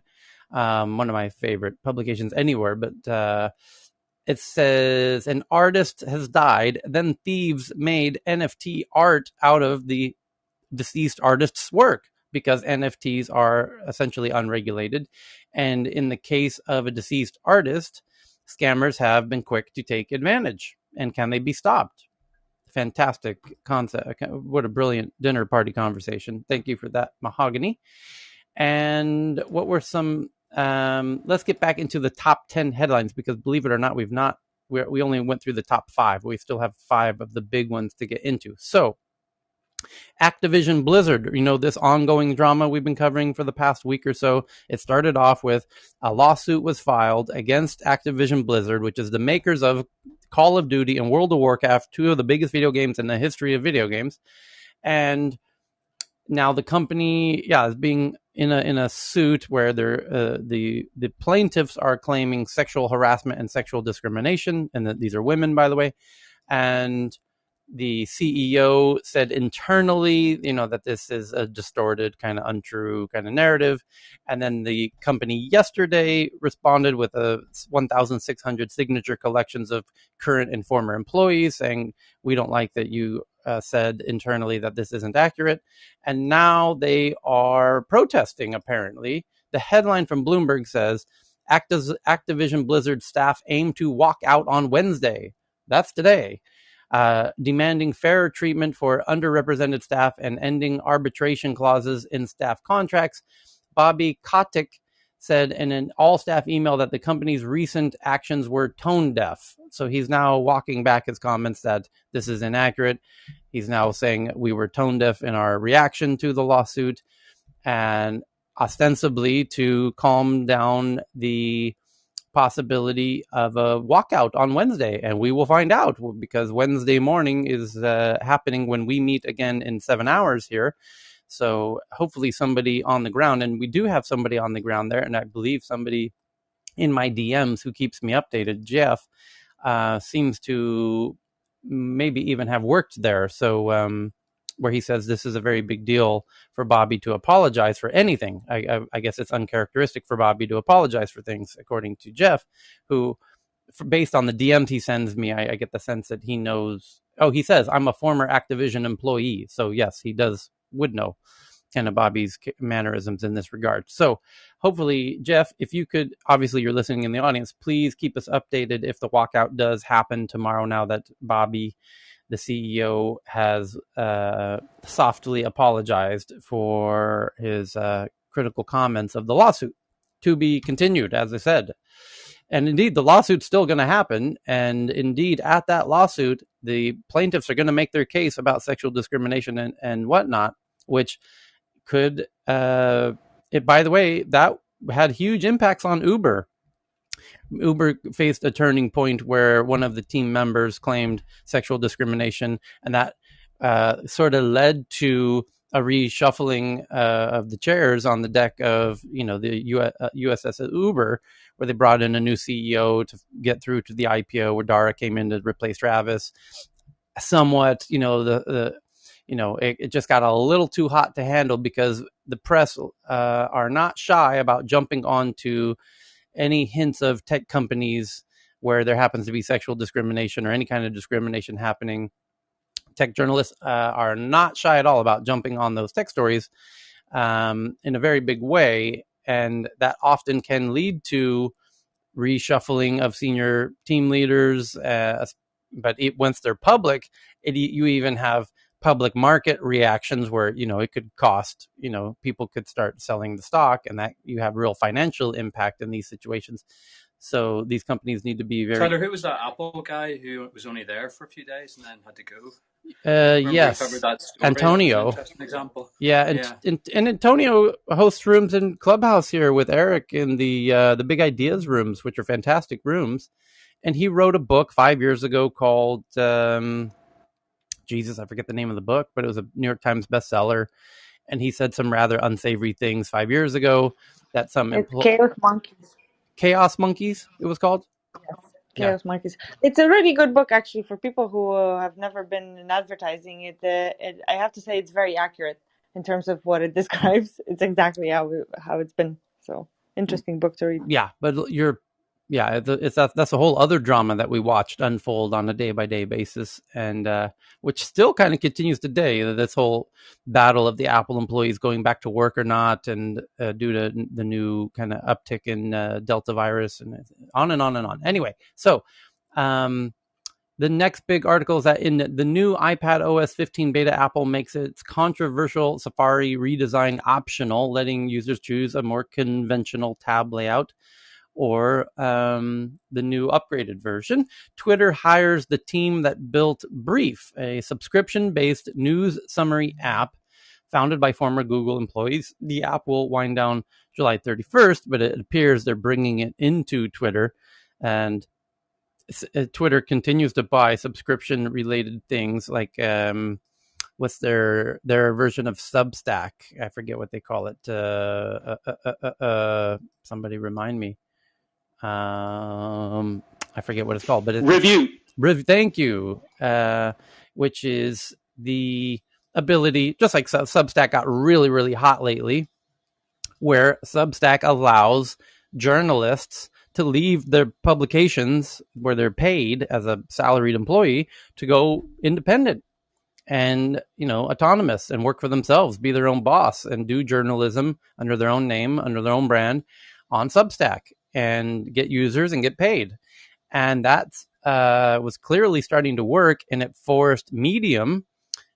one of my favorite publications anywhere. But it says an artist has died, then thieves made NFT art out of the deceased artist's work, because NFTs are essentially unregulated. And in the case of a deceased artist, scammers have been quick to take advantage. And can they be stopped? Fantastic concept. What a brilliant dinner party conversation. Thank you for that, Mahogany. And what were some, let's get back into the top 10 headlines, because believe it or not, we only went through the top 5. We still have 5 of the big ones to get into. So Activision Blizzard, this ongoing drama we've been covering for the past week or so. It started off with a lawsuit was filed against Activision Blizzard, which is the makers of Call of Duty and World of Warcraft, two of the biggest video games in the history of video games. And now the company, is being in a suit where the plaintiffs are claiming sexual harassment and sexual discrimination, and that these are women, by the way. And the CEO said internally, that this is a distorted, kind of untrue kind of narrative. And then the company yesterday responded with a 1,600 signature collections of current and former employees saying, we don't like that you said internally that this isn't accurate. And now they are protesting, apparently. The headline from Bloomberg says, Activision Blizzard staff aim to walk out on Wednesday. That's today. Demanding fairer treatment for underrepresented staff and ending arbitration clauses in staff contracts. Bobby Kotick said in an all-staff email that the company's recent actions were tone deaf. So he's now walking back his comments that this is inaccurate. He's now saying we were tone deaf in our reaction to the lawsuit, and ostensibly to calm down the possibility of a walkout on Wednesday. And we will find out, because Wednesday morning is happening when we meet again in 7 hours here. So hopefully somebody on the ground, and we do have somebody on the ground there, and I believe somebody in my DMs who keeps me updated, Jeff, seems to maybe even have worked there. So where he says this is a very big deal for Bobby to apologize for anything. I guess it's uncharacteristic for Bobby to apologize for things, according to Jeff, who, based on the DMs he sends me, I get the sense that he knows. Oh, he says, I'm a former Activision employee. So yes, he would know kind of Bobby's mannerisms in this regard. So hopefully, Jeff, if you could, obviously you're listening in the audience, please keep us updated if the walkout does happen tomorrow, now that Bobby, the CEO, has softly apologized for his critical comments of the lawsuit. To be continued, as I said. And indeed, the lawsuit's still going to happen. And indeed, at that lawsuit, the plaintiffs are going to make their case about sexual discrimination and whatnot, which could, by the way, that had huge impacts on Uber. Uber faced a turning point where one of the team members claimed sexual discrimination, and that sort of led to a reshuffling of the chairs on the deck of the USS Uber, where they brought in a new CEO to get through to the IPO, where Dara came in to replace Travis. Somewhat, it just got a little too hot to handle, because the press are not shy about jumping onto any hints of tech companies where there happens to be sexual discrimination or any kind of discrimination happening. Tech journalists are not shy at all about jumping on those tech stories in a very big way, and that often can lead to reshuffling of senior team leaders. But once they're public, you even have public market reactions where it could cost, people could start selling the stock, and that you have real financial impact in these situations. So these companies need to be very. Tyler, who was that Apple guy who was only there for a few days and then had to go? Remember Yes, we covered that story? Antonio. That was an interesting example. And Antonio hosts rooms in Clubhouse here with Eric in the Big Ideas rooms, which are fantastic rooms. And he wrote a book 5 years ago called Jesus, I forget the name of the book, but it was a New York Times bestseller. And he said some rather unsavory things 5 years ago that some Chaos Monkeys. Chaos Monkeys, it was called. Yes. Chaos Monkeys. It's a really good book, actually, for people who have never been in advertising. I have to say, it's very accurate in terms of what it describes. It's exactly how it's been. So interesting book to read. Yeah, but that's a whole other drama that we watched unfold on a day-by-day basis, and which still kind of continues today. This whole battle of the Apple employees going back to work or not, and due to the new kind of uptick in Delta virus, and on and on and on. Anyway, so the next big article is that in the new iPad OS 15 beta, Apple makes its controversial Safari redesign optional, letting users choose a more conventional tab layout or the new upgraded version. Twitter hires the team that built Brief, a subscription-based news summary app founded by former Google employees. The app will wind down July 31st, but it appears they're bringing it into Twitter. And Twitter continues to buy subscription related things like what's their version of Substack? I forget what they call it. Somebody remind me. I forget what it's called, but Review. Thank you. Which is the ability, just like Substack got really, really hot lately, where Substack allows journalists to leave their publications where they're paid as a salaried employee to go independent and autonomous and work for themselves, be their own boss, and do journalism under their own name, under their own brand on Substack, and get users and get paid. And that was clearly starting to work, and it forced Medium,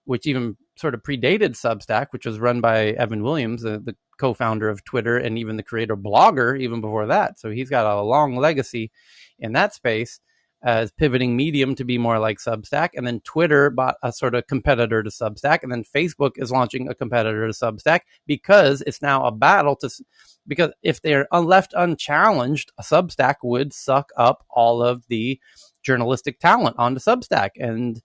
which even sort of predated Substack, which was run by Evan Williams, the co-founder of Twitter, and even the creator Blogger even before that. So he's got a long legacy in that space, as pivoting Medium to be more like Substack. And then Twitter bought a sort of competitor to Substack. And then Facebook is launching a competitor to Substack, because it's now a battle because if they're left unchallenged, Substack would suck up all of the journalistic talent onto Substack. And,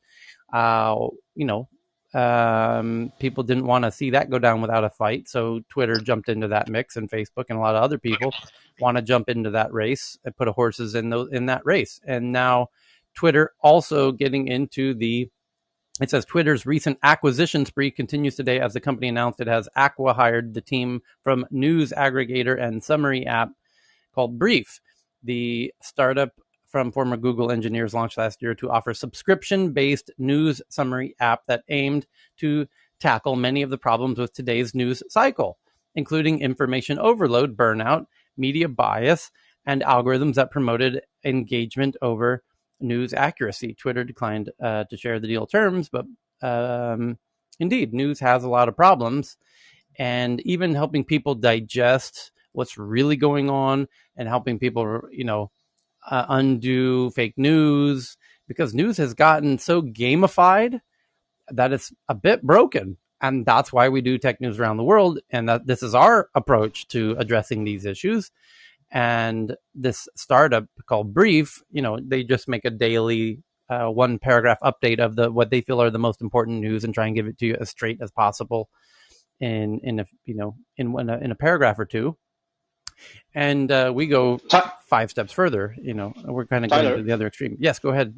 people didn't want to see that go down without a fight. So Twitter jumped into that mix, and Facebook and a lot of other people want to jump into that race and put horses in that race. And now Twitter also getting into it says Twitter's recent acquisition spree continues today, as the company announced it has acqui-hired the team from news aggregator and summary app called Brief. The startup from former Google engineers launched last year to offer subscription-based news summary app that aimed to tackle many of the problems with today's news cycle, including information overload, burnout, media bias, and algorithms that promoted engagement over news accuracy. Twitter declined to share the deal terms, but indeed, news has a lot of problems, and even helping people digest what's really going on, and helping people, undo fake news, because news has gotten so gamified that it's a bit broken. And that's why we do tech news around the world. And that this is our approach to addressing these issues. And this startup called Brief, they just make a daily one paragraph update of what they feel are the most important news, and try and give it to you as straight as possible in a paragraph or two. And we go 5 steps further. We're kind of going Tyler. to the other extreme. Yes, go ahead.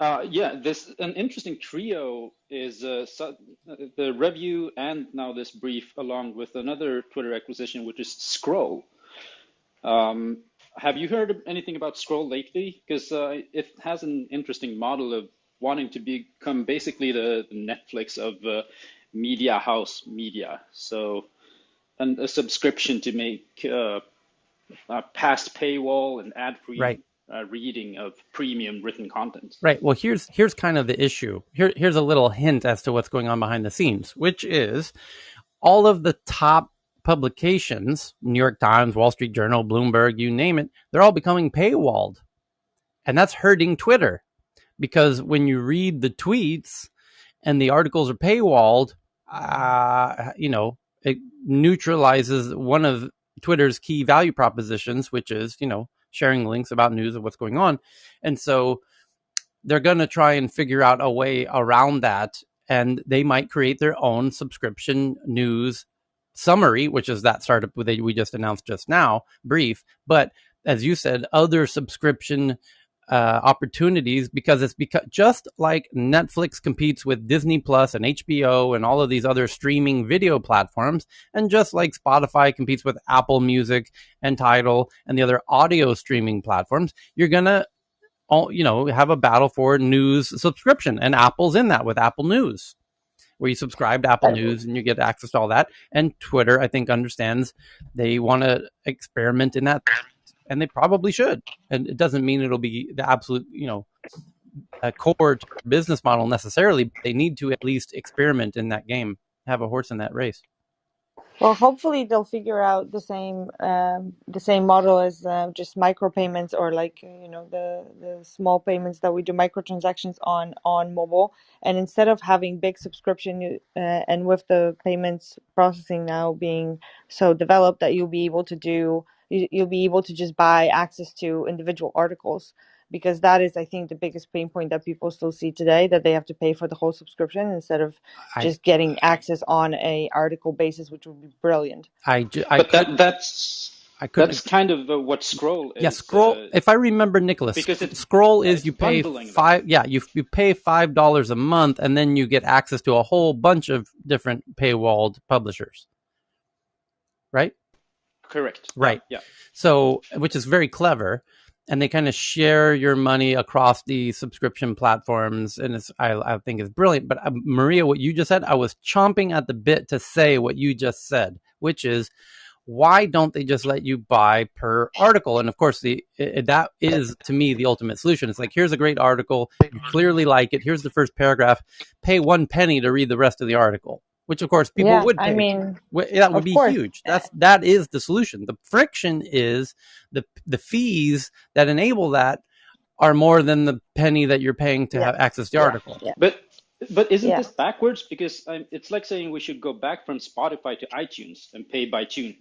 Yeah, an interesting trio is the review and now this brief, along with another Twitter acquisition, which is Scroll. Have you heard anything about Scroll lately? Because it has an interesting model of wanting to become basically the Netflix of media house media. So, and a subscription to make past paywall and ad-free Right. reading of premium written content. Right. Well, here's kind of the issue. Here's a little hint as to what's going on behind the scenes, which is all of the top publications, New York Times, Wall Street Journal, Bloomberg, you name it, they're all becoming paywalled. And that's hurting Twitter, because when you read the tweets and the articles are paywalled, it neutralizes one of Twitter's key value propositions, which is, sharing links about news of what's going on. And so they're going to try and figure out a way around that. And they might create their own subscription news summary, which is that startup we just announced just now, Brief. But as you said, other subscription opportunities, because just like Netflix competes with Disney Plus and HBO and all of these other streaming video platforms, and just like Spotify competes with Apple Music and Tidal and the other audio streaming platforms, you're gonna have a battle for news subscription, and Apple's in that with Apple News, where you subscribe to Apple News and you get access to all that. And Twitter, I think, understands they want to experiment in that, and they probably should. And it doesn't mean it'll be the absolute, core to their business model necessarily, but they need to at least experiment in that game, have a horse in that race. Well, hopefully they'll figure out the same model as just micropayments, or like the small payments that we do, microtransactions on mobile. And instead of having big subscription, and with the payments processing now being so developed that you'll be able to do you'll be able to just buy access to individual articles, because that is, I think, the biggest pain point that people still see today, that they have to pay for the whole subscription instead of just getting access on a article basis, which would be brilliant. But that's kind of what Scroll is. Yeah, Scroll. If I remember, Nicholas, because Scroll is you pay bundling $5. Yeah, you pay $5 a month, and then you get access to a whole bunch of different paywalled publishers. Right. Correct. Right. Yeah. So, which is very clever, and they kind of share your money across the subscription platforms, and I think it's brilliant. But Maria, what you just said, I was chomping at the bit to say what you just said, which is, why don't they just let you buy per article? And of course, that is, to me, the ultimate solution. It's like, here's a great article, you clearly like it, here's the first paragraph, pay 1 penny to read the rest of the article, which of course people would pay. I mean, that would be huge. That is the solution. The friction is the fees that enable that are more than the penny that you're paying to have access to the article. But isn't this backwards? Because it's like saying we should go back from Spotify to iTunes and pay by tune.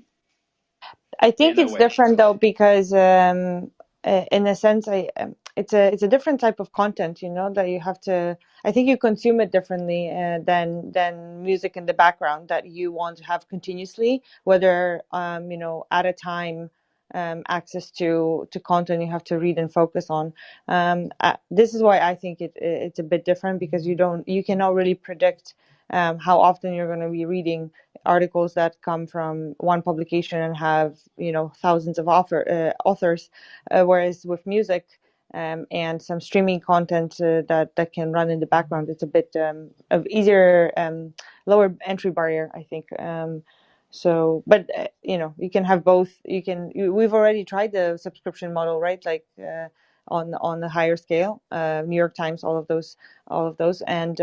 I think it's different though, because in a sense, it's a different type of content, that you have to. I think you consume it differently than music in the background that you want to have continuously, whether at a time. Access to content you have to read and focus on. This is why I think it's a bit different, because you cannot really predict how often you're going to be reading articles that come from one publication and have thousands of authors, whereas with music and some streaming content that can run in the background, it's a bit of easier, lower entry barrier, I think. So, but you can have both. We've already tried the subscription model, right? Like on the higher scale, New York Times, all of those, and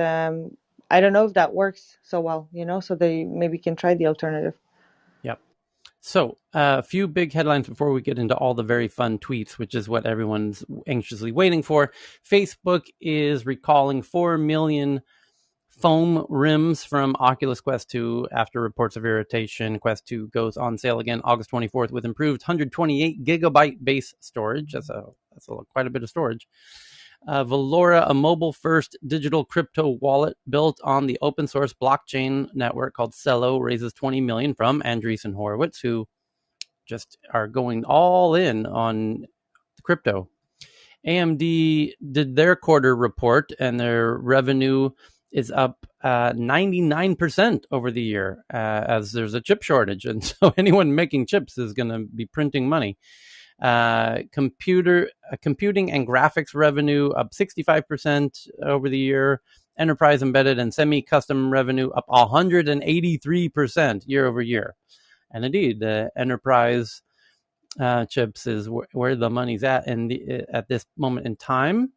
I don't know if that works so well, so they maybe can try the alternative. Yep. So a few big headlines before we get into all the very fun tweets, which is what everyone's anxiously waiting for. Facebook is recalling 4 million foam rims from Oculus Quest 2 after reports of irritation. Quest 2 goes on sale again August 24th with improved 128 gigabyte base storage. That's quite a bit of storage. Valora, a mobile-first digital crypto wallet built on the open-source blockchain network called Celo, raises $20 million from Andreessen Horowitz, who just are going all in on crypto. AMD did their quarter report, and their revenue is up 99% over the year, as there's a chip shortage, and so anyone making chips is going to be printing money. Computing and graphics revenue up 65% over the year. Enterprise embedded and semi-custom revenue up 183% year over year. And indeed, the enterprise chips is where the money's at at this moment in time.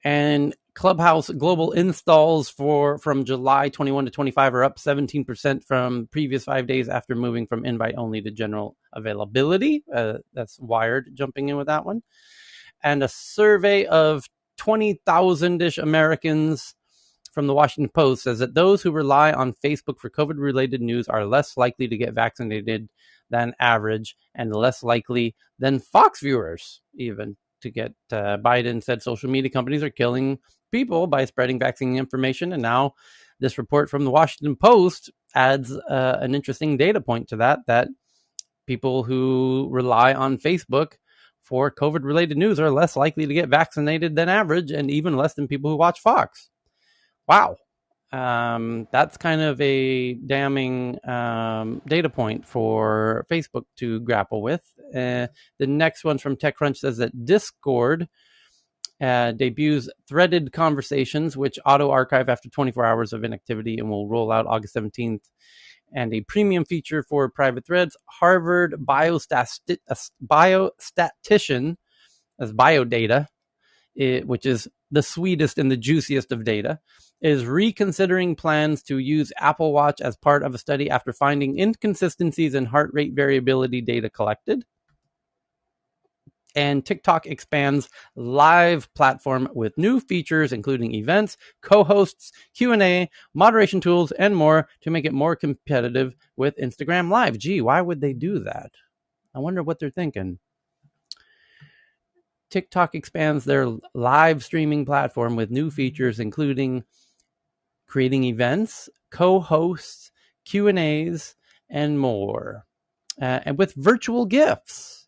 And Clubhouse global installs from July 21 to 25 are up 17% from previous 5 days after moving from invite only to general availability. That's Wired jumping in with that one. And a survey of 20,000-ish Americans from the Washington Post says that those who rely on Facebook for COVID-related news are less likely to get vaccinated than average, and less likely than Fox viewers even to get. Biden said social media companies are killing people by spreading vaccine information, and now this report from the Washington Post adds an interesting data point to that people who rely on Facebook for COVID-related news are less likely to get vaccinated than average, and even less than people who watch Fox. Wow. That's kind of a damning data point for Facebook to grapple with. The next one from TechCrunch says that Discord debuts threaded conversations, which auto-archive after 24 hours of inactivity and will roll out August 17th. And a premium feature for private threads. Harvard biostatistician, as biodata, which is the sweetest and the juiciest of data, is reconsidering plans to use Apple Watch as part of a study after finding inconsistencies in heart rate variability data collected. And TikTok expands live platform with new features, including events, co-hosts, Q&A, moderation tools, and more to make it more competitive with Instagram Live. Gee, why would they do that? I wonder what they're thinking. TikTok expands their live streaming platform with new features, including creating events, co-hosts, Q&As, and more. And with virtual gifts,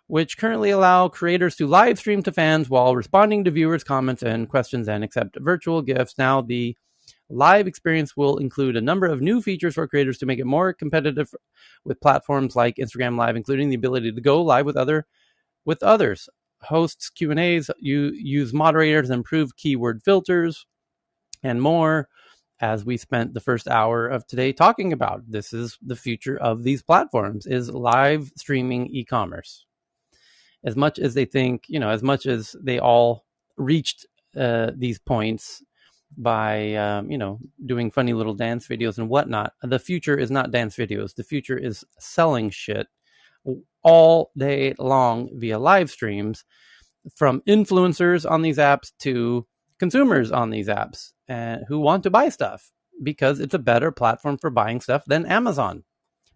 which currently allow creators to live stream to fans while responding to viewers' comments and questions and accept virtual gifts. Now, the live experience will include a number of new features for creators to make it more competitive with platforms like Instagram Live, including the ability to go live with others. Hosts Q&As, use moderators, improve keyword filters, and more, as we spent the first hour of today talking about. This is the future of these platforms, is live streaming e-commerce. As much as they think, as much as they all reached these points by, doing funny little dance videos and whatnot, the future is not dance videos. The future is selling shit all day long via live streams, from influencers on these apps to consumers on these apps who want to buy stuff, because it's a better platform for buying stuff than Amazon,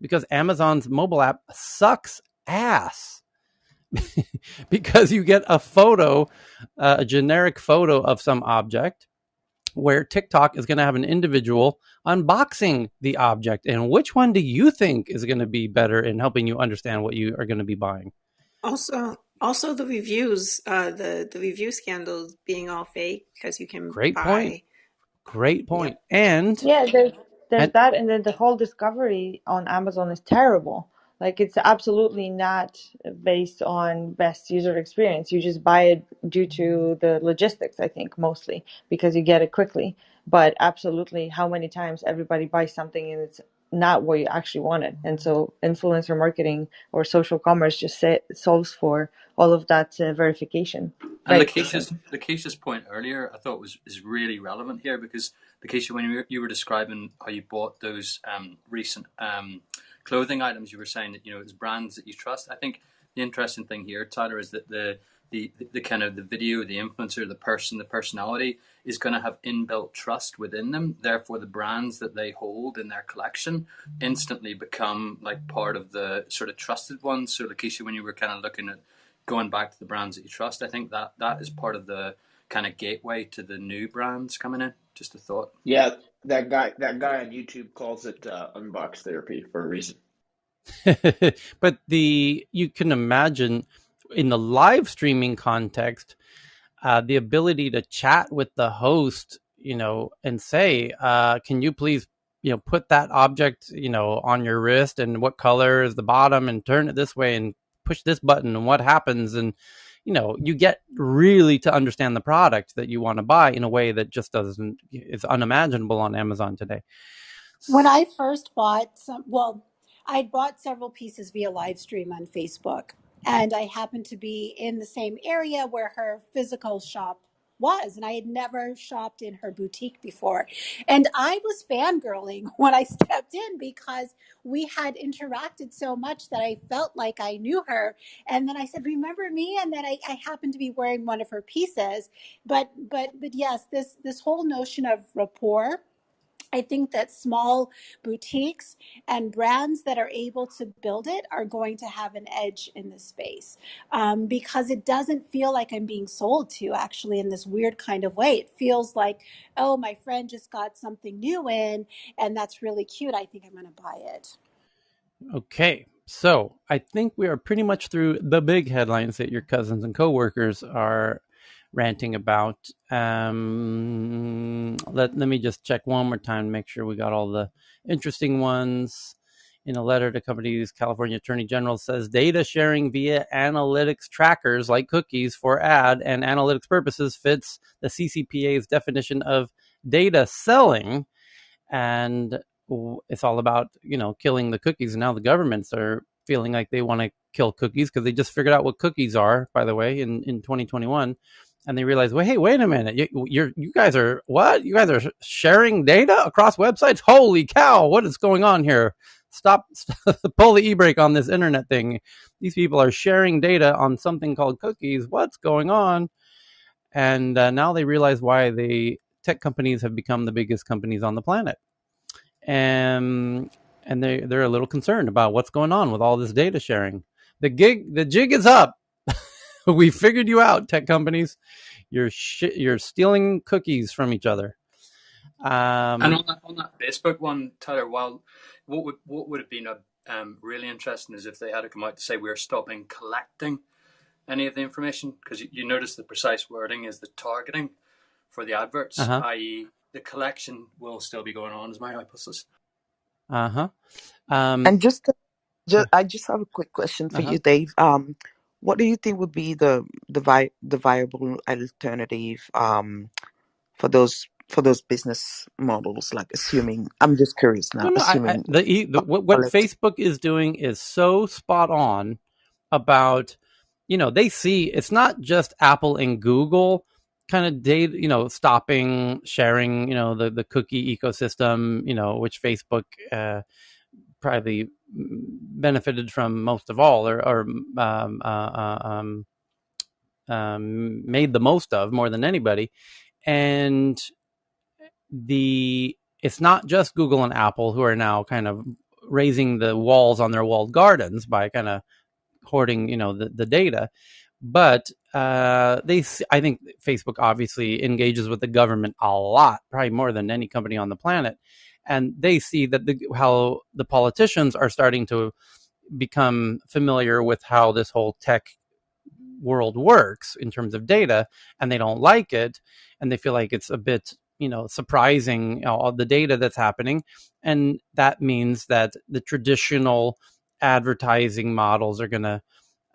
because Amazon's mobile app sucks ass. Because you get a photo, a generic photo of some object, where TikTok is going to have an individual unboxing the object. And which one do you think is going to be better in helping you understand what you are going to be buying? Also the reviews, the review scandals being all fake, because you can Great buy. point. Yep. And Yeah, there's and that, and then the whole discovery on Amazon is terrible. Like, it's absolutely not based on best user experience. You just buy it due to the logistics, I think, mostly because you get it quickly. But absolutely, how many times everybody buys something and it's not what you actually wanted. And so influencer marketing or social commerce just solves for all of that verification. And Very efficient. Lakeisha's point earlier, I thought is really relevant here, because Lakeisha, when you were describing how you bought those recent clothing items, you were saying that it was brands that you trust. I think the interesting thing here, Tyler, is that the kind of the video, the influencer, the person, the personality is going to have inbuilt trust within them. Therefore, the brands that they hold in their collection instantly become like part of the sort of trusted ones. So, Lakeisha, when you were kind of looking at going back to the brands that you trust, I think that is part of the kind of gateway to the new brands coming in. Just a thought. Yeah, that guy on YouTube calls it unbox therapy for a reason. but you can imagine, in the live streaming context, the ability to chat with the host, and say, can you please, put that object, on your wrist, and what color is the bottom, and turn it this way, and push this button, and what happens, and you get really to understand the product that you want to buy in a way that just is unimaginable on Amazon today. When I first bought I'd bought several pieces via live stream on Facebook, and I happened to be in the same area where her physical shop was, and I had never shopped in her boutique before. And I was fangirling when I stepped in, because we had interacted so much that I felt like I knew her. And then I said, "Remember me?" And then I happened to be wearing one of her pieces. But yes, this whole notion of rapport, I think that small boutiques and brands that are able to build it are going to have an edge in this space, because it doesn't feel like I'm being sold to, actually, in this weird kind of way. It feels like, oh, my friend just got something new in, and that's really cute. I think I'm going to buy it. Okay, so I think we are pretty much through the big headlines that your cousins and coworkers are ranting about. Let me just check one more time to make sure we got all the interesting ones. In a letter to companies, California Attorney General says data sharing via analytics trackers like cookies for ad and analytics purposes fits the CCPA's definition of data selling, and it's all about killing the cookies. And now the governments are feeling like they want to kill cookies, because they just figured out what cookies are, by the way, in 2021. And they realize, well, hey, wait a minute, you guys are what? You guys are sharing data across websites? Holy cow, what is going on here? Stop pull the e-brake on this internet thing. These people are sharing data on something called cookies. What's going on? And now they realize why the tech companies have become the biggest companies on the planet. And they're a little concerned about what's going on with all this data sharing. The jig is up. We figured you out, tech companies. You're stealing cookies from each other. And on that Facebook one, Tyler, what would have been really interesting is if they had to come out to say we're stopping collecting any of the information, because you notice the precise wording is the targeting for the adverts, i.e., the collection will still be going on. Is my hypothesis. And I just have a quick question for you, Dave. What do you think would be the viable alternative for those business models? Like, assuming, I'm just curious now. Assuming what Facebook is doing is so spot on about, they see it's not just Apple and Google kind of data, stopping sharing, the cookie ecosystem, which Facebook probably benefited from most of all, or made the most of more than anybody. And it's not just Google and Apple who are now kind of raising the walls on their walled gardens by kind of hoarding, the data. But I think Facebook obviously engages with the government a lot, probably more than any company on the planet. And they see that how the politicians are starting to become familiar with how this whole tech world works in terms of data, and they don't like it, and they feel like it's a bit surprising, all the data that's happening. And that means that the traditional advertising models are going to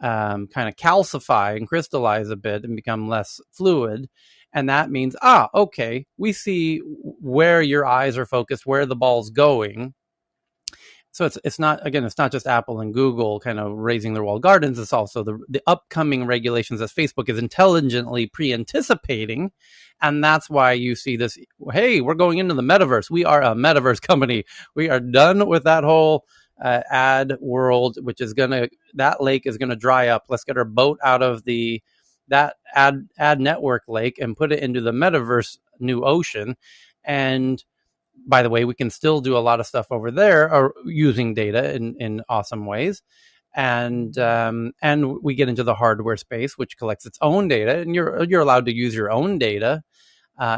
kind of calcify and crystallize a bit and become less fluid. And that means, okay, we see where your eyes are focused, where the ball's going. So it's not just Apple and Google kind of raising their walled gardens. It's also the upcoming regulations that Facebook is intelligently pre-anticipating. And that's why you see this, hey, we're going into the metaverse. We are a metaverse company. We are done with that whole ad world, that lake is going to dry up. Let's get our boat out of that ad network lake and put it into the metaverse new ocean. And by the way, we can still do a lot of stuff over there, or using data in awesome ways. And we get into the hardware space, which collects its own data, and you're allowed to use your own data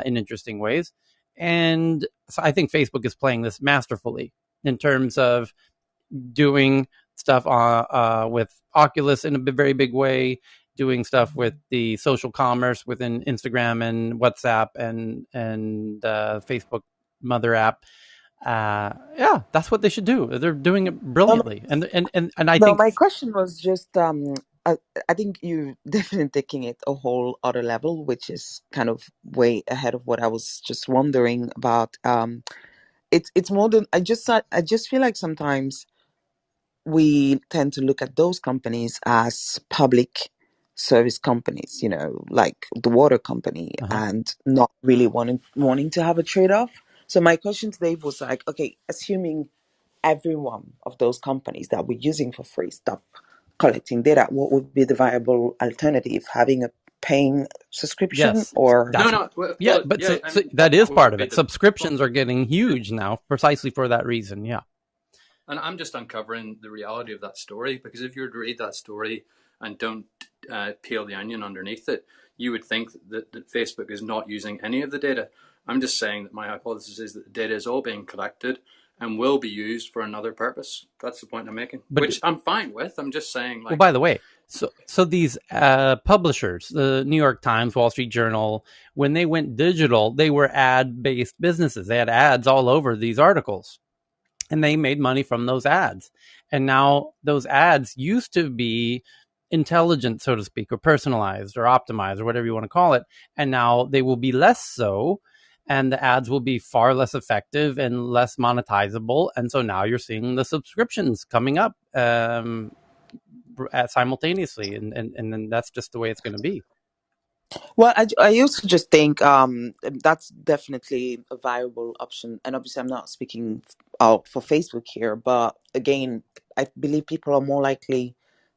in interesting ways. And so I think Facebook is playing this masterfully in terms of doing stuff with Oculus in a very big way, doing stuff with the social commerce within Instagram and WhatsApp and Facebook mother app. That's what they should do. They're doing it brilliantly. And I No, think my question was just I think you definitely taking it a whole other level, which is kind of way ahead of what I was just wondering about. It's more than I just feel like sometimes we tend to look at those companies as public service companies, like the water company, and not really wanting to have a trade-off. So my question today was like, okay, assuming every one of those companies that we're using for free stop collecting data, what would be the viable alternative? Having a paying subscription, yes, or that is part of it. Subscriptions are getting huge now precisely for that reason. Yeah. And I'm just uncovering the reality of that story, because if you were to read that story and don't peel the onion underneath it, you would think that Facebook is not using any of the data. I'm just saying that my hypothesis is that the data is all being collected and will be used for another purpose. That's the point I'm making, which I'm fine with. I'm just saying, well, by the way, so these publishers, the New York Times, Wall Street Journal, when they went digital, they were ad-based businesses. They had ads all over these articles, and they made money from those ads. And now those ads used to be intelligent, so to speak, or personalized or optimized or whatever you want to call it. And now they will be less so. And the ads will be far less effective and less monetizable. And so now you're seeing the subscriptions coming up simultaneously. And then that's just the way it's going to be. Well, I also just think that's definitely a viable option. And obviously, I'm not speaking out for Facebook here, but again, I believe people are more likely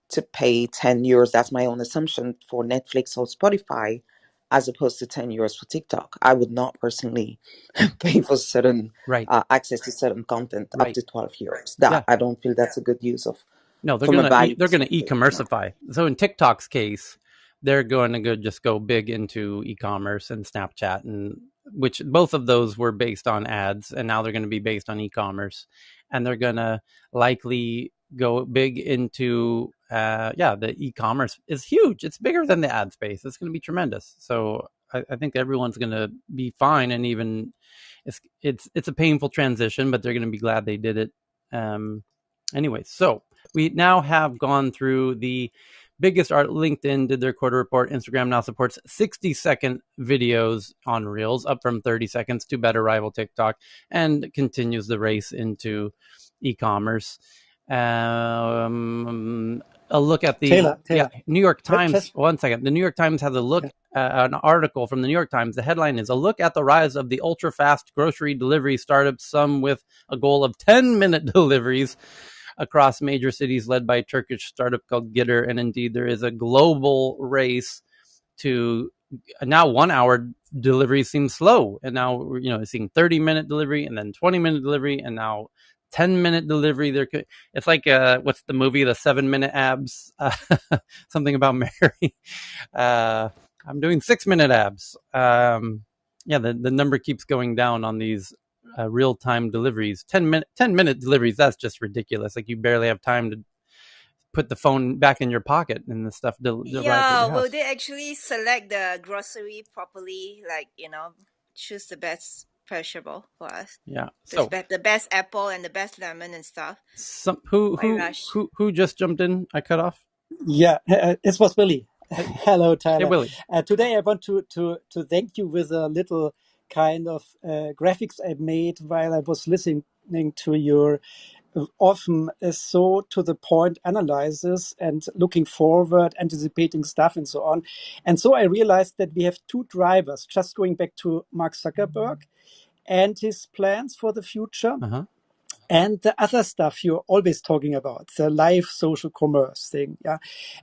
to pay €10. That's my own assumption for Netflix or Spotify, as opposed to €10 for TikTok. I would not personally pay for certain access to certain content up to €12. I don't feel that's a good use of No, from a value they're gonna perspective. No. e-commerceify. So in TikTok's case, they're going to just go big into e-commerce and Snapchat, and which both of those were based on ads, and now they're going to be based on e-commerce, and they're going to likely go big into the e-commerce is huge. It's bigger than the ad space. It's going to be tremendous. So I think everyone's going to be fine, and even it's a painful transition, but they're going to be glad they did it. Anyway, so we now have gone through the biggest art. LinkedIn did their quarter report. Instagram now supports 60-second videos on Reels, up from 30 seconds to better rival TikTok, and continues the race into e-commerce. A look at the Taylor. New York Times. Just 1 second. The New York Times has a look, an article from the New York Times. The headline is "A Look at the Rise of the Ultra-Fast Grocery Delivery Startups, some with a goal of 10-minute deliveries across major cities, led by a Turkish startup called Gitter." And indeed, there is a global race to now 1 hour delivery seems slow, and now seeing 30-minute delivery, and then 20-minute delivery, and now 10-minute delivery. It's like what's the movie, The 7-Minute Abs? Something about Mary. I'm doing 6-minute abs. The number keeps going down on these real-time deliveries. 10-minute deliveries. That's just ridiculous. Like, you barely have time to put the phone back in your pocket and the stuff arrives at your Will house. they actually select the grocery properly? Like, choose the best perishable for us. Yeah. So The best apple and the best lemon and stuff. Who just jumped in? I cut off. yeah, it was Willie. Hello, Hey, Tyler. Willie. Today I want to thank you with a little kind of graphics I made while I was listening to your often so to the point analysis and looking forward, anticipating stuff and so on. And so I realized that we have two drivers, just going back to Mark Zuckerberg and his plans for the future. Uh-huh. And the other stuff you're always talking about, the live social commerce thing. Yeah.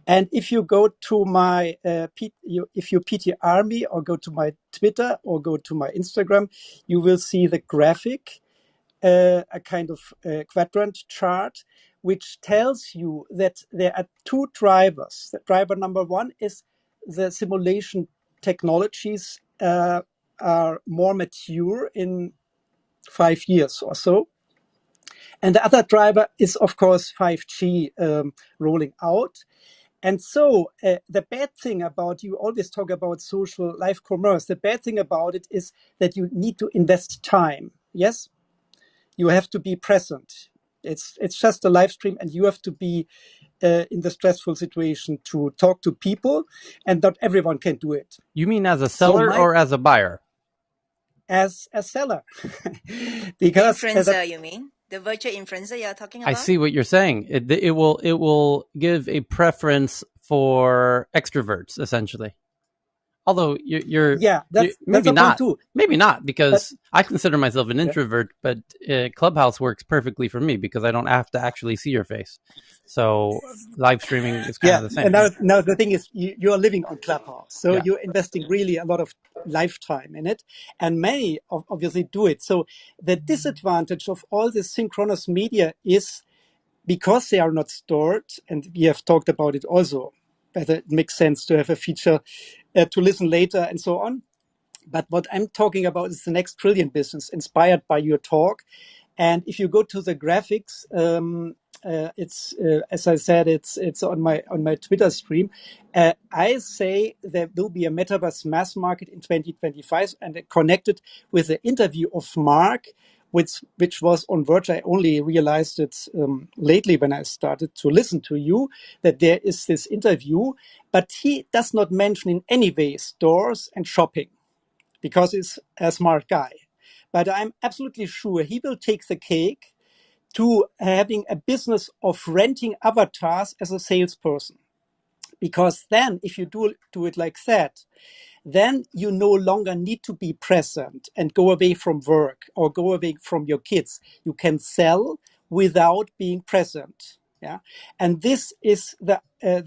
And if you go to my, if you PTR me or go to my Twitter or go to my Instagram, you will see the graphic, a kind of quadrant chart, which tells you that there are two drivers. The driver number one is the simulation technologies are more mature in 5 years or so. And the other driver is, of course, 5G rolling out. And so the bad thing about, you always talk about social live commerce, the bad thing about it is that you need to invest time. Yes, you have to be present. It's just a live stream, and you have to be in the stressful situation to talk to people, and not everyone can do it. You mean as a seller or as a buyer? As a seller. Because influencer, you mean? The virtual influencer you're talking about? I see what you're saying. It will give a preference for extroverts, essentially. Although that's maybe a not. point too. Maybe not, because I consider myself an introvert, but Clubhouse works perfectly for me because I don't have to actually see your face. So live streaming is kind of the same. And now the thing is, you are living on Clubhouse, so you're investing really a lot of lifetime in it, and many obviously do it. So the disadvantage of all this synchronous media is because they are not stored, and we have talked about it also, whether it makes sense to have a feature to listen later and so on. But what I'm talking about is the next trillion business inspired by your talk. And if you go to the graphics, it's as I said, it's on my Twitter stream. I say there will be a metaverse mass market in 2025, and it connected with the interview of Mark, which was on Verge. I only realized it lately when I started to listen to you, that there is this interview, but he does not mention in any way stores and shopping, because he's a smart guy. But I'm absolutely sure he will take the cake to having a business of renting avatars as a salesperson. Because then, if you do it like that, then you no longer need to be present and go away from work or go away from your kids. You can sell without being present. Yeah, and this is the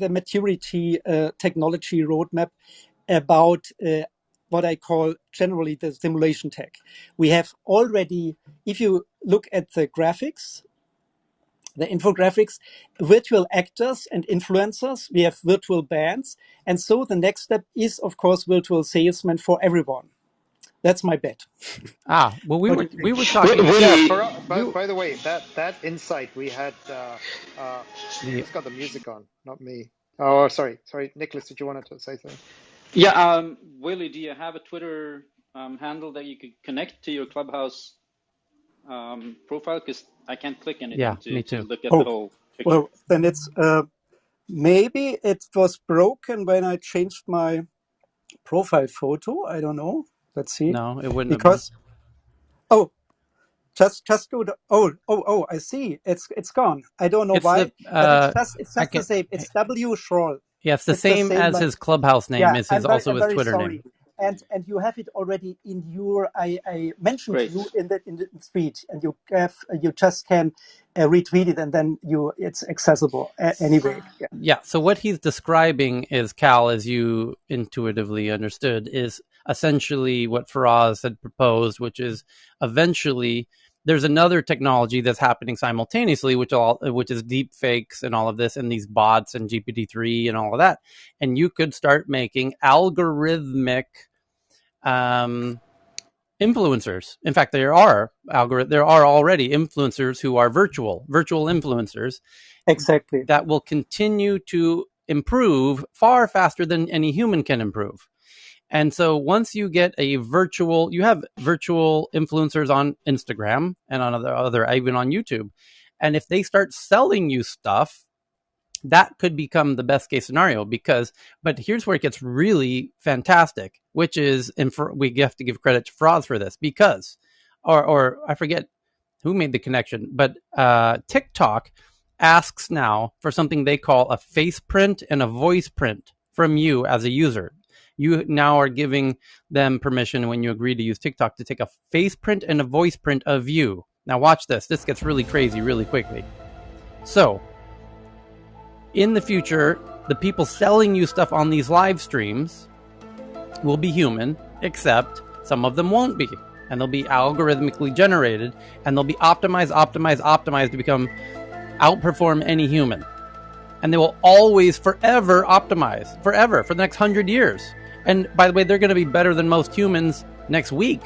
maturity technology roadmap about what I call generally the simulation tech. We have already, if you look at the graphics, the infographics, virtual actors and influencers. We have virtual bands. And so the next step is, of course, virtual salesmen for everyone. That's my bet. Well, What do you we think? were talking. Yeah, Willie, We by the way, that insight we had, the who's got the music on? Not me. Oh, sorry, Nicholas, did you want to say something? Yeah, Willie, do you have a Twitter handle that you could connect to your Clubhouse profile? Because I can't click Yeah, anything me to too. look at the Oh, whole picture. well, then it's maybe it was broken when I changed my profile photo. I don't know. Let's see. No, it wouldn't have been. Because, oh, just do the, oh, I see. It's gone. I don't know It's the why, but it's I just the can. same. It's W Schroll. Yeah, it's the It's the same same as like. his clubhouse name. Yeah, Is his also I'm his very Twitter name. sorry. And you have it already in your. I mentioned Great. you in the speech, and you just can retweet it, and then it's accessible anyway. Yeah. Yeah. So what he's describing is, Cal, as you intuitively understood, is essentially what Faraz had proposed, which is eventually there's another technology that's happening simultaneously, which is deep fakes and all of this, and these bots and GPT-3 and all of that, and you could start making algorithmic influencers. In fact, there are already influencers who are virtual influencers Exactly. that will continue to improve far faster than any human can improve. And so once you get you have virtual influencers on Instagram and on other even on YouTube. And if they start selling you stuff, that could become the best case scenario but here's where it gets really fantastic, which is, we have to give credit to Frauds for this because, or I forget who made the connection, but TikTok asks now for something they call a face print and a voice print from you as a user. You now are giving them permission when you agree to use TikTok to take a face print and a voice print of you. Now watch this. This gets really crazy really quickly. So in the future, the people selling you stuff on these live streams will be human, except some of them won't be. And they'll be algorithmically generated, and they'll be optimized to outperform any human. And they will always, forever optimize, forever, for the next 100 years. And by the way, they're going to be better than most humans next week.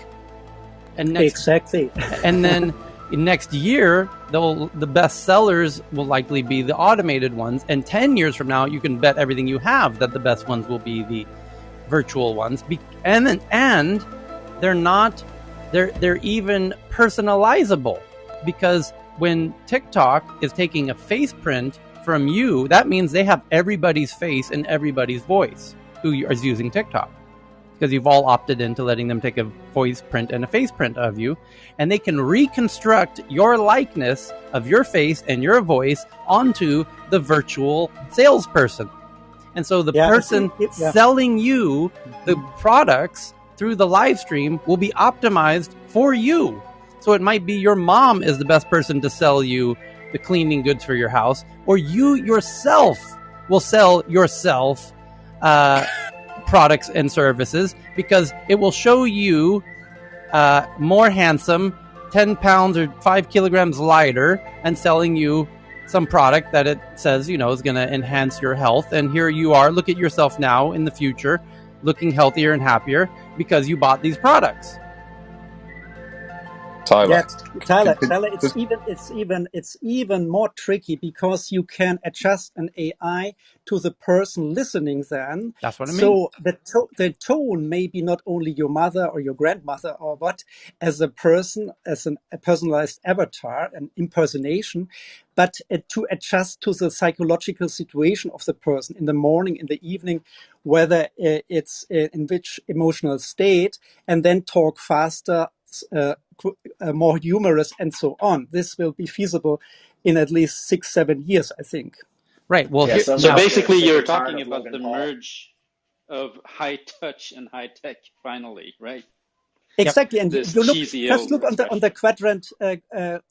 Exactly. And then next year, the best sellers will likely be the automated ones. And 10 years from now, you can bet everything you have that the best ones will be the virtual ones. And they're even personalizable, because when TikTok is taking a face print from you, that means they have everybody's face and everybody's voice who is using TikTok, because you've all opted into letting them take a voice print and a face print of you, and they can reconstruct your likeness of your face and your voice onto the virtual salesperson. And so the person selling you the products through the live stream will be optimized for you. So it might be your mom is the best person to sell you the cleaning goods for your house, or you yourself will sell yourself products and services, because it will show you more handsome, 10 pounds or 5 kilograms lighter, and selling you some product that it says, is going to enhance your health. And here you are, look at yourself now in the future, looking healthier and happier because you bought these products. Tyler, it's even more tricky, because you can adjust an AI to the person listening. Then that's what I mean. So the tone may be not only your mother or your grandmother or what, as a person, a personalized avatar, an impersonation, but to adjust to the psychological situation of the person in the morning, in the evening, whether it's in which emotional state, and then talk faster, more humorous, and so on. This will be feasible in at least 6-7 years, I think. Right. Well, so basically, you're talking about the merge of high touch and high tech finally, right? Exactly, and this you cheesy just old look on the expression. quadrant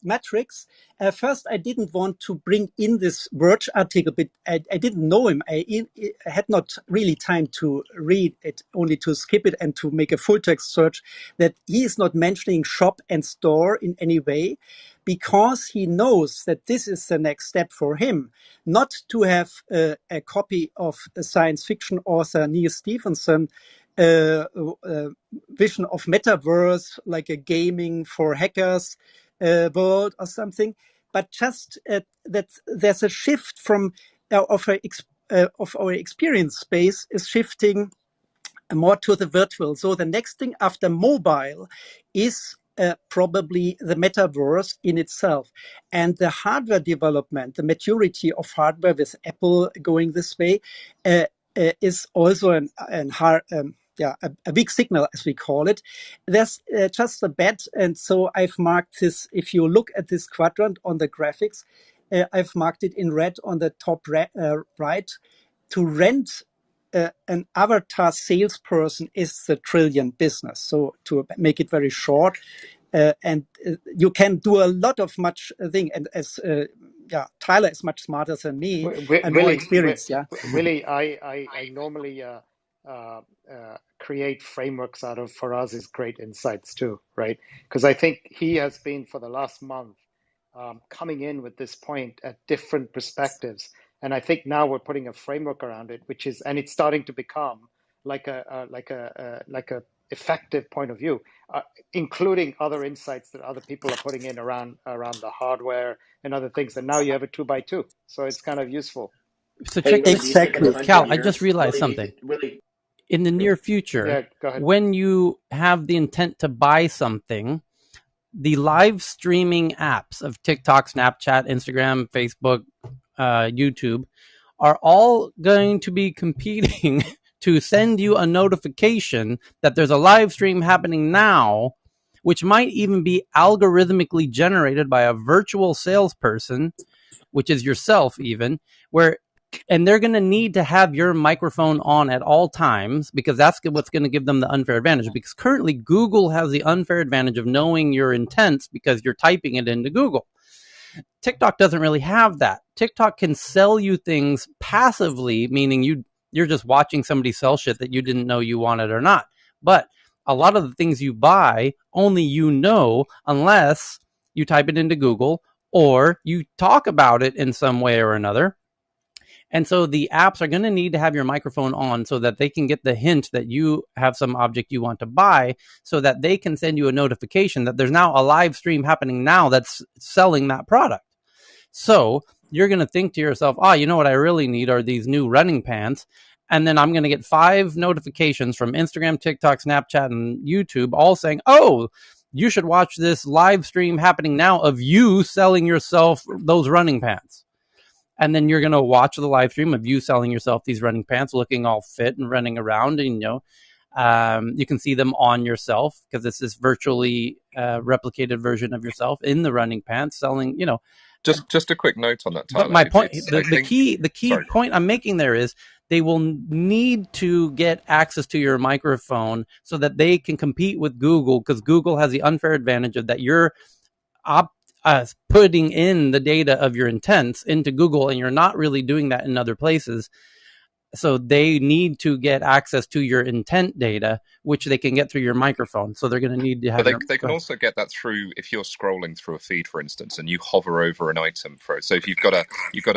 matrix. First, I didn't want to bring in this Verge article, but I didn't know him. I had not really time to read it, only to skip it and to make a full text search. That he is not mentioning shop and store in any way, because he knows that this is the next step for him. Not to have a copy of a science fiction author Neil Stephenson. Uh, uh, Vision of metaverse, like a gaming for hackers world or something, but just that there's a shift from of our experience space is shifting more to the virtual. So the next thing after mobile is probably the metaverse in itself. And the hardware development, the maturity of hardware with Apple going this way, is also a big signal, as we call it. There's just a bet. And so I've marked this. If you look at this quadrant on the graphics, I've marked it in red on the top right. To rent an avatar salesperson is the trillion business. So to make it very short, and you can do a lot of much thing. And as Tyler is much smarter than me and more experienced. Yeah. Willie, I normally create frameworks out of Faraz's great insights too, right? Because I think he has been for the last month coming in with this point at different perspectives, and I think now we're putting a framework around it, which is, and it's starting to become like a effective point of view, including other insights that other people are putting in around the hardware and other things. And now you have a 2x2, so it's kind of useful. So Hey, check Willie, this. do you think in Exactly. 100 Cal, I just years, realized Willie, something. Willie, In the near Yeah, future, go ahead. when you have the intent to buy something, the live streaming apps of TikTok, Snapchat, Instagram, Facebook, YouTube are all going to be competing to send you a notification that there's a live stream happening now, which might even be algorithmically generated by a virtual salesperson, which is yourself even, where and they're going to need to have your microphone on at all times, because that's what's going to give them the unfair advantage. Because currently Google has the unfair advantage of knowing your intents because you're typing it into Google. TikTok doesn't really have that. TikTok can sell you things passively, meaning you're just watching somebody sell shit that you didn't know you wanted or not. But a lot of the things you buy, only you know, unless you type it into Google or you talk about it in some way or another. And so the apps are going to need to have your microphone on so that they can get the hint that you have some object you want to buy, so that they can send you a notification that there's now a live stream happening now that's selling that product. So you're going to think to yourself, you know what I really need are these new running pants. And then I'm going to get 5 notifications from Instagram, TikTok, Snapchat, and YouTube all saying, oh, you should watch this live stream happening now of you selling yourself those running pants. And then you're going to watch the live stream of you selling yourself these running pants, looking all fit and running around. And, you can see them on yourself because it's this virtually replicated version of yourself in the running pants selling, Just a quick note on that, Tyler. But my point, the key point I'm making there is they will need to get access to your microphone so that they can compete with Google, because Google has the unfair advantage of that you're putting in the data of your intents into Google, and you're not really doing that in other places. So they need to get access to your intent data, which they can get through your microphone. So they're going to need to have. But they can also get that through if you're scrolling through a feed, for instance, and you hover over an item for it. So if you've got a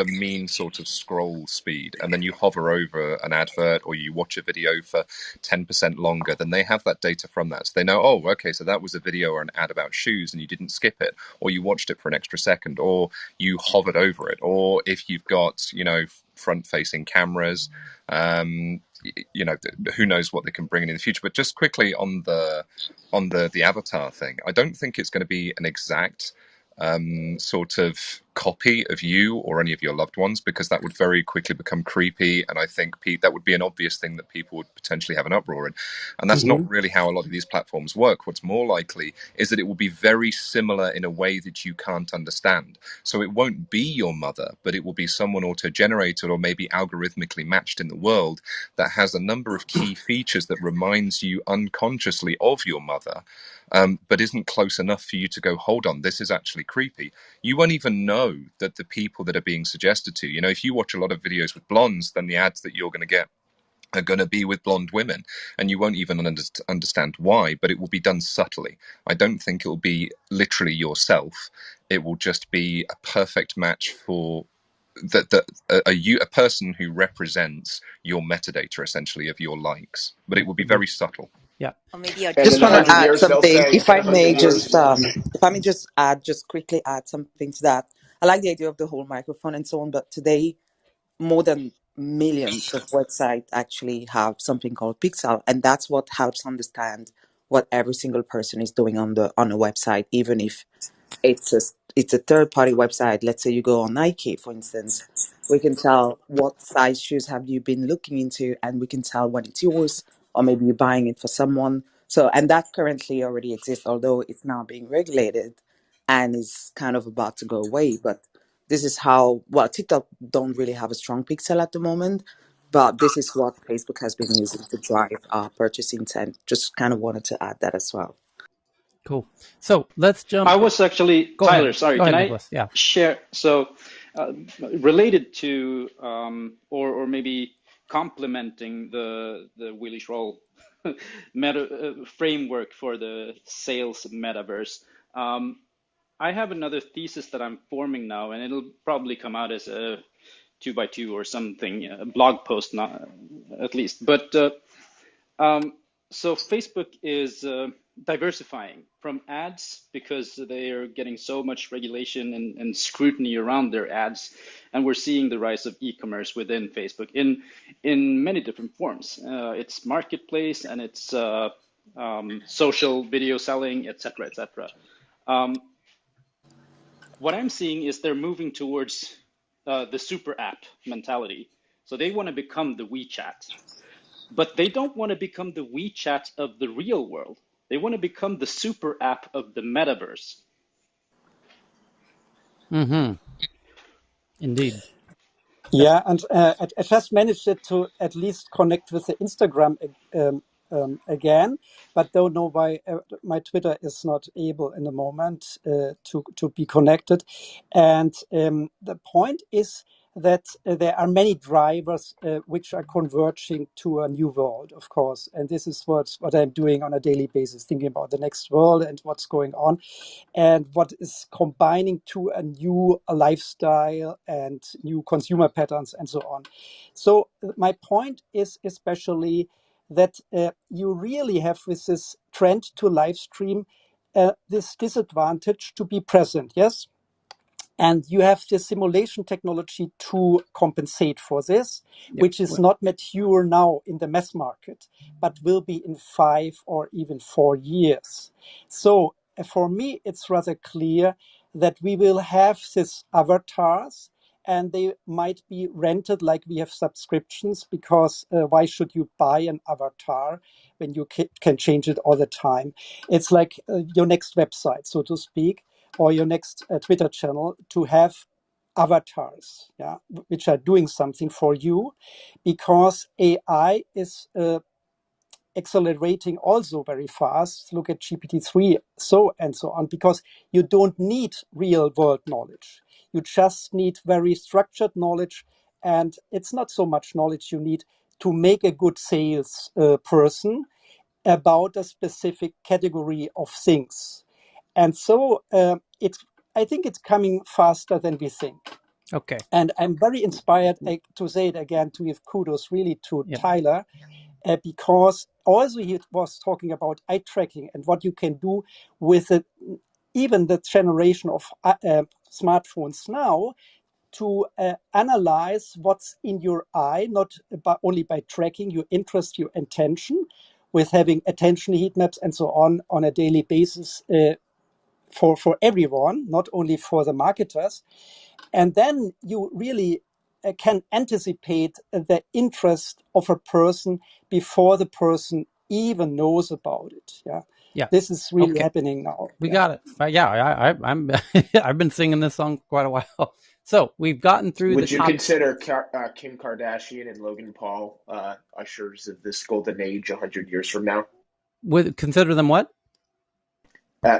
mean sort of scroll speed, and then you hover over an advert or you watch a video for 10% longer, then they have that data from that. So they know, oh, okay, so that was a video or an ad about shoes, and you didn't skip it, or you watched it for an extra second, or you hovered over it, or if you've got front-facing cameras. Who knows what they can bring in the future. But just quickly on the avatar thing, I don't think it's going to be an exact sort of copy of you or any of your loved ones, because that would very quickly become creepy. And I think that would be an obvious thing that people would potentially have an uproar in. And that's not really how a lot of these platforms work. What's more likely is that it will be very similar in a way that you can't understand. So it won't be your mother, but it will be someone auto-generated or maybe algorithmically matched in the world that has a number of key features that reminds you unconsciously of your mother, but isn't close enough for you to go, hold on, this is actually creepy. You won't even know that the people that are being suggested to, if you watch a lot of videos with blondes, then the ads that you're going to get are going to be with blonde women, and you won't even understand why, but it will be done subtly. I don't think it will be literally yourself. It will just be a perfect match for a person who represents your metadata, essentially, of your likes, but it will be very subtle. Yeah. Or maybe your And in Just a want to hundred gender. add years, they'll something. say, If in I a hundred may just, years, just quickly add something to that. I like the idea of the whole microphone and so on, but today more than millions of websites actually have something called pixel, and that's what helps understand what every single person is doing on a website, even if it's a third party website. Let's say you go on Nike, for instance, we can tell what size shoes have you been looking into, and we can tell when it's yours, or maybe you're buying it for someone. So, and that currently already exists, although it's now being regulated and is kind of about to go away. But this is how, well, TikTok don't really have a strong pixel at the moment, but this is what Facebook has been using to drive purchase intent. Just kind of wanted to add that as well. Cool. So let's I jump. was actually, Go ahead. Tyler, sorry, Go can ahead, I Nicholas. Yeah. share? So, related to, or maybe complementing the Willy Schroll meta framework for the sales metaverse. I have another thesis that I'm forming now, and it'll probably come out as a 2x2 or something, a blog post, not at least. But so Facebook is diversifying from ads because they are getting so much regulation and scrutiny around their ads, and we're seeing the rise of e-commerce within Facebook in many different forms. It's marketplace and it's social video selling, etc., etc. What I'm seeing is they're moving towards the super app mentality. So they want to become the WeChat, but they don't want to become the WeChat of the real world. They want to become the super app of the metaverse. Mm-hmm. Indeed. Yep. Yeah, and I just managed it to at least connect with the Instagram again, but don't know why my Twitter is not able in the moment to be connected. And the point is that there are many drivers which are converging to a new world, of course. And this is what I'm doing on a daily basis, thinking about the next world and what's going on, and what is combining to a new lifestyle and new consumer patterns and so on. So my point is especially that you really have, with this trend to live stream, this disadvantage to be present, yes? And you have the simulation technology to compensate for this, Yep. which is not mature now in the mass market, but will be in 5 or even 4 years. So for me, it's rather clear that we will have these avatars, and they might be rented like we have subscriptions, because why should you buy an avatar when you can change it all the time? It's like your next website, so to speak, or your next Twitter channel, to have avatars, yeah, which are doing something for you, because AI is accelerating also very fast. Look at GPT-3, so and so on, because you don't need real world knowledge. You just need very structured knowledge, and it's not so much knowledge you need to make a good sales person about a specific category of things. And so I think it's coming faster than we think. Okay. And I'm very inspired to say it again, to give kudos really to Yep. Tyler, because also he was talking about eye tracking and what you can do with it, even the generation of smartphones now, to analyze what's in your eye, not only by tracking your interest, your attention, with having attention heat maps and so on a daily basis for everyone, not only for the marketers. And then you really can anticipate the interest of a person before the person even knows about it. Yeah. Yeah. This is really Okay. happening now. We Yeah. got it. Yeah, I'm I've been singing this song for quite a while. So we've gotten through the Would you top. consider Kim Kardashian and Logan Paul ushers of this golden age 100 years from now? Would consider them what?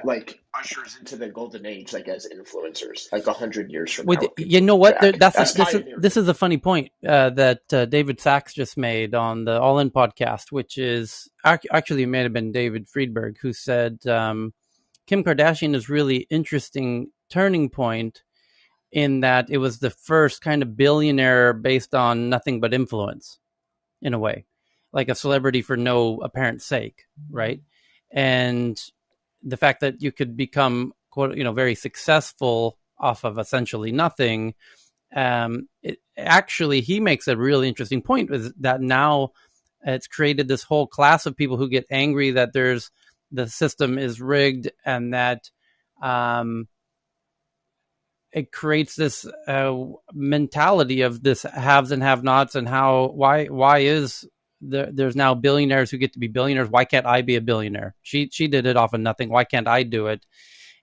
Like ushers into the golden age, like as influencers, like 100 years from now, With when you people know look what? back That's as this pioneers. is a funny point that David Sachs just made on the All In podcast, which is actually it may have been David Friedberg who said Kim Kardashian is really interesting turning point in that it was the first kind of billionaire based on nothing but influence in a way, like a celebrity for no apparent sake, right? And the fact that you could become, quote, very successful off of essentially nothing. He makes a really interesting point is that now it's created this whole class of people who get angry that the system is rigged and that um, it creates this mentality of this haves and have nots and why is there's now billionaires who get to be billionaires. Why can't I be a billionaire? She did it off of nothing. Why can't I do it?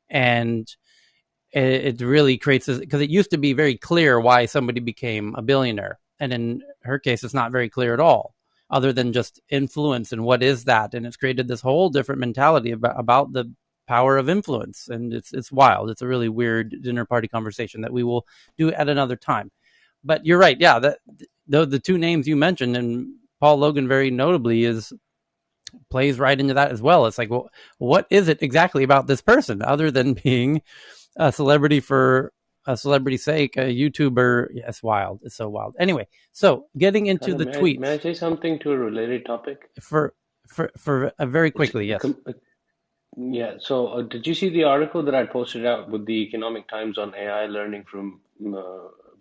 And it really creates this, because it used to be very clear why somebody became a billionaire. And in her case, it's not very clear at all, other than just influence. And what is that? And it's created this whole different mentality about the power of influence. And it's wild. It's a really weird dinner party conversation that we will do at another time. But you're right. Yeah. The two names you mentioned, and Paul Logan very notably plays right into that as well. It's like, well, what is it exactly about this person other than being a celebrity for a celebrity's sake, a YouTuber? Yeah, it's wild. It's so wild. Anyway, so getting into the tweets May I say something to a related topic? for very quickly, yes. Yeah, so did you see the article that I posted out with the Economic Times on AI learning from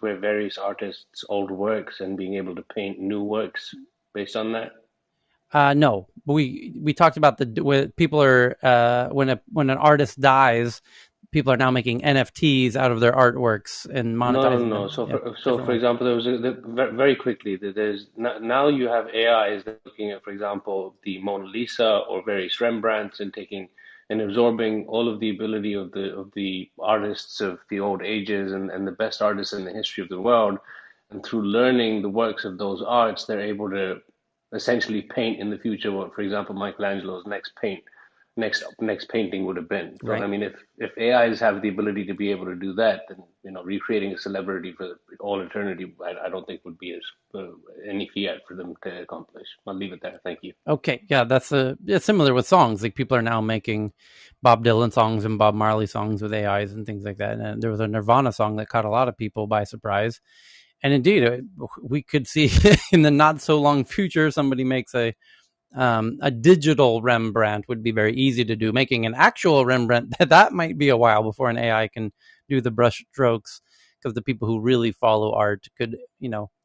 where various artists' old works and being able to paint new works based on that? No, we talked about when people are when an artist dies, people are now making NFTs out of their artworks and monetizing No. them. So, Yeah, for example, there was very quickly there's now you have AIs that are looking at, for example, the Mona Lisa or various Rembrandts and taking and absorbing all of the ability of the artists of the old ages and the best artists in the history of the world, and through learning the works of those arts, they're able to essentially paint in the future what, for example, Michelangelo's next painting would have been. So right. I mean, if AIs have the ability to be able to do that, then recreating a celebrity for all eternity, I don't think would be any fiat for them to accomplish. I'll leave it there. Thank you. Okay, yeah, that's similar with songs. Like people are now making Bob Dylan songs and Bob Marley songs with AIs and things like that. And there was a Nirvana song that caught a lot of people by surprise. And indeed, we could see in the not so long future somebody makes a digital Rembrandt. Would be very easy to do. Making an actual Rembrandt, that might be a while before an AI can do the brush strokes, because the people who really follow art could,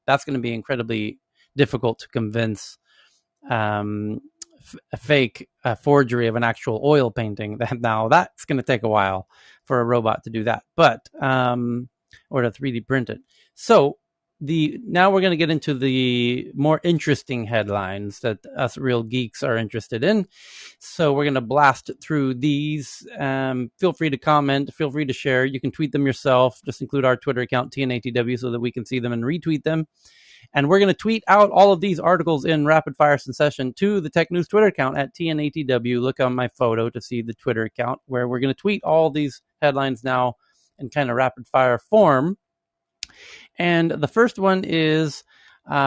that's going to be incredibly difficult to convince a fake forgery of an actual oil painting. Now that's going to take a while for a robot to do that, but or to 3D print it. So now we're going to get into the more interesting headlines that us real geeks are interested in. So we're going to blast through these. Feel free to comment. Feel free to share. You can tweet them yourself. Just include our Twitter account, TNATW, so that we can see them and retweet them. And we're going to tweet out all of these articles in rapid fire succession to the Tech News Twitter account at TNATW. Look on my photo to see the Twitter account, where we're going to tweet all these headlines now in kind of rapid fire form. And the first one is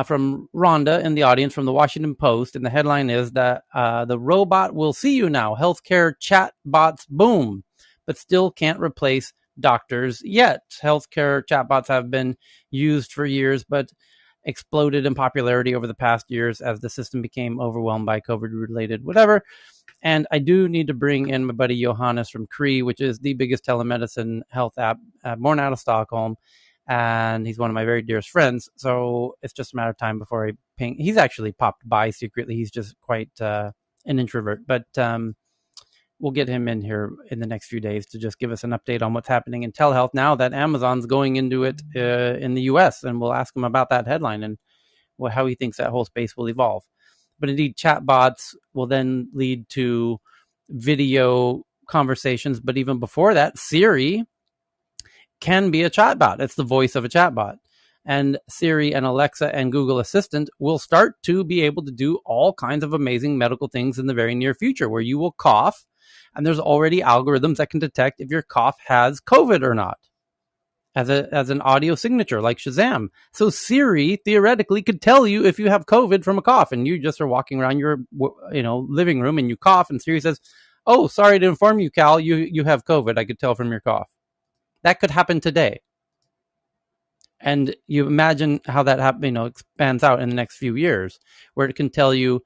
from Rhonda in the audience from the Washington Post. And the headline is that the robot will see you now. Healthcare chat bots boom, but still can't replace doctors yet. Healthcare chatbots have been used for years, but exploded in popularity over the past years as the system became overwhelmed by COVID-related whatever. And I do need to bring in my buddy Johannes from Cree, which is the biggest telemedicine health app born out of Stockholm. And he's one of my very dearest friends. So it's just a matter of time before I ping. He's actually popped by secretly. He's just quite an introvert. But we'll get him in here in the next few days to just give us an update on what's happening in telehealth now that Amazon's going into it in the US. And we'll ask him about that headline and how he thinks that whole space will evolve. But indeed, chatbots will then lead to video conversations. But even before that, Siri can be a chatbot. It's the voice of a chatbot. And Siri and Alexa and Google Assistant will start to be able to do all kinds of amazing medical things in the very near future, where you will cough, and there's already algorithms that can detect if your cough has COVID or not as an audio signature, like Shazam. So Siri theoretically could tell you if you have COVID from a cough, and you just are walking around your living room and you cough, and Siri says, "Oh, sorry to inform you, Cal, you have COVID. I could tell from your cough." That could happen today. And you imagine how that expands out in the next few years, where it can tell you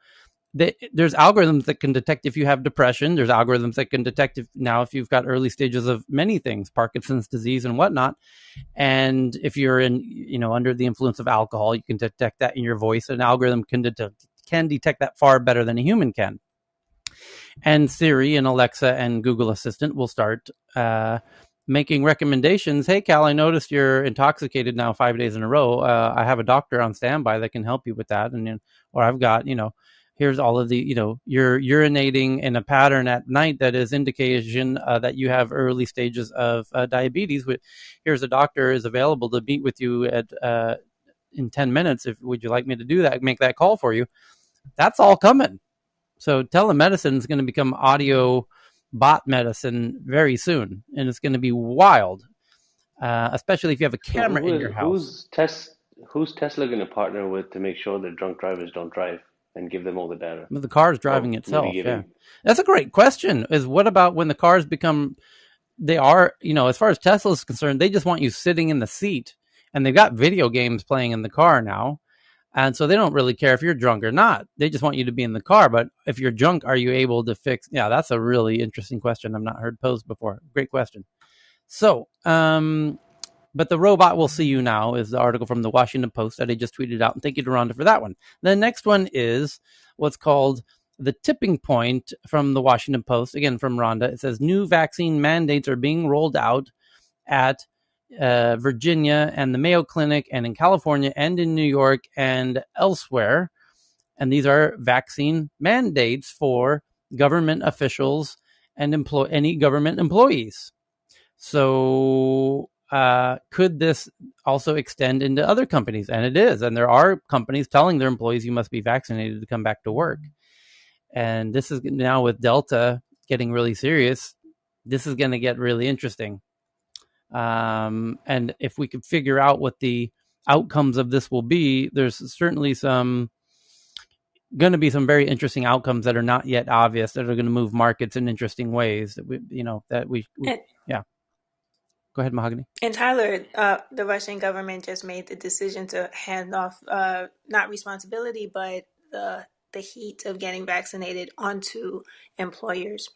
that there's algorithms that can detect if you have depression. There's algorithms that can detect if you've got early stages of many things, Parkinson's disease and whatnot. And if you're in, under the influence of alcohol, you can detect that in your voice. An algorithm can detect that far better than a human can. And Siri and Alexa and Google Assistant will start making recommendations. Hey, Cal, I noticed you're intoxicated now 5 days in a row. I have a doctor on standby that can help you with that. And or I've got, here's all of the, you're urinating in a pattern at night that is indication that you have early stages of diabetes. Here's a doctor is available to meet with you in 10 minutes. Would you like me to do that? Make that call for you. That's all coming. So telemedicine is going to become audio bot medicine very soon, and it's going to be wild, especially if you have a camera in your house. Who's Tesla going to partner with to make sure that drunk drivers don't drive and give them all the data? The car is driving itself. Yeah, that's a great question. Is what about when the cars become? They are, as far as Tesla is concerned, they just want you sitting in the seat, and they've got video games playing in the car now. And so they don't really care if you're drunk or not. They just want you to be in the car. But if you're drunk, are you able to fix? Yeah, that's a really interesting question I've not heard posed before. Great question. So, but the robot will see you now is the article from the Washington Post that I just tweeted out. And thank you to Rhonda for that one. The next one is what's called the tipping point from the Washington Post. Again, from Rhonda. It says new vaccine mandates are being rolled out at Virginia and the Mayo Clinic, and in California and in New York and elsewhere. And these are vaccine mandates for government officials and any government employees. So could this also extend into other companies? And it is. And there are companies telling their employees you must be vaccinated to come back to work. And this is now with Delta getting really serious. This is going to get really interesting. And if we could figure out what the outcomes of this will be, there's certainly going to be some very interesting outcomes that are not yet obvious, that are going to move markets in interesting ways yeah. Go ahead, Mahogany. And Tyler, the Russian government just made the decision to hand off not responsibility, but the heat of getting vaccinated onto employers.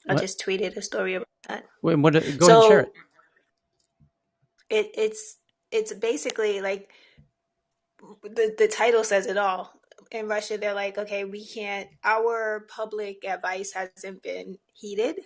I just tweeted a story about that. Wait, go ahead and share it. It's basically like the title says it all. In Russia, they're like, okay, our public advice hasn't been heeded.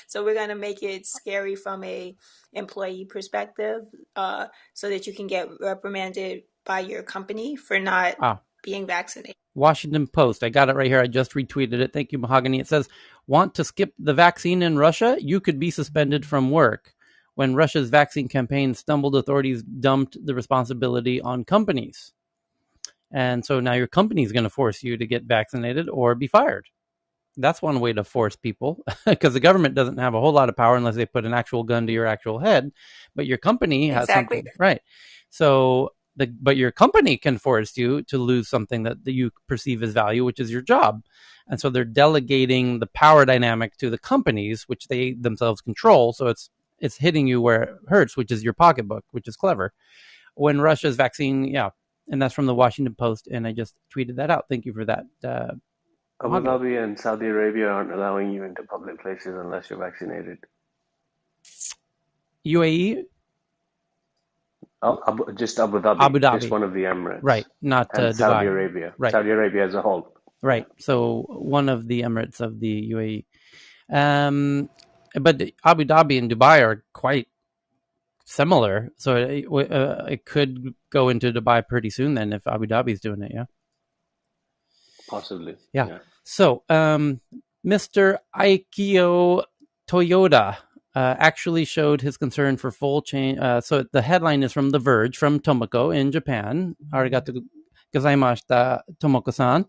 So we're going to make it scary from a employee perspective, so that you can get reprimanded by your company for not being vaccinated. Washington Post. I got it right here. I just retweeted it. Thank you, Mahogany. It says, want to skip the vaccine in Russia? You could be suspended from work. When Russia's vaccine campaign stumbled, authorities dumped the responsibility on companies. And so now your company is going to force you to get vaccinated or be fired. That's one way to force people, because the government doesn't have a whole lot of power unless they put an actual gun to your actual head. But your company has something, right? So, but your company can force you to lose something that you perceive as value, which is your job. And so they're delegating the power dynamic to the companies, which they themselves control. So it's hitting you where it hurts, which is your pocketbook, which is clever. When Russia's vaccine, yeah. And that's from the Washington Post, and I just tweeted that out. Thank you for that. Abu Dhabi and Saudi Arabia aren't allowing you into public places unless you're vaccinated. UAE? Just Abu Dhabi. Just one of the Emirates. Right, not and Dubai. Saudi Arabia. Right. Saudi Arabia as a whole. Right, so one of the Emirates of the UAE. But Abu Dhabi and Dubai are quite similar, so it could go into Dubai pretty soon then if Abu Dhabi is doing it. Yeah. Possibly. Yeah. Yeah. So, Mr. Aikio Toyota actually showed his concern for full change. So the headline is from The Verge from Tomoko in Japan. Arigato gozaimashita, Tomoko-san.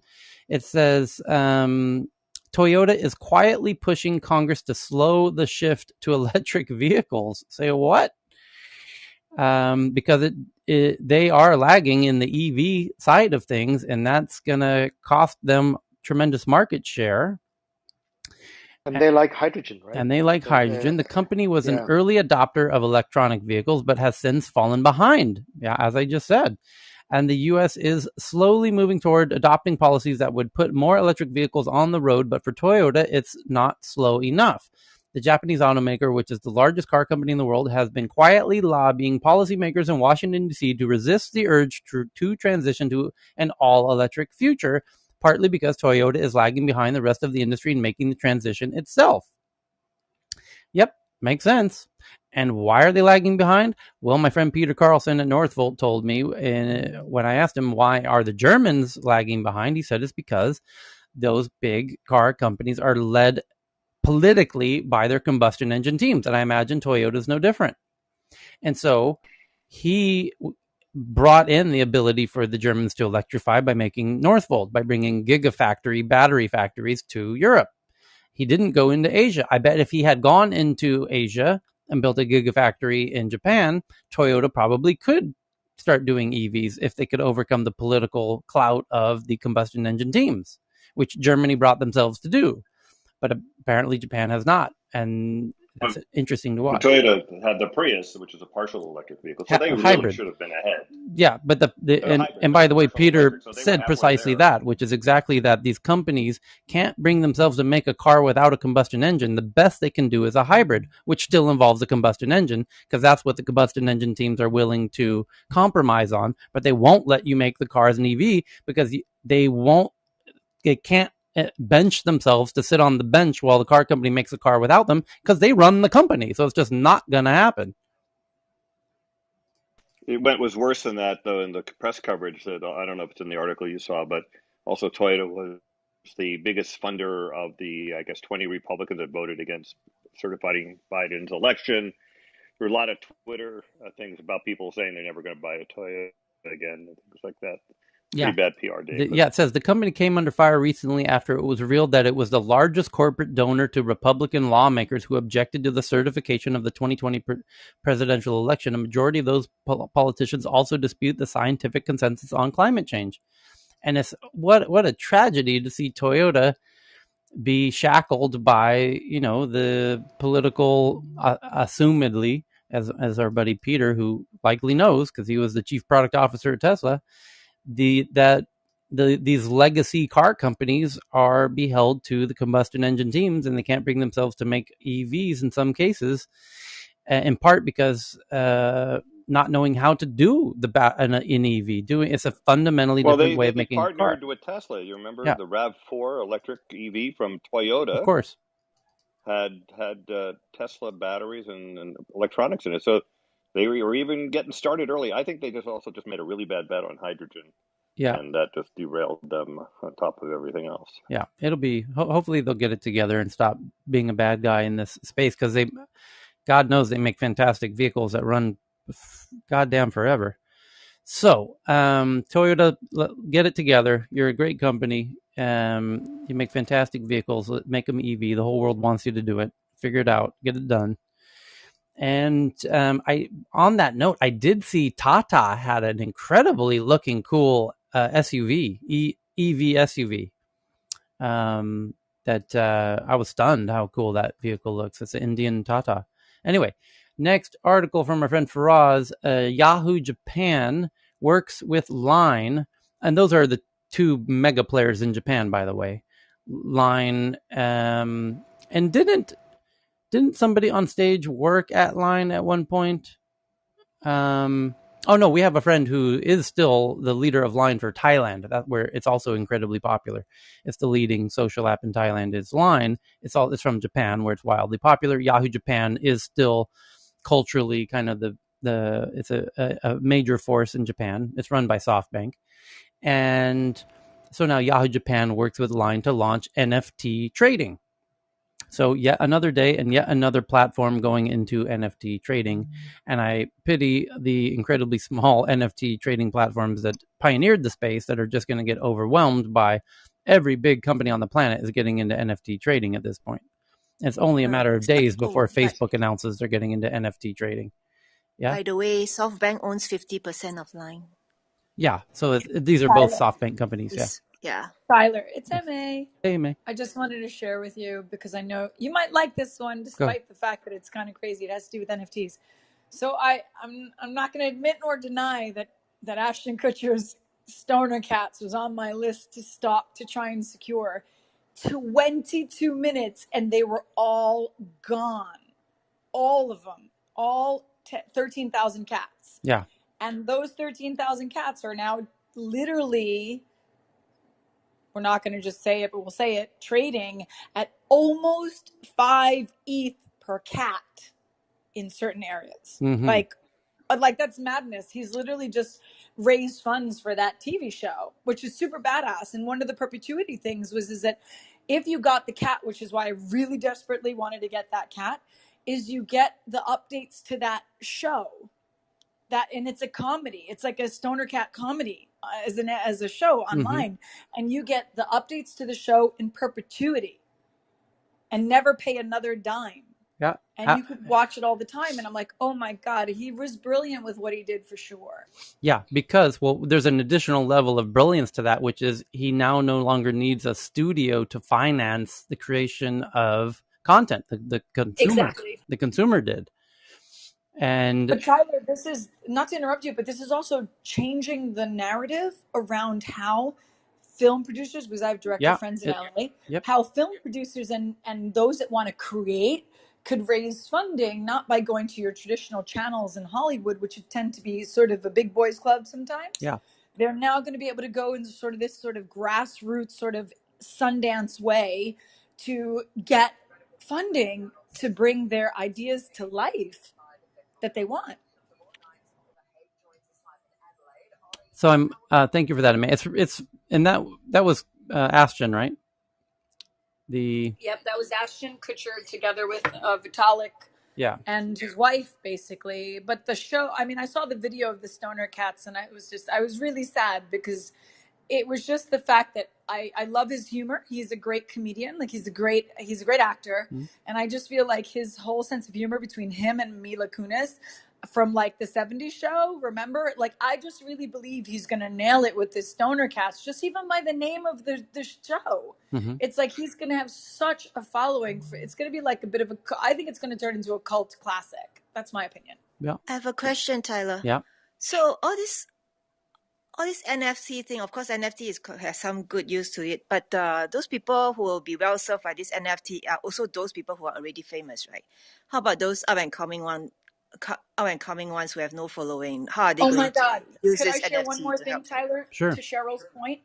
It says Toyota is quietly pushing Congress to slow the shift to electric vehicles. Say what? Because they are lagging in the EV side of things, and that's going to cost them tremendous market share. And they like hydrogen, right? And they like hydrogen. The company was an Yeah. early adopter of electronic vehicles, but has since fallen behind. Yeah, as I just said. And the US is slowly moving toward adopting policies that would put more electric vehicles on the road, but for Toyota, it's not slow enough. The Japanese automaker, which is the largest car company in the world, has been quietly lobbying policymakers in Washington, D.C. to resist the urge to transition to an all-electric future, partly because Toyota is lagging behind the rest of the industry in making the transition itself. Yep, makes sense. And why are they lagging behind? Well, my friend Peter Carlson at Northvolt told me when I asked him why are the Germans lagging behind, he said it's because those big car companies are led politically by their combustion engine teams. And I imagine Toyota is no different. And so he brought in the ability for the Germans to electrify by making Northvolt, by bringing gigafactory battery factories to Europe. He didn't go into Asia. I bet if he had gone into Asia and built a gigafactory in Japan, Toyota probably could start doing EVs if they could overcome the political clout of the combustion engine teams, which Germany brought themselves to do. But apparently Japan has not. And that's interesting to But watch. Toyota had the Prius, which is a partial electric vehicle, so they really Hybrid. should have been ahead. Yeah, but Hybrid, and but by they're the way, partial Peter electric, so they were said halfway precisely there. that, which is exactly that these companies can't bring themselves to make a car without a combustion engine. The best they can do is a hybrid, which still involves a combustion engine, because that's what the combustion engine teams are willing to compromise on. But they won't let you make the car as an EV because they can't bench themselves to sit on the bench while the car company makes a car without them, because they run the company. So it's just not going to happen. It was worse than that, though, in the press coverage. That I don't know if it's in the article you saw, but also Toyota was the biggest funder of the, I guess, 20 Republicans that voted against certifying Biden's election. There were a lot of Twitter things about people saying they're never going to buy a Toyota again, and things like that. Yeah. Pretty bad PR, Dave. Yeah, it says the company came under fire recently after it was revealed that it was the largest corporate donor to Republican lawmakers who objected to the certification of the 2020 presidential election. A majority of those politicians also dispute the scientific consensus on climate change. And it's what a tragedy to see Toyota be shackled by, the political, assumedly, as our buddy Peter, who likely knows because he was the chief product officer at Tesla, these legacy car companies are beheld to the combustion engine teams, and they can't bring themselves to make EVs in some cases, in part because not knowing how to do an EV. It's a fundamentally different way of they making a car. partnered with Tesla. You remember Yeah, the RAV4 electric EV from of Toyota course. had Tesla batteries and electronics in it, so they were even getting started early. I think they just made a really bad bet on hydrogen. Yeah. And that just derailed them on top of everything else. Yeah, it'll be. Hopefully, they'll get it together and stop being a bad guy in this space, because God knows, they make fantastic vehicles that run goddamn forever. So, Toyota, get it together. You're a great company. You make fantastic vehicles. Make them EV. The whole world wants you to do it. Figure it out. Get it done. And on that note, I did see Tata had an incredibly looking cool SUV, EV SUV. That I was stunned how cool that vehicle looks. It's an Indian Tata. Anyway, next article from our friend Faraz. Yahoo Japan works with Line, and those are the two mega players in Japan, by the way. Line, and didn't somebody on stage work at Line at one point? Oh no, we have a friend who is still the leader of Line for Thailand. That where it's also incredibly popular. It's the leading social app in Thailand. Is Line. It's from Japan, where it's wildly popular. Yahoo Japan is still culturally kind of it's a major force in Japan. It's run by SoftBank, and so now Yahoo Japan works with Line to launch NFT trading. So yet another day and yet another platform going into NFT trading. And I pity the incredibly small NFT trading platforms that pioneered the space that are just going to get overwhelmed by every big company on the planet is getting into NFT trading at this point. It's only a matter of days before Facebook announces they're getting into NFT trading. Yeah. By the way, SoftBank owns 50% of Line. Yeah. So these are both SoftBank companies. Yeah. Yeah. Tyler, it's MA. Hey, May. I just wanted to share with you because I know you might like this one, despite the fact that it's kind of crazy. It has to do with NFTs. So I'm not going to admit nor deny that Ashton Kutcher's Stoner Cats was on my list to stop to try and secure. 22 minutes and they were all gone, all of them, all 13,000 cats. Yeah. And those 13,000 cats are now literally, we're not going to just say it, but we'll say it, trading at almost 5 ETH per cat in certain areas. Mm-hmm. Like that's madness. He's literally just raised funds for that TV show, which is super badass. And one of the perpetuity things is that if you got the cat, which is why I really desperately wanted to get that cat, is you get the updates to that show. And it's a comedy. It's like a Stoner Cat comedy as a show online, and you get the updates to the show in perpetuity and never pay another dime. Yeah. And you could watch it all the time. And I'm like, oh my God, he was brilliant with what he did for sure. Yeah, because, well, there's an additional level of brilliance to that, which is he now no longer needs a studio to finance the creation of content. The consumer did. But Tyler, this is, not to interrupt you, but this is also changing the narrative around how film producers, because I have director friends in LA, how film producers and those that want to create could raise funding, not by going to your traditional channels in Hollywood, which tend to be sort of a big boys club sometimes. Yeah. They're now going to be able to go into sort of this sort of grassroots sort of Sundance way to get funding to bring their ideas to life that they want. So I'm thank you for that, Amanda. It's and that was Ashton, right? Yep, that was Ashton Kutcher together with Vitalik, and his wife, basically. But the show, I mean, I saw the video of the Stoner Cats, and I was really sad because it was just the fact that I love his humor. He's a great comedian. Like he's a great actor. And I just feel like his whole sense of humor between him and Mila Kunis from like the 70s show, remember? Like I just really believe he's going to nail it with this Stoner Cats, just even by the name of the show. It's like he's going to have such a following. It's going to be like a bit of I think it's going to turn into a cult classic. That's my opinion. Yeah. I have a question, Tyler. Yeah. So all this NFT thing, of course, NFT has some good use to it, but those people who will be well served by this NFT are also those people who are already famous, right? How about those up and coming ones who have no following? How are they going to use this NFT? Could I share one more thing, Tyler? Sure. To Cheryl's point,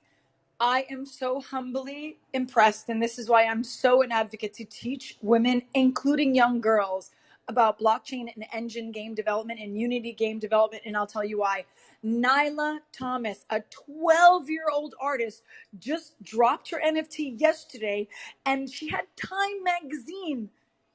I am so humbly impressed, and this is why I'm so an advocate to teach women, including young girls, about blockchain and engine game development and Unity game development, and I'll tell you why. Nyla Thomas, a 12-year-old artist, just dropped her NFT yesterday, and she had Time magazine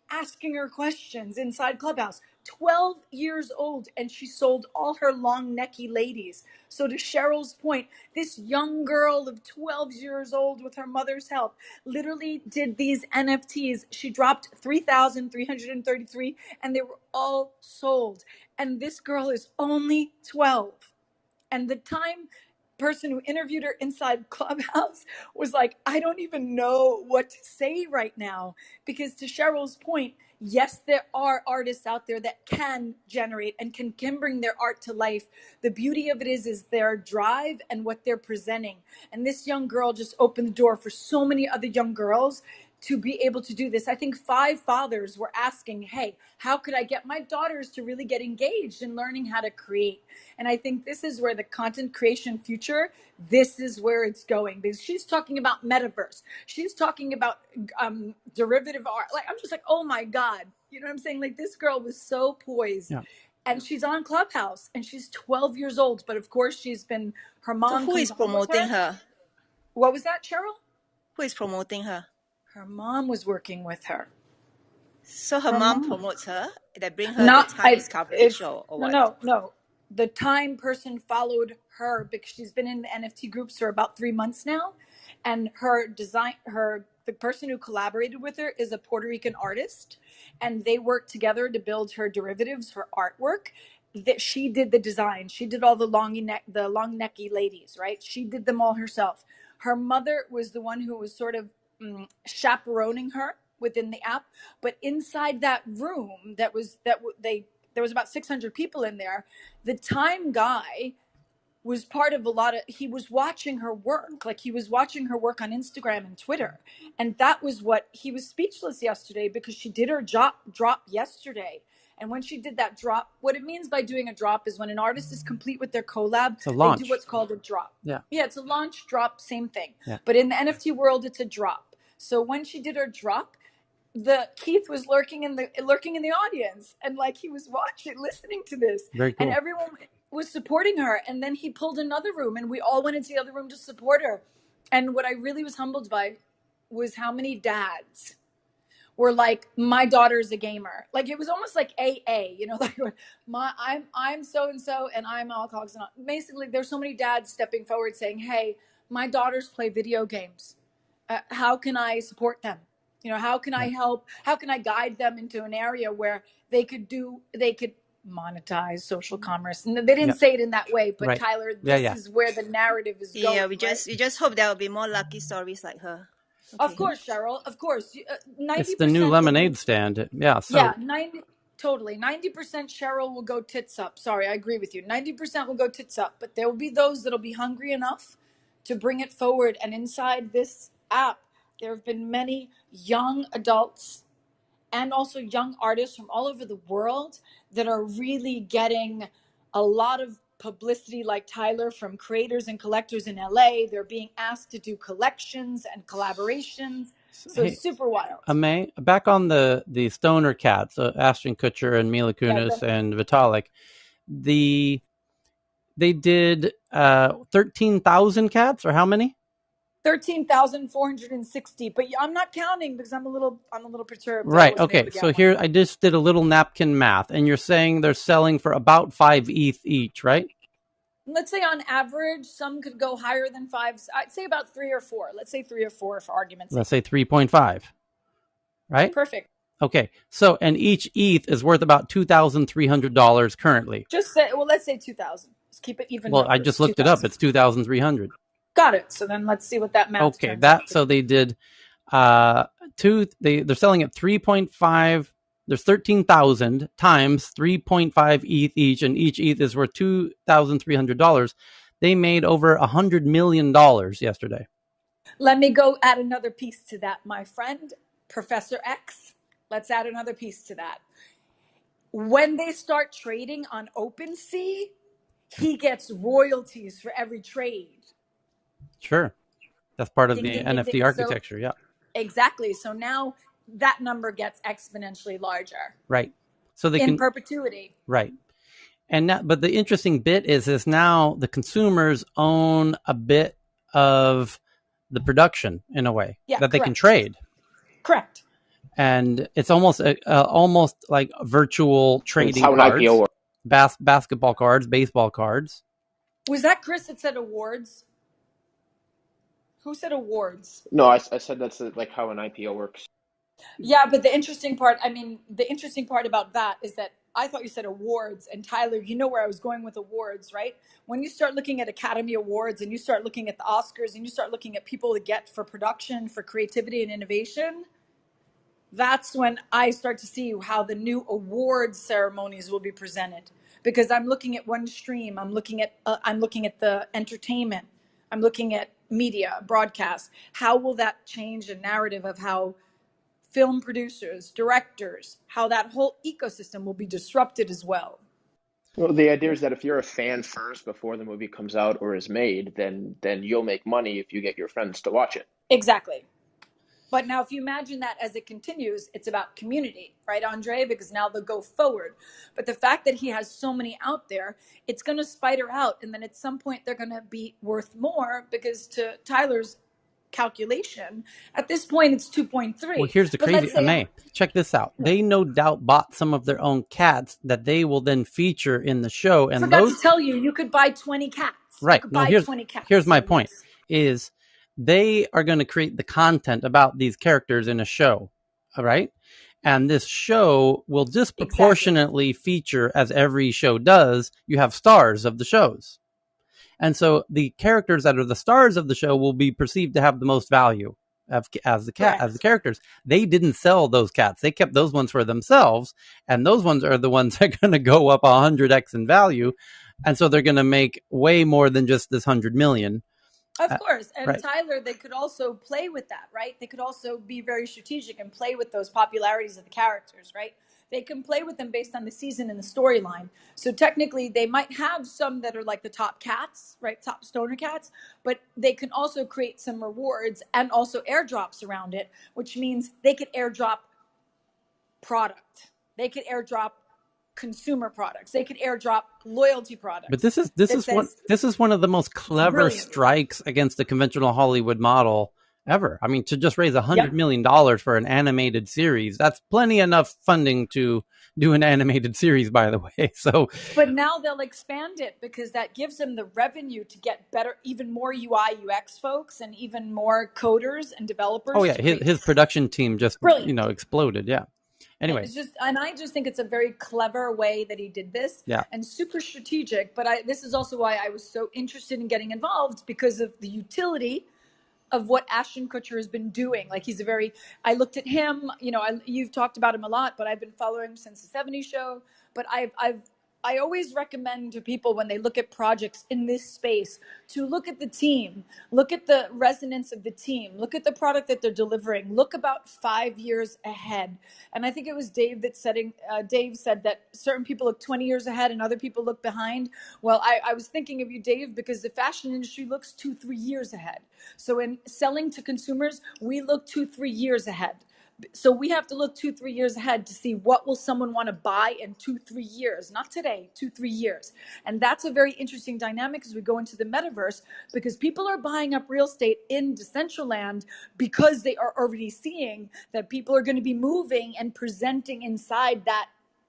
asking her questions inside Clubhouse. 12 years old, and she sold all her long necky ladies. So to Cheryl's point, this young girl of 12 years old with her mother's help literally did these NFTs. She dropped 3,333 and they were all sold. And this girl is only 12. And the Time person who interviewed her inside Clubhouse was like, I don't even know what to say right now. Because to Cheryl's point, yes, there are artists out there that can generate and can bring their art to life. The beauty of it is their drive and what they're presenting. And this young girl just opened the door for so many other young girls to be able to do this. I think 5 fathers were asking, hey, how could I get my daughters to really get engaged in learning how to create? And I think this is where the content creation future, this is where it's going, because she's talking about metaverse. She's talking about derivative art. Like, I'm just like, oh my God. You know what I'm saying? Like, this girl was so poised. Yeah. And she's on Clubhouse and she's 12 years old. But of course, her So mom who comes is on with promoting her. her? What was that, Cheryl? Who is promoting her? Her mom was working with her. So her Her mom mom. promotes her. That bring her the Not I. Times coverage It's or no, what? no, no. The Time person followed her because she's been in the NFT groups for about 3 months now, and the person who collaborated with her is a Puerto Rican artist, and they worked together to build her derivatives, her artwork. That she did the design. She did all the long necky ladies, right? She did them all herself. Her mother was the one who was sort of chaperoning her within the app, but inside that room there was about 600 people in there. The Time guy was part of he was watching her work. Like, he was watching her work on Instagram and Twitter. And that was what he was speechless yesterday, because she did her drop yesterday. And when she did that drop, what it means by doing a drop is when an artist is complete with their collab, It's a they do launch. what's called a drop. Yeah. Yeah, it's a launch, drop, same thing. Yeah. But in the NFT world, it's a drop. So when she did her drop, the Keith was lurking in the audience, and like, he was watching, listening to this. Very cool. And everyone was supporting her. And then he pulled another room, and we all went into the other room to support her. And what I really was humbled by was how many dads were like, my daughter's a gamer. Like, it was almost like AA, like, I'm so and so, and I'm Alcoholics Anonymous. Basically, there's so many dads stepping forward saying, hey, my daughters play video games. How can I support them? How can I help? How can I guide them into an area where they could monetize social commerce? And they didn't say it in that way, but Right. Tyler, this is where the narrative is going. Yeah, we just hope there will be more lucky stories like her. Okay. Of course, Cheryl. Of course, 90%. It's the new lemonade stand. Yeah. So yeah, 90. Totally. 90% Cheryl will go tits up. Sorry, I agree with you. 90% will go tits up, but there will be those that'll be hungry enough to bring it forward. And inside this app, there have been many young adults and also young artists from all over the world that are really getting a lot of publicity, like Tyler, from creators and collectors in LA. They're being asked to do collections and collaborations. So hey, it's super wild. Amay, back on the stoner cats, Ashton Kutcher and Mila Kunis and Vitalik, they did 13,000 cats, or how many? 13,460, but I'm not counting because I'm a little perturbed. Right. Okay. So here I just did a little napkin math, and you're saying they're selling for about 5 ETH each, right? Let's say on average, some could go higher than 5. I'd say about 3 or 4. Let's say 3 or 4 for argument's sake. Let's say 3.5. Right? Perfect. Okay. So, and each ETH is worth about $2,300 currently. Let's say 2,000. Let's keep it even. Well, numbers. I just looked 2,000. It up. It's 2,300. Got it. So then let's see what that math turns out to. So they did they're selling at 3.5. There's 13,000 times 3.5 ETH each, and each ETH is worth $2,300. They made over $100 million yesterday. Let me go add another piece to that, my friend, Professor X. Let's add another piece to that. When they start trading on OpenSea, he gets royalties for every trade. Sure. That's part of the NFT architecture, yeah. Exactly. So now that number gets exponentially larger. Right. So they in perpetuity. Right. And now, but the interesting bit is now the consumers own a bit of the production in a way that they can trade. Correct. And it's almost like virtual trading cards. That's how an IPO works. Basketball cards, baseball cards. Was that Chris that said awards? Who said awards? No, I said that's like how an IPO works. Yeah, but the interesting part about that is that I thought you said awards, and Tyler, you know where I was going with awards, right? When you start looking at Academy Awards and you start looking at the Oscars and you start looking at people to get for production, for creativity and innovation, that's when I start to see how the new awards ceremonies will be presented. Because I'm looking at one stream, I'm looking at the entertainment, I'm looking at media, broadcast. How will that change the narrative of how film producers, directors, how that whole ecosystem will be disrupted as well. Well, the idea is that if you're a fan first before the movie comes out or is made, then you'll make money if you get your friends to watch it. Exactly. But now, if you imagine that as it continues, it's about community, right, Andre? Because now they'll go forward. But the fact that he has so many out there, it's going to spider out. And then at some point, they're going to be worth more because, to Tyler's calculation, at this point, it's 2.3. Well, here's the But crazy, let's say, check this out. They no doubt bought some of their own cats that they will then feature in the show. And forgot those, to tell you, you could buy 20 cats. You right. could No, buy 20 cats. here's my So point yes. is they are going to create the content about these characters in a show. All right. And this show will disproportionately feature, as every show does, you have stars of the shows. And so the characters that are the stars of the show will be perceived to have the most value as the characters. They didn't sell those cats. They kept those ones for themselves. And those ones are the ones that are going to go up 100x in value. And so they're going to make way more than just this 100 million. Of course. And right. Tyler, they could also play with that, right? They could also be very strategic and play with those popularities of the characters, right? They can play with them based on the season and the storyline. So technically, they might have some that are like the top cats, right? Top stoner cats, but they can also create some rewards and also airdrops around it, which means they could airdrop product. They could airdrop consumer products. They could airdrop loyalty products. But this is one of the most clever strikes against the conventional Hollywood model ever. I mean, to just raise $100 million for an animated series, that's plenty enough funding to do an animated series, by the way. So, but now they'll expand it because that gives them the revenue to get better, even more UI UX folks and even more coders and developers. Oh yeah, his production team just exploded. Yeah. Anyway, and I just think it's a very clever way that he did this, and super strategic. But this is also why I was so interested in getting involved, because of the utility of what Ashton Kutcher has been doing. Like, I looked at him, you've talked about him a lot, but I've been following him since the 70s show. But I always recommend to people when they look at projects in this space to look at the team, look at the resonance of the team, look at the product that they're delivering, look about 5 years ahead. And I think it was Dave Dave said that certain people look 20 years ahead and other people look behind. Well, I was thinking of you, Dave, because the fashion industry looks 2-3 years ahead. So in selling to consumers, we look 2-3 years ahead. So we have to look 2-3 years ahead to see what will someone want to buy in 2-3 years, not today, 2-3 years. And that's a very interesting dynamic as we go into the metaverse, because people are buying up real estate in Decentraland because they are already seeing that people are going to be moving and presenting inside that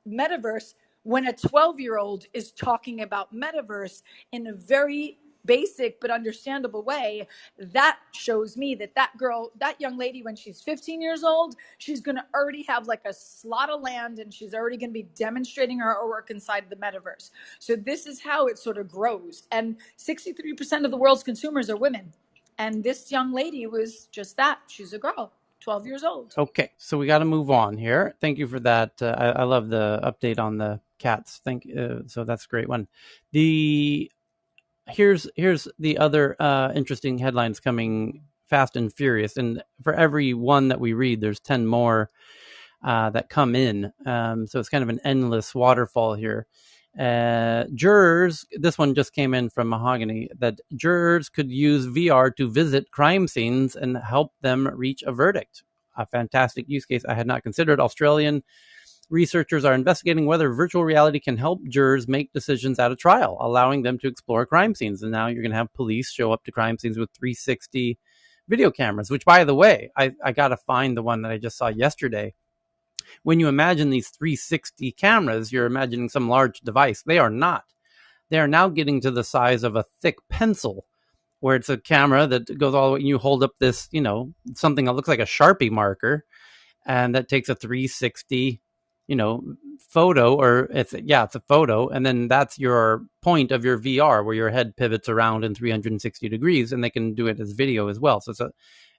metaverse. When a 12-year-old is talking about metaverse in a very basic but understandable way, that shows me that young lady, when she's 15 years old, she's going to already have like a slot of land and she's already going to be demonstrating her work inside the metaverse. So this is how it sort of grows. And 63% of the world's consumers are women. And this young lady was just that. She's a girl, 12 years old. Okay, so we got to move on here. Thank you for that. I love the update on the cats. So that's a great one. Here's the other interesting headlines coming fast and furious, and for every one that we read, there's 10 more that come in. So it's kind of an endless waterfall here. Jurors, this one just came in from Mahogany, that jurors could use VR to visit crime scenes and help them reach a verdict. A fantastic use case I had not considered. Australian researchers are investigating whether virtual reality can help jurors make decisions at a trial, allowing them to explore crime scenes. And now you're going to have police show up to crime scenes with 360 video cameras, which, by the way, I got to find the one that I just saw yesterday. When you imagine these 360 cameras, you're imagining some large device. They are not. They are now getting to the size of a thick pencil, where it's a camera that goes all the way, and you hold up this, something that looks like a Sharpie marker, and that takes a 360 photo, or it's a photo, and then that's your point of your VR, where your head pivots around in 360 degrees, and they can do it as video as well. So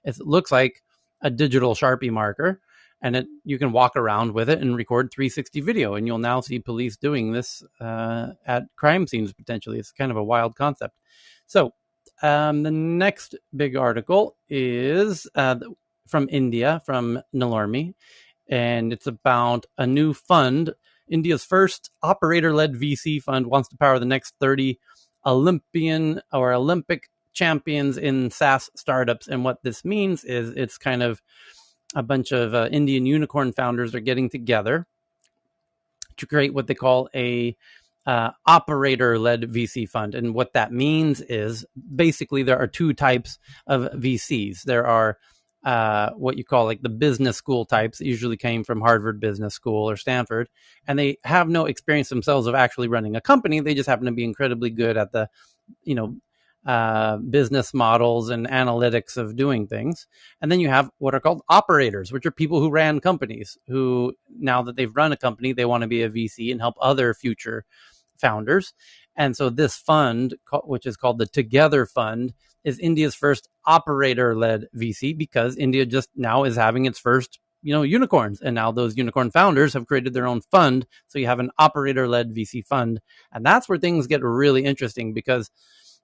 it looks like a digital Sharpie marker, and you can walk around with it and record 360 video, and you'll now see police doing this at crime scenes potentially. It's kind of a wild concept. So the next big article is from India, from Nalormi, and it's about a new fund. India's first operator-led VC fund wants to power the next 30 Olympic champions in SaaS startups. And what this means is it's kind of a bunch of Indian unicorn founders are getting together to create what they call a operator-led VC fund. And what that means is basically there are two types of VCs. There are what you call like the business school types that usually came from Harvard Business School or Stanford, and they have no experience themselves of actually running a company. They just happen to be incredibly good at the, business models and analytics of doing things. And then you have what are called operators, which are people who ran companies, who now that they've run a company, they want to be a VC and help other future founders. And so this fund, which is called the Together Fund, is India's first operator-led VC, because India just now is having its first unicorns, and now those unicorn founders have created their own fund. So you have an operator-led VC fund, and that's where things get really interesting, because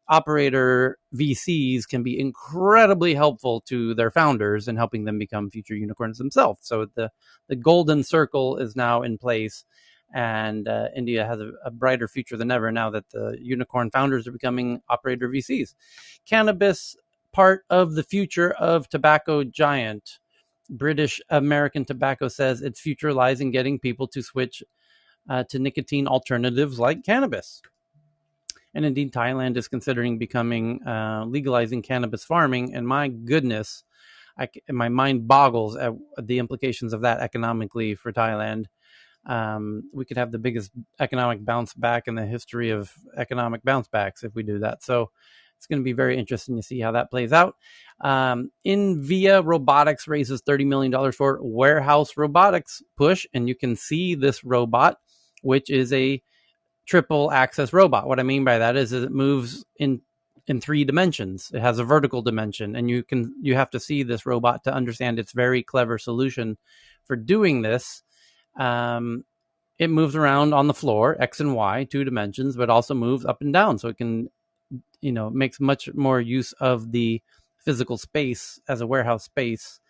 operator VCs can be incredibly helpful to their founders and helping them become future unicorns themselves. So the golden circle is now in place, and India has a brighter future than ever now that the unicorn founders are becoming operator VCs. Cannabis, part of the future of tobacco giant. British American Tobacco says its future lies in getting people to switch to nicotine alternatives like cannabis. And indeed, Thailand is considering legalizing cannabis farming. And my goodness, my mind boggles at the implications of that economically for Thailand. We could have the biggest economic bounce back in the history of economic bounce backs if we do that. So it's going to be very interesting to see how that plays out. NVIA Robotics raises $30 million for warehouse robotics push. And you can see this robot, which is a triple axis robot. What I mean by that is it moves in 3 dimensions. It has a vertical dimension, and you have to see this robot to understand its very clever solution for doing this. It moves around on the floor, X and Y, 2 dimensions, but also moves up and down. So it can, makes much more use of the physical space as a warehouse space.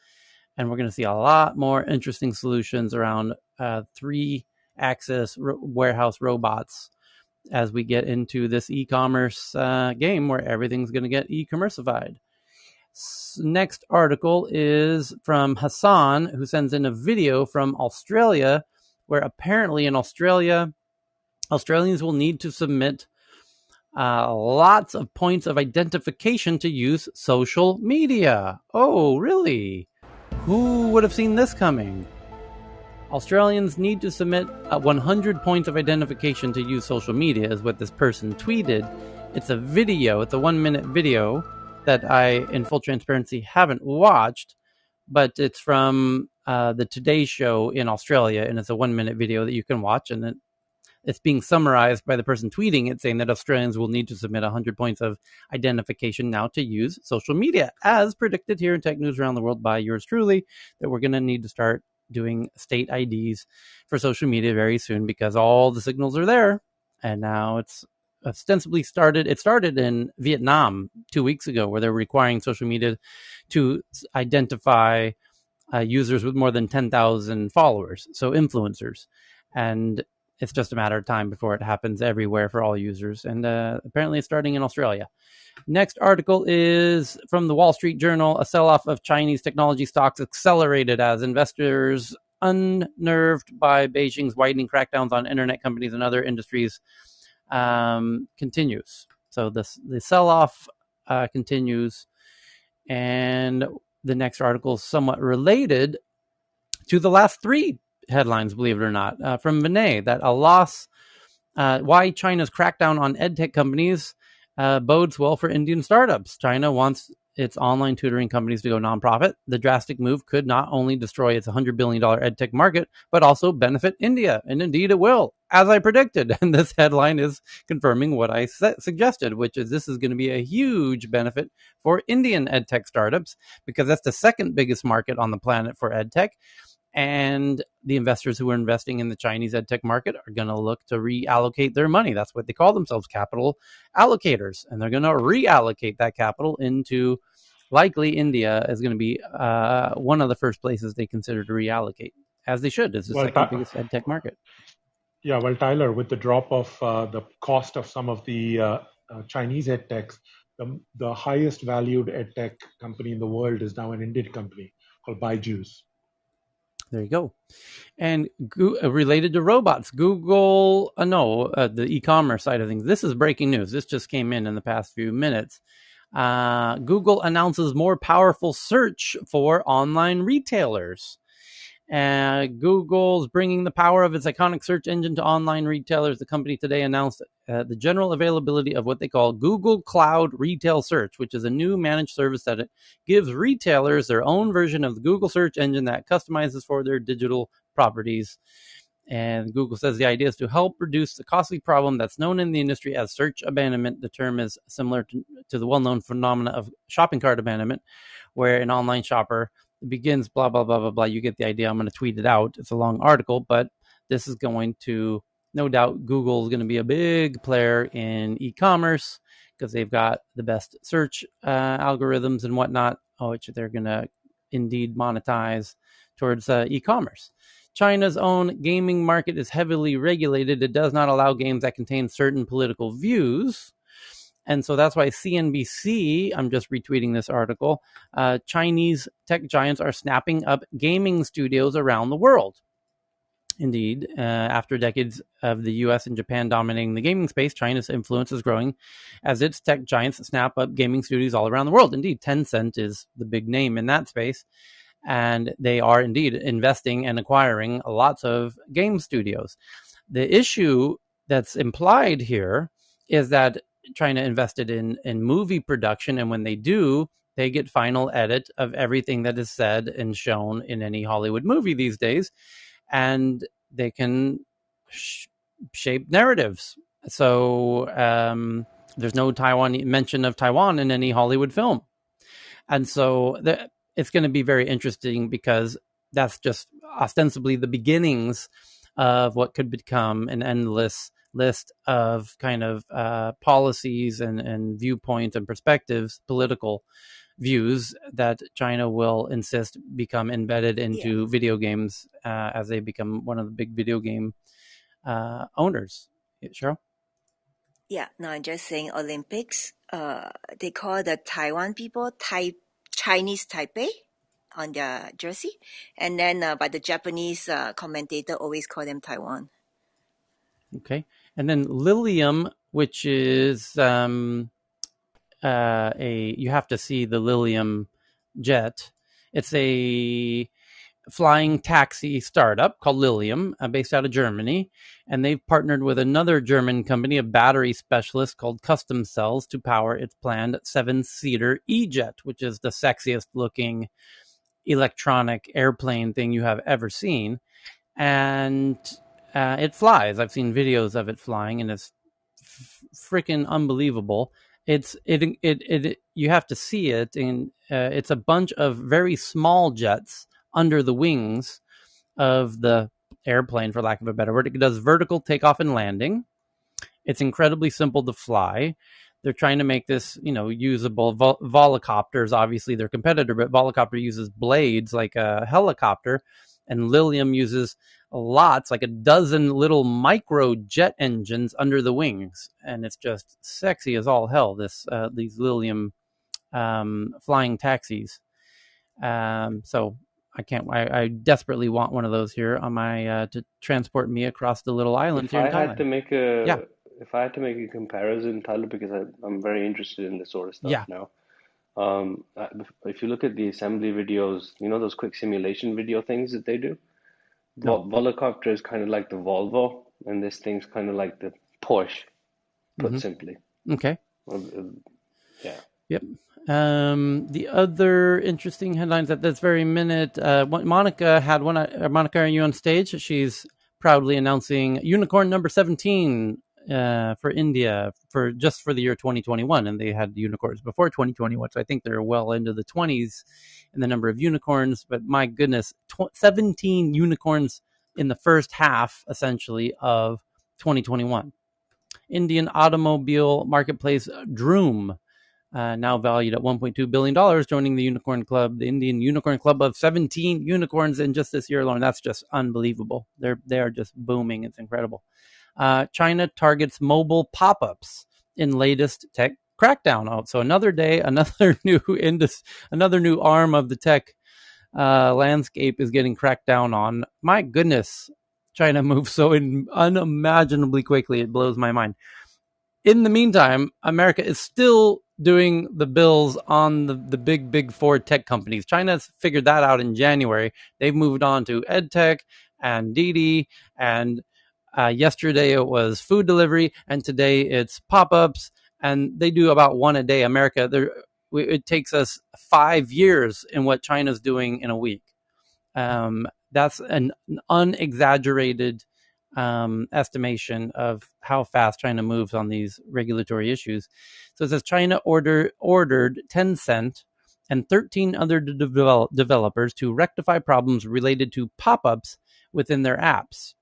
And we're going to see a lot more interesting solutions around 3-axis warehouse robots as we get into this e-commerce game where everything's going to get e-commercified. Next article is from Hassan, who sends in a video from Australia, where apparently in Australia, Australians will need to submit lots of points of identification to use social media. Oh, really? Who would have seen this coming? Australians need to submit 100 points of identification to use social media, is what this person tweeted. It's a video. It's a 1-minute video that I, in full transparency, haven't watched, but it's from the Today Show in Australia, and it's a 1-minute video that you can watch, and it's being summarized by the person tweeting it, saying that Australians will need to submit 100 points of identification now to use social media, as predicted here in Tech News Around the World by yours truly, that we're going to need to start doing state IDs for social media very soon, because all the signals are there. And now it's ostensibly started. It started in Vietnam 2 weeks ago, where they're requiring social media to identify users with more than 10,000 followers, so influencers. And it's just a matter of time before it happens everywhere for all users. And apparently it's starting in Australia. Next article is from the Wall Street Journal. A sell-off of Chinese technology stocks accelerated as investors, unnerved by Beijing's widening crackdowns on internet companies and other industries, continues. So the sell-off continues. And the next article is somewhat related to the last 3 headlines, believe it or not, from Vinay, that a loss, why China's crackdown on edtech companies bodes well for Indian startups. China wants its online tutoring companies to go nonprofit. The drastic move could not only destroy its $100 billion edtech market, but also benefit India. And indeed it will, as I predicted. And this headline is confirming what I suggested, which is this is going to be a huge benefit for Indian edtech startups, because that's the second biggest market on the planet for edtech. And the investors who are investing in the Chinese edtech market are going to look to reallocate their money. That's what they call themselves, capital allocators. And they're going to reallocate that capital into likely India is going to be one of the first places they consider to reallocate, as they should. It's the Well, second biggest ed tech market. yeah, well, Tyler, with the drop of the cost of some of the Chinese ed techs, the highest valued ed tech company in the world is now an Indian company called Byju's. There you go. And related to robots, Google, the e-commerce side of things. This is breaking news. This just came in the past few minutes. Google announces more powerful search for online retailers. Google's bringing the power of its iconic search engine to online retailers. The company today announced the general availability of what they call Google Cloud Retail Search, which is a new managed service that it gives retailers their own version of the Google search engine that customizes for their digital properties. And Google says the idea is to help reduce the costly problem that's known in the industry as search abandonment. The term is similar to the well-known phenomena of shopping cart abandonment, where an online shopper begins blah, blah, blah, blah, blah. You get the idea. I'm going to tweet it out. It's a long article, but this is going to, no doubt, Google is going to be a big player in e-commerce because they've got the best search algorithms and whatnot, which they're going to indeed monetize towards e-commerce. China's own gaming market is heavily regulated. It does not allow games that contain certain political views. And so that's why CNBC, I'm just retweeting this article, Chinese tech giants are snapping up gaming studios around the world. Indeed, after decades of the US and Japan dominating the gaming space, China's influence is growing as its tech giants snap up gaming studios all around the world. Indeed, Tencent is the big name in that space. And they are indeed investing and acquiring lots of game studios. The issue that's implied here is that China invested in movie production, and when they do, they get final edit of everything that is said and shown in any Hollywood movie these days, and they can shape narratives. So there's no mention of Taiwan in any Hollywood film. And so it's going to be very interesting because that's just ostensibly the beginnings of what could become an endless list of kind of policies and viewpoints and perspectives, political views that China will insist become embedded into video games as they become one of the big video game owners. Cheryl? Yeah, no, I'm just saying Olympics. They call the Taiwan people Chinese Taipei on their jersey, and then but the Japanese commentator always call them Taiwan. Okay, and then Lilium, which is you have to see the Lilium jet. It's a flying taxi startup called Lilium, based out of Germany, and they've partnered with another German company, a battery specialist called Custom Cells, to power its planned 7-seater E-Jet, which is the sexiest looking electronic airplane thing you have ever seen. And it flies. I've seen videos of it flying, and it's freaking unbelievable. You have to see it, and it's a bunch of very small jets under the wings of the airplane, for lack of a better word. It does vertical takeoff and landing. It's incredibly simple to fly. They're trying to make this, usable. Volocopter is obviously their competitor, but Volocopter uses blades like a helicopter, and Lilium uses lots, like a dozen little micro jet engines under the wings, and it's just sexy as all hell. These Lilium flying taxis. So I desperately want one of those here on my to transport me across the little island If here in I had Thailand. to make Yeah. if I had to make a comparison, Tyler, because I'm very interested in this sort of stuff Yeah. now. If you look at the assembly videos, those quick simulation video things that they do, No. Volocopter is kind of like the Volvo, and this thing's kind of like the Porsche, put simply. Okay. Yeah. Yep. The other interesting headlines at this very minute, Monica had one. Monica, are you on stage? She's proudly announcing unicorn number 17 for India for the year 2021, and they had unicorns before 2021, so I think they're well into the 20s in the number of unicorns. But my goodness, 17 unicorns in the first half, essentially, of 2021. Indian automobile marketplace Droom now valued at $1.2 billion, joining the unicorn club, the Indian unicorn club of 17 unicorns in just this year alone. That's just unbelievable. They are just booming. It's incredible. China targets mobile pop-ups in latest tech crackdown. Oh, so another day, another new arm of the tech landscape is getting cracked down on. My goodness, China moves so unimaginably quickly. It blows my mind. In the meantime, America is still doing the bills on the big four tech companies. China's figured that out in January. They've moved on to EdTech and Didi, and yesterday it was food delivery, and today it's pop-ups, and they do about one a day. America, it takes us 5 years in what China's doing in a week. That's an unexaggerated estimation of how fast China moves on these regulatory issues. So it says China ordered Tencent and 13 other developers to rectify problems related to pop-ups within their apps,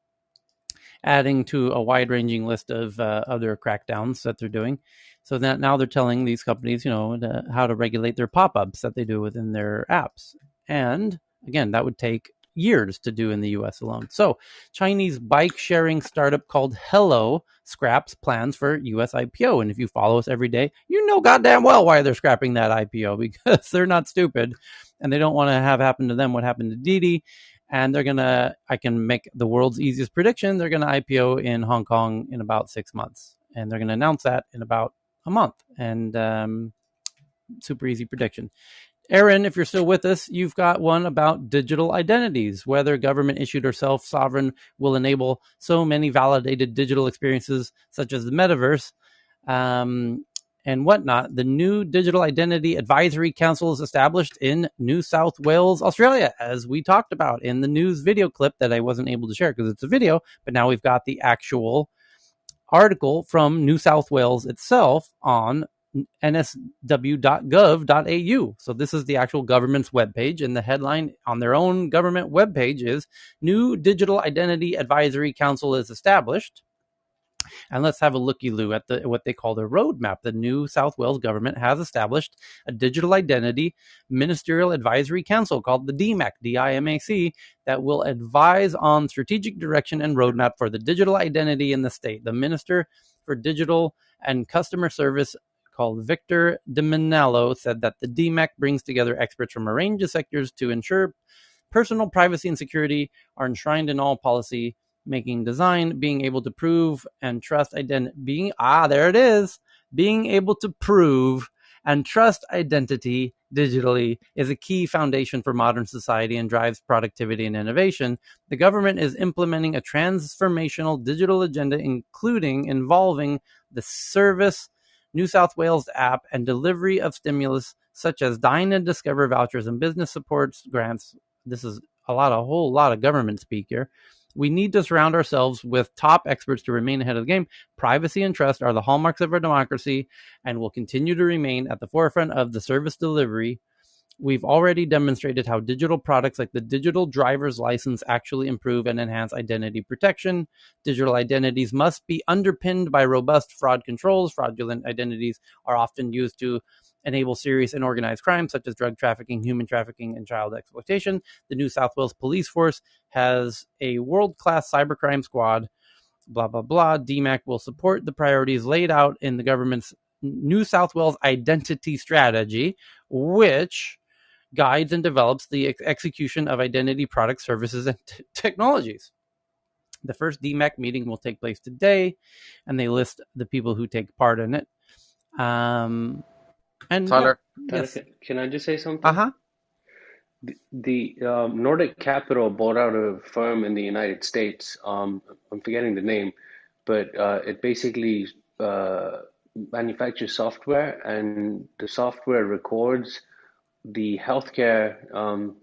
adding to a wide-ranging list of other crackdowns that they're doing. So that now they're telling these companies, how to regulate their pop-ups that they do within their apps. And again, that would take years to do in the US alone. So Chinese bike sharing startup called Hello scraps plans for US IPO. And if you follow us every day, you know goddamn well why they're scrapping that IPO, because they're not stupid and they don't want to have happen to them what happened to Didi. And I can make the world's easiest prediction. They're going to IPO in Hong Kong in about 6 months. And they're going to announce that in about a month. And super easy prediction. Aaron, if you're still with us, you've got one about digital identities, whether government issued or self-sovereign will enable so many validated digital experiences such as the metaverse and whatnot. The new Digital Identity Advisory Council is established in New South Wales, Australia, as we talked about in the news video clip that I wasn't able to share because it's a video, but now we've got the actual article from New South Wales itself on nsw.gov.au. So this is the actual government's webpage, and the headline on their own government webpage is New Digital Identity Advisory Council is established. And let's have a looky-loo at what they call the roadmap. The New South Wales government has established a digital identity ministerial advisory council called the DIMAC, D-I-M-A-C, that will advise on strategic direction and roadmap for the digital identity in the state. The Minister for Digital and Customer Service, called Victor de Manello, said that the DIMAC brings together experts from a range of sectors to ensure personal privacy and security are enshrined in all policy making design. Being able to prove and trust identity, being able to prove and trust identity digitally is a key foundation for modern society and drives productivity and innovation. The government is implementing a transformational digital agenda, involving the Service New South Wales app and delivery of stimulus such as Dine and Discover vouchers and business supports grants. This is a whole lot of government speak here. We need to surround ourselves with top experts to remain ahead of the game. Privacy and trust are the hallmarks of our democracy and will continue to remain at the forefront of the service delivery. We've already demonstrated how digital products like the digital driver's license actually improve and enhance identity protection. Digital identities must be underpinned by robust fraud controls. Fraudulent identities are often used to enable serious and organized crimes such as drug trafficking, human trafficking, and child exploitation. The New South Wales Police Force has a world-class cybercrime squad. Blah, blah, blah. DMAC will support the priorities laid out in the government's New South Wales identity strategy, which guides and develops the execution of identity products, services, and technologies. The first DMAC meeting will take place today, and they list the people who take part in it. And Tyler, yes. Can I just say something? The Nordic Capital bought out a firm in the United States. I'm forgetting the name, but it basically manufactures software, and the software records the healthcare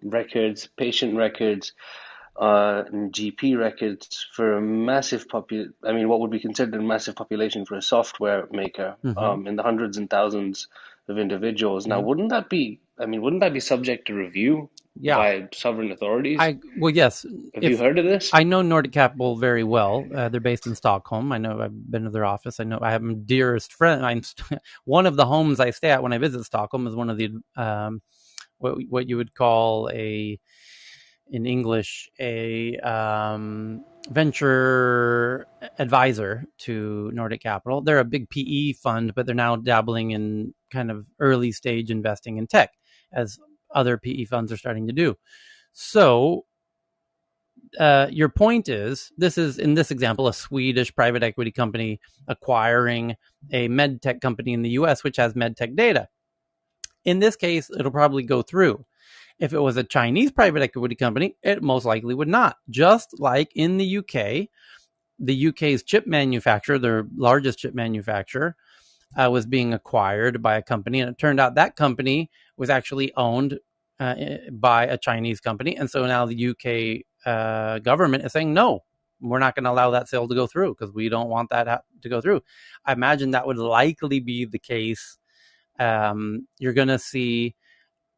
records, patient records, and GP records for a massive what would be considered a massive population for a software maker, in the hundreds and thousands of individuals. Now, wouldn't that be subject to review by sovereign authorities. Yes. Have you heard of this? I know Nordic Capital very well. They're based in Stockholm. I know I've been to their office. I know I have my dearest friend. One of the homes I stay at when I visit Stockholm is one of the what you would call in English a venture advisor to Nordic Capital. They're a big PE fund, but they're now dabbling in kind of early stage investing in tech, as other PE funds are starting to do. So your point is, this is, in this example, a Swedish private equity company acquiring a med tech company in the US, which has med tech data. In this case, it'll probably go through. If it was a Chinese private equity company, it most likely would not. Just like in the UK's chip manufacturer, their largest chip manufacturer, was being acquired by a company, and it turned out that company was actually owned by a Chinese company, and so now the UK government is saying, no, we're not going to allow that sale to go through because we don't want that to go through. I imagine that would likely be the case. You're going to see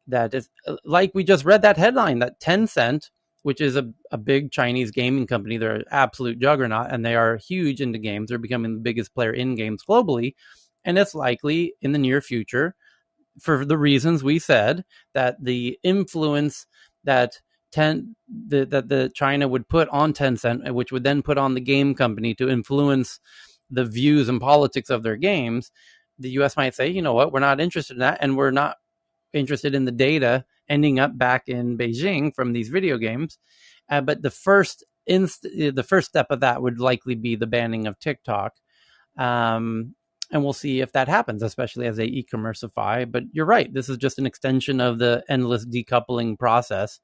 that it's like we just read that headline that Tencent, which is a big Chinese gaming company, they're an absolute juggernaut and they are huge into games. They're becoming the biggest player in games globally. And it's likely in the near future, for the reasons we said, that the influence that the China would put on Tencent, which would then put on the game company to influence the views and politics of their games, the US might say, you know what, we're not interested in that, and we're not interested in the data ending up back in Beijing from these video games. But the first step of that would likely be the banning of TikTok. And we'll see if that happens, especially as they e-commerceify. But you're right. This is just an extension of the endless decoupling process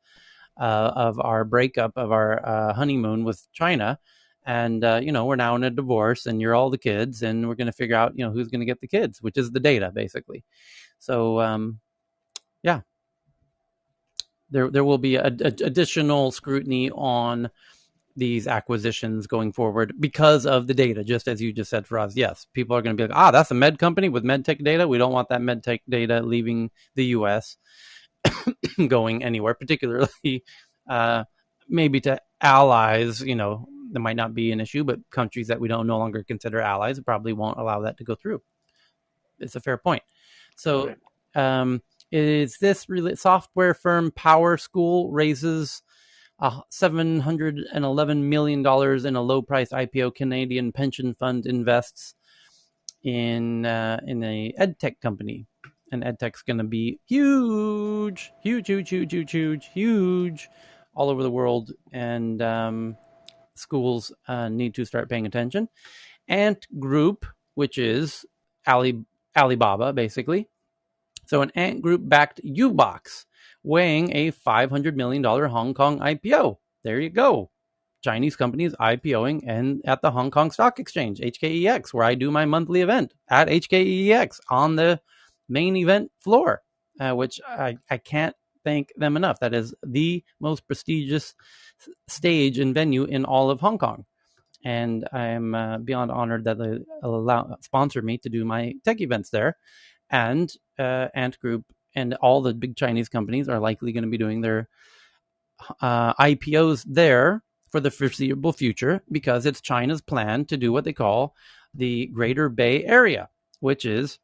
of our breakup, of our honeymoon with China. And, we're now in a divorce and you're all the kids and we're going to figure out, who's going to get the kids, which is the data, basically. So, yeah, there will be additional scrutiny on these acquisitions going forward because of the data, just as you just said, Faraz. Yes, people are going to be like, that's a med company with med tech data. We don't want that med tech data leaving the US going anywhere, particularly maybe to allies. There might not be an issue, but countries that we don't no longer consider allies probably won't allow that to go through. It's a fair point. So is this really software firm Power School raises $711 million in a low-priced IPO? Canadian pension fund invests in a edtech company, and edtech's going to be huge all over the world, and schools need to start paying attention. Ant Group, which is Alibaba, basically. So an Ant Group backed U-Box, weighing a $500 million Hong Kong IPO. There you go. Chinese companies IPOing and at the Hong Kong Stock Exchange, HKEX, where I do my monthly event at HKEX on the main event floor, which I can't thank them enough. That is the most prestigious stage and venue in all of Hong Kong. And I'm beyond honored that they sponsor me to do my tech events there. And Ant Group and all the big Chinese companies are likely going to be doing their IPOs there for the foreseeable future, because it's China's plan to do what they call the Greater Bay Area, which is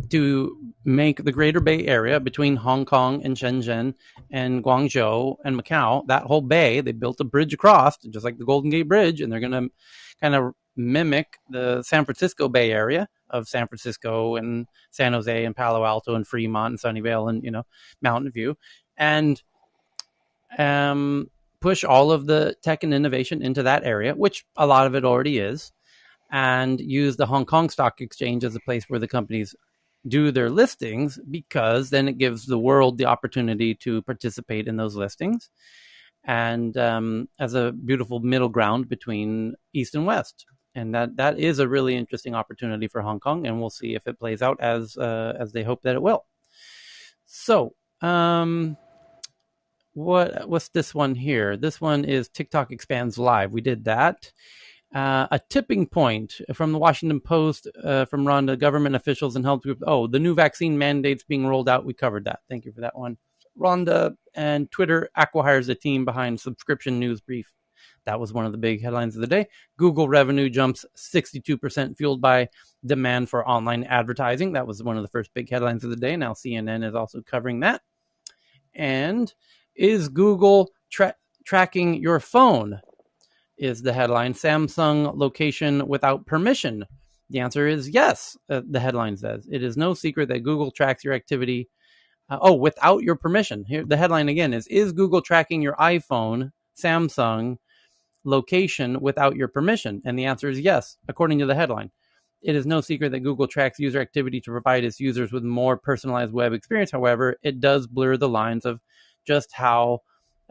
to make the Greater Bay Area between Hong Kong and Shenzhen and Guangzhou and Macau, that whole bay. They built a bridge across, just like the Golden Gate Bridge, and they're going to kind of mimic the San Francisco Bay Area of San Francisco and San Jose and Palo Alto and Fremont and Sunnyvale and Mountain View, and push all of the tech and innovation into that area, which a lot of it already is, and use the Hong Kong Stock Exchange as a place where the companies do their listings, because then it gives the world the opportunity to participate in those listings, and as a beautiful middle ground between East and West. And that is a really interesting opportunity for Hong Kong, and we'll see if it plays out as they hope that it will. So, what's this one here? This one is TikTok expands live. We did that. A tipping point from the Washington Post from Rhonda. Government officials and health groups. Oh, the new vaccine mandates being rolled out. We covered that. Thank you for that one. Rhonda, and Twitter acquires the team behind subscription news brief. That was one of the big headlines of the day. Google revenue jumps 62%, fueled by demand for online advertising. That was one of the first big headlines of the day. Now CNN is also covering that. And is Google tracking your phone? Is the headline. Samsung location without permission. The answer is yes, the headline says. It is no secret that Google tracks your activity. Without your permission. Here, the headline again is Google tracking your iPhone, Samsung location without your permission? And the answer is yes, according to the headline. It is no secret that Google tracks user activity to provide its users with more personalized web experience. However, it does blur the lines of just how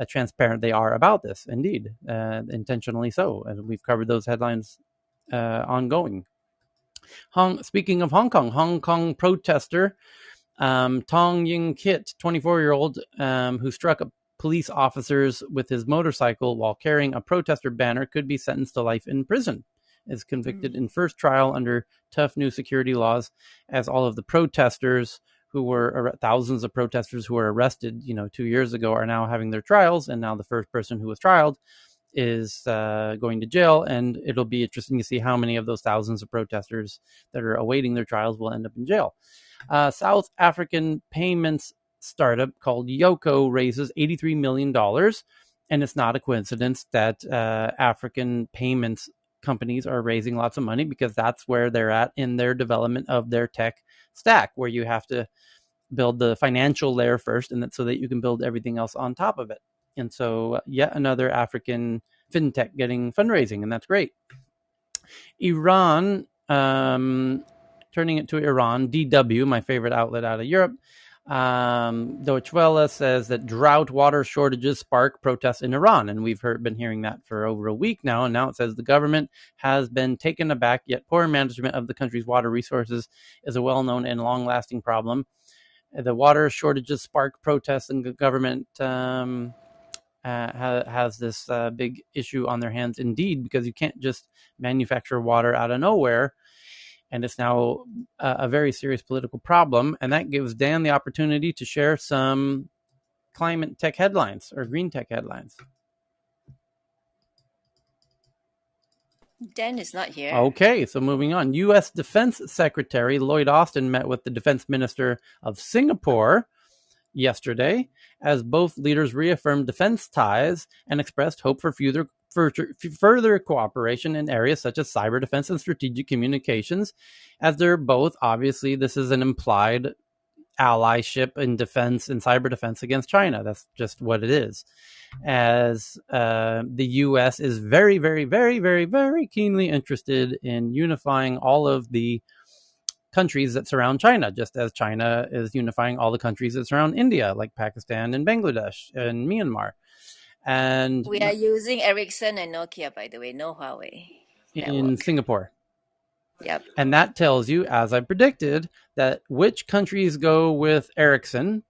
transparent they are about this. Indeed, intentionally so. And we've covered those headlines ongoing. Speaking of Hong Kong protester Tong Ying Kit, 24-year-old, who struck police officers with his motorcycle while carrying a protester banner, could be sentenced to life in prison. Is convicted in first trial under tough new security laws, as all of the protesters who were thousands of protesters who were arrested, 2 years ago, are now having their trials, and now the first person who was trialed is going to jail, and it'll be interesting to see how many of those thousands of protesters that are awaiting their trials will end up in jail. South African payments startup called Yoko raises $83 million. And it's not a coincidence that African payments companies are raising lots of money, because that's where they're at in their development of their tech stack, where you have to build the financial layer first, and so that you can build everything else on top of it. And so yet another African fintech getting fundraising, and that's great. Iran, turning it to Iran, DW, my favorite outlet out of Europe. Deutsche Welle says that drought water shortages spark protests in Iran. And we've been hearing that for over a week now. And now it says the government has been taken aback, yet poor management of the country's water resources is a well-known and long-lasting problem. The water shortages spark protests, and the government has this big issue on their hands indeed, because you can't just manufacture water out of nowhere. And it's now a very serious political problem. And that gives Dan the opportunity to share some climate tech headlines or green tech headlines. Dan is not here. Okay, so moving on. U.S. Defense Secretary Lloyd Austin met with the Defense Minister of Singapore yesterday, as both leaders reaffirmed defense ties and expressed hope for further cooperation in areas such as cyber defense and strategic communications, as they're both, obviously, this is an implied allyship in defense and cyber defense against China. That's just what it is. As the U.S. is very, very, very, very, very keenly interested in unifying all of the countries that surround China, just as China is unifying all the countries that surround India, like Pakistan and Bangladesh and Myanmar. And we are using Ericsson and Nokia, by the way, no Huawei in network. Singapore. Yep. And that tells you, as I predicted, that which countries go with Ericsson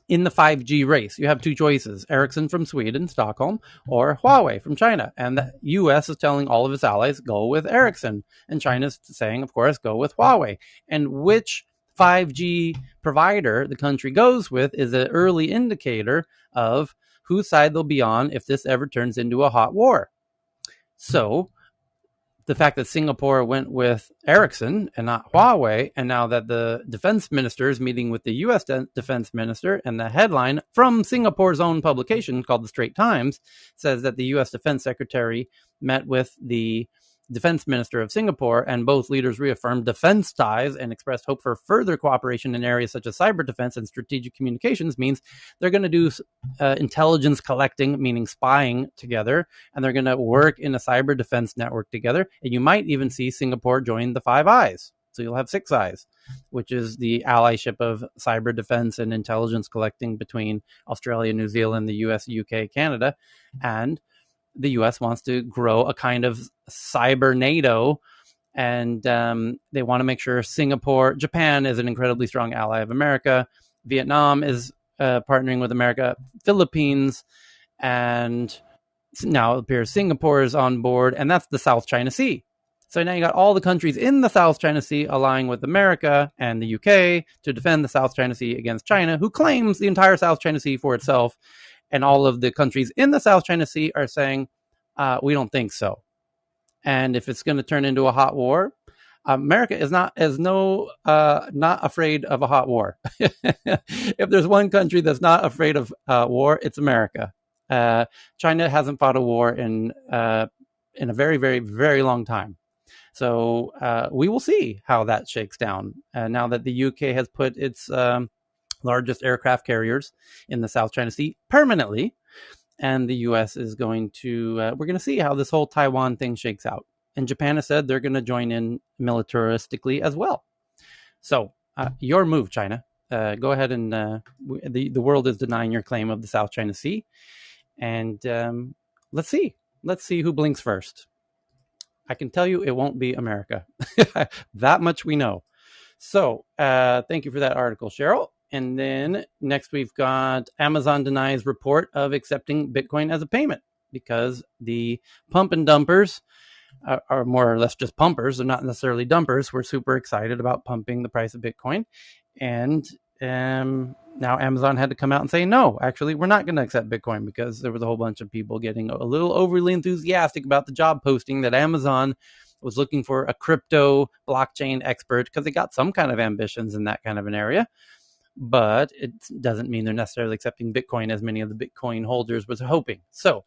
in the 5G race. You have two choices: Ericsson from Sweden, Stockholm, or Huawei from China. And the US is telling all of its allies, go with Ericsson. And China's saying, of course, go with Huawei. And which 5G provider the country goes with is an early indicator of whose side they'll be on if this ever turns into a hot war. So the fact that Singapore went with Ericsson and not Huawei, and now that the defense minister is meeting with the U.S. defense minister, and the headline from Singapore's own publication called The Straits Times says that the U.S. defense secretary met with the defense minister of Singapore, and both leaders reaffirmed defense ties and expressed hope for further cooperation in areas such as cyber defense and strategic communications, means they're going to do intelligence collecting, meaning spying together, and they're going to work in a cyber defense network together. And you might even see Singapore join the Five Eyes. So you'll have Six Eyes, which is the allyship of cyber defense and intelligence collecting between Australia, New Zealand, the US, UK, Canada. And the U.S. wants to grow a kind of cyber NATO, and they want to make sure Japan is an incredibly strong ally of America. Vietnam is partnering with America. Philippines, and now it appears Singapore is on board, and that's the South China Sea. So now you got all the countries in the South China Sea allying with America and the UK to defend the South China Sea against China, who claims the entire South China Sea for itself. And all of the countries in the South China Sea are saying, we don't think so. And if it's going to turn into a hot war, America is not afraid of a hot war. If there's one country that's not afraid of war, it's America. China hasn't fought a war in a very, very, very long time. So we will see how that shakes down now that the UK has put its largest aircraft carriers in the South China Sea permanently. And the U.S. is going to, we're going to see how this whole Taiwan thing shakes out. And Japan has said they're going to join in militaristically as well. So your move, China. Go ahead and the world is denying your claim of the South China Sea. And let's see. Let's see who blinks first. I can tell you it won't be America. That much we know. So thank you for that article, Cheryl. And then next we've got Amazon denies report of accepting Bitcoin as a payment because the pump and dumpers are more or less just pumpers. They're not necessarily dumpers. We're super excited about pumping the price of Bitcoin. And now Amazon had to come out and say, no, actually, we're not going to accept Bitcoin because there was a whole bunch of people getting a little overly enthusiastic about the job posting that Amazon was looking for a crypto blockchain expert because they got some kind of ambitions in that kind of an area. But it doesn't mean they're necessarily accepting Bitcoin as many of the Bitcoin holders was hoping. So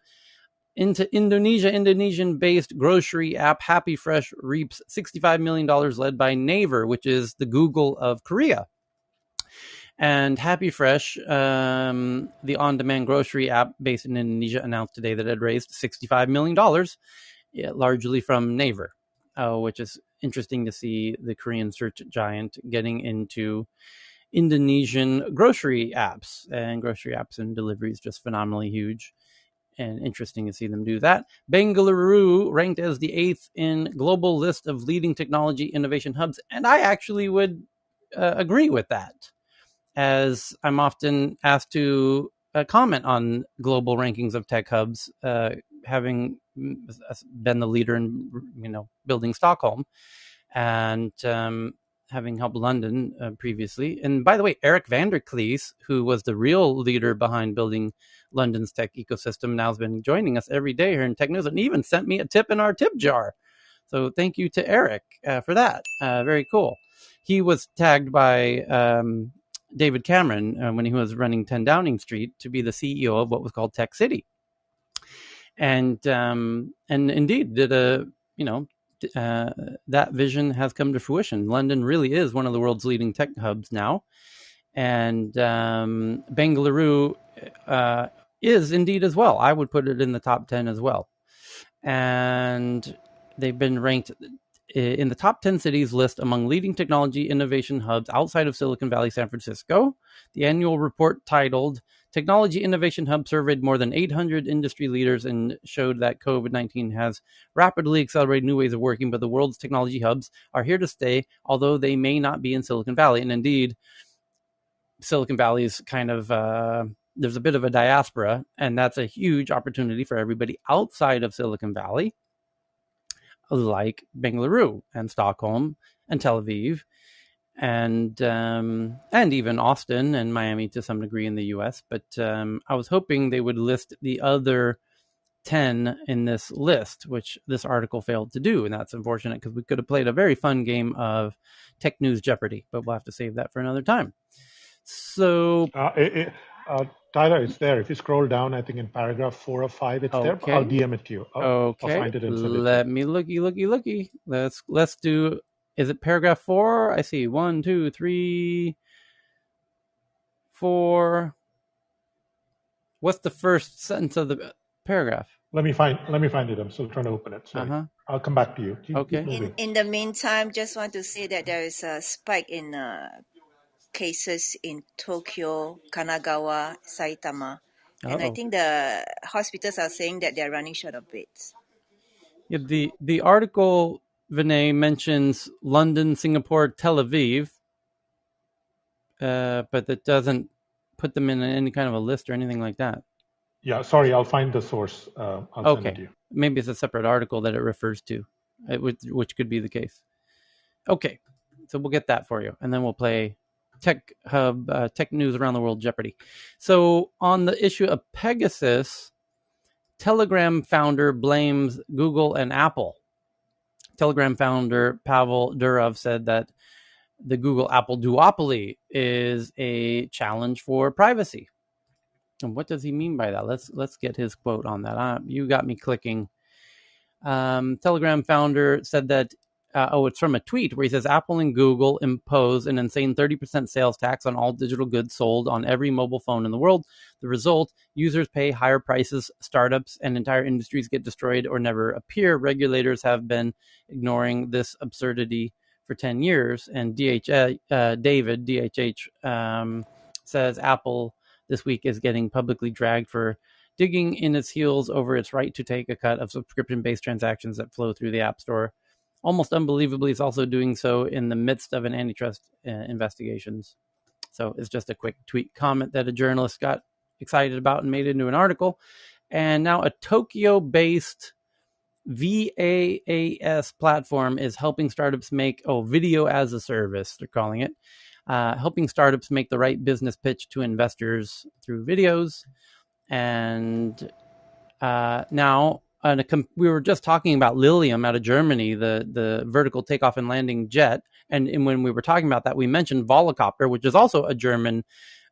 into Indonesia, Indonesian-based grocery app Happy Fresh reaps $65 million led by Naver, which is the Google of Korea. And Happy Fresh, the on-demand grocery app based in Indonesia, announced today that it had raised $65 million, largely from Naver, which is interesting to see the Korean search giant getting into Indonesian grocery apps. And grocery apps and delivery is just phenomenally huge. And interesting to see them do that. Bengaluru ranked as the 8th in global list of leading technology innovation hubs. And I actually would agree with that, as I'm often asked to comment on global rankings of tech hubs, having been the leader in building Stockholm and having helped London previously. And by the way, Eric van der Klees, who was the real leader behind building London's tech ecosystem, now has been joining us every day here in Tech News and even sent me a tip in our tip jar. So thank you to Eric for that. Very cool. He was tagged by David Cameron when he was running 10 Downing Street to be the CEO of what was called Tech City. And indeed did that vision has come to fruition. London really is one of the world's leading tech hubs now. And Bengaluru is indeed as well. I would put it in the top 10 as well. And they've been ranked in the top 10 cities list among leading technology innovation hubs outside of Silicon Valley, San Francisco. The annual report titled Technology Innovation Hub surveyed more than 800 industry leaders and showed that COVID-19 has rapidly accelerated new ways of working, but the world's technology hubs are here to stay, although they may not be in Silicon Valley. And indeed, Silicon Valley is kind of, there's a bit of a diaspora, and that's a huge opportunity for everybody outside of Silicon Valley, like Bengaluru and Stockholm and Tel Aviv and even Austin and Miami to some degree in the US. But I was hoping they would list the other 10 in this list, which this article failed to do. And that's unfortunate because we could have played a very fun game of Tech News Jeopardy, but we'll have to save that for another time. So Tyler, it's there. If you scroll down, I think in paragraph 4 or 5, it's there. I'll DM it to you. I'll find it and send it to you. Let me looky. Let's do. Is it paragraph 4? I see 1, 2, 3, 4. What's the first sentence of the paragraph? Let me find it. I'm still trying to open it. So I'll come back to you. Okay. In the meantime, just want to say that there is a spike in cases in Tokyo, Kanagawa, Saitama. And I think the hospitals are saying that they're running short of beds. Yeah, the article, Vinay, mentions London, Singapore, Tel Aviv, but it doesn't put them in any kind of a list or anything like that. Yeah, sorry, I'll find the source. I'll send it to you. Maybe it's a separate article that it refers to. which could be the case. Okay, so we'll get that for you, and then we'll play Tech Hub, Tech News Around the World Jeopardy. So on the issue of Pegasus, Telegram founder blames Google and Apple. Telegram founder Pavel Durov said that the Google-Apple duopoly is a challenge for privacy. And what does he mean by that? Let's get his quote on that. You got me clicking. Telegram founder said that, it's from a tweet where he says Apple and Google impose an insane 30% sales tax on all digital goods sold on every mobile phone in the world. The result, users pay higher prices, startups and entire industries get destroyed or never appear. Regulators have been ignoring this absurdity for 10 years. And David, DHH, says Apple this week is getting publicly dragged for digging in its heels over its right to take a cut of subscription-based transactions that flow through the App Store. Almost unbelievably, it's also doing so in the midst of an antitrust investigations. So it's just a quick tweet comment that a journalist got excited about and made into an article. And now a Tokyo-based VAAS platform is helping startups make video as a service, they're calling it, helping startups make the right business pitch to investors through videos. And now we were just talking about Lilium out of Germany, the vertical takeoff and landing jet. And when we were talking about that, we mentioned Volocopter, which is also a German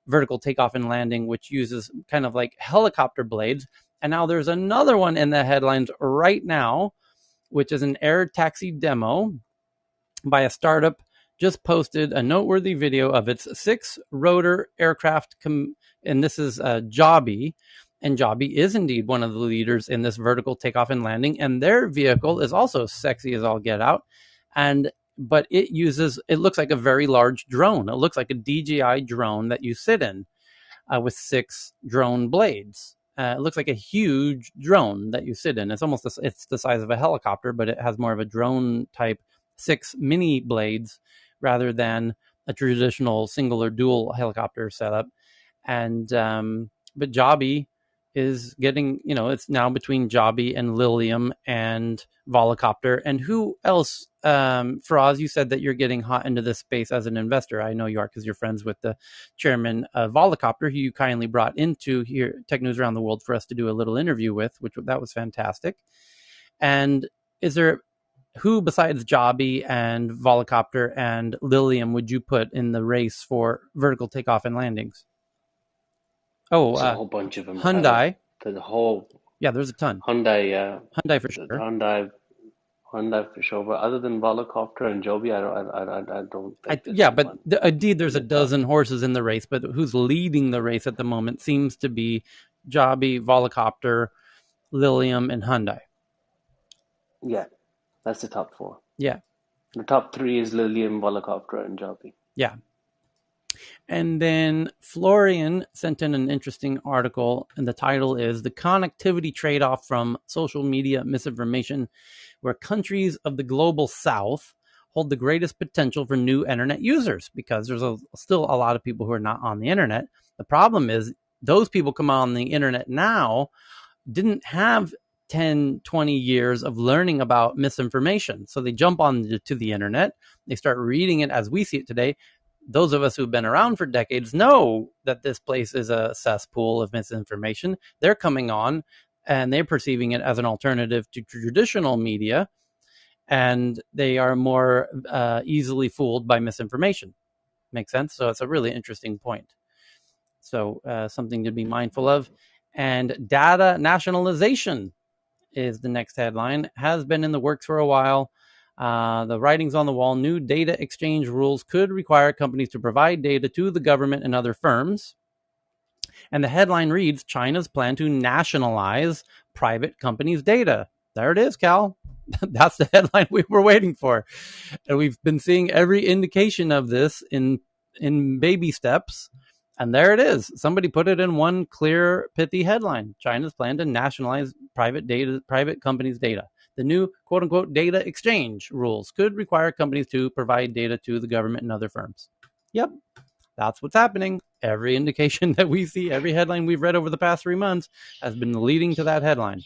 vertical takeoff and landing, which uses kind of like helicopter blades. And now there's another one in the headlines right now, which is an air taxi demo by a startup. Just posted a noteworthy video of its 6-rotor aircraft, and this is Joby. And Joby is indeed one of the leaders in this vertical takeoff and landing, and their vehicle is also sexy as all get out. But it looks like a very large drone. It looks like a DJI drone that you sit in with 6 drone blades. It looks like a huge drone that you sit in. It's it's the size of a helicopter, but it has more of a drone type 6 mini blades rather than a traditional single or dual helicopter setup. And but Joby is getting, it's now between Joby and Lilium and Volocopter. And who else? Faraz, you said that you're getting hot into this space as an investor. I know you are because you're friends with the chairman of Volocopter, who you kindly brought into here, Tech News Around the World, for us to do a little interview with, that was fantastic. And who besides Joby and Volocopter and Lilium would you put in the race for vertical takeoff and landings? There's a whole bunch of them. Hyundai. There's a whole. Yeah, there's a ton. Hyundai, yeah. Hyundai for sure. Hyundai for sure. But other than Volocopter and Joby, I don't think. Indeed, there's a dozen horses in the race, but who's leading the race at the moment seems to be Joby, Volocopter, Lilium, and Hyundai. Yeah, that's the top 4. Yeah. The top 3 is Lilium, Volocopter, and Joby. Yeah. And then Florian sent in an interesting article, and the title is The Connectivity Trade-Off from Social Media Misinformation, where countries of the global south hold the greatest potential for new internet users, because there's still a lot of people who are not on the internet. The problem is those people come on the internet now didn't have 10, 20 years of learning about misinformation. So they jump on to the internet, they start reading it as we see it today. Those of us who've been around for decades know that this place is a cesspool of misinformation. They're coming on and they're perceiving it as an alternative to traditional media, and they are more easily fooled by misinformation. Make sense? So it's a really interesting point. So something to be mindful of. And data nationalization is the next headline. Has been in the works for a while. The writing's on the wall. New data exchange rules could require companies to provide data to the government and other firms. And the headline reads, China's plan to nationalize private companies' data. There it is, Cal. That's the headline we were waiting for. And we've been seeing every indication of this in baby steps. And there it is. Somebody put it in one clear, pithy headline. China's plan to nationalize private companies' data. The new quote-unquote data exchange rules could require companies to provide data to the government and other firms. Yep, that's what's happening. Every indication that we see, every headline we've read over the past 3 months has been leading to that headline.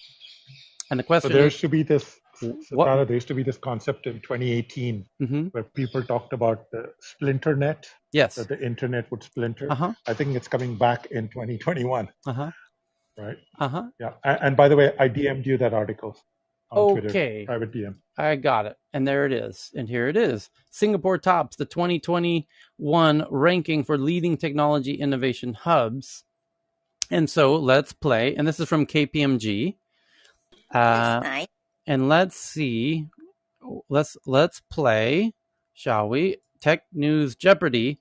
And the question there should be this So Tyler, there used to be this concept in 2018 where people talked about the splinter net. Yes. That the internet would splinter. I think it's coming back in 2021. Right. Yeah. And by the way, I DM'd you that article on Twitter, private DM. I got it. And there it is. And here it is. Singapore tops the 2021 ranking for leading technology innovation hubs. And so let's play. And this is from KPMG. Nice. And let's see. Let's play, shall we? Tech News Jeopardy,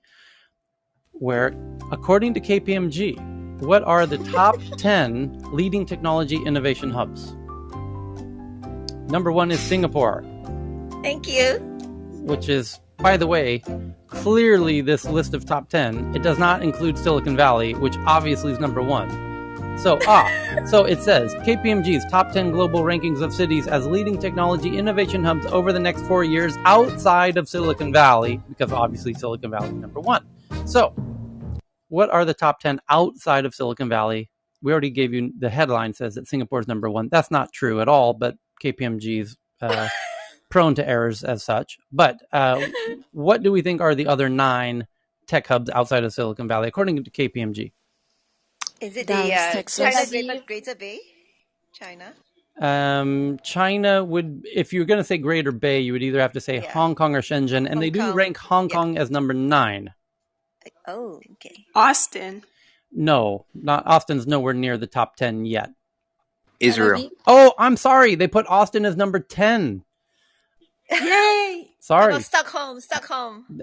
where, according to KPMG, what are the top 10 leading technology innovation hubs? Number 1 is Singapore. Thank you. Which is, by the way, clearly this list of top 10, it does not include Silicon Valley, which obviously is number 1. So it says KPMG's top 10 global rankings of cities as leading technology innovation hubs over the next 4 years outside of Silicon Valley, because obviously Silicon Valley is number 1. So what are the top 10 outside of Silicon Valley? We already gave you the headline says that Singapore is number 1. That's not true at all, but KPMG is prone to errors as such. But what do we think are the other 9 tech hubs outside of Silicon Valley, according to KPMG? Is it Dallas, the Texas. China Greater Bay? China? China would, if you're going to say Greater Bay, you would either have to say Hong Kong or Shenzhen, and they do rank Hong Kong as number 9. Oh, okay. Austin. No, not Austin's nowhere near the top 10 yet. Israel. Oh, I'm sorry. They put Austin as number 10. Yay! Sorry. Stockholm.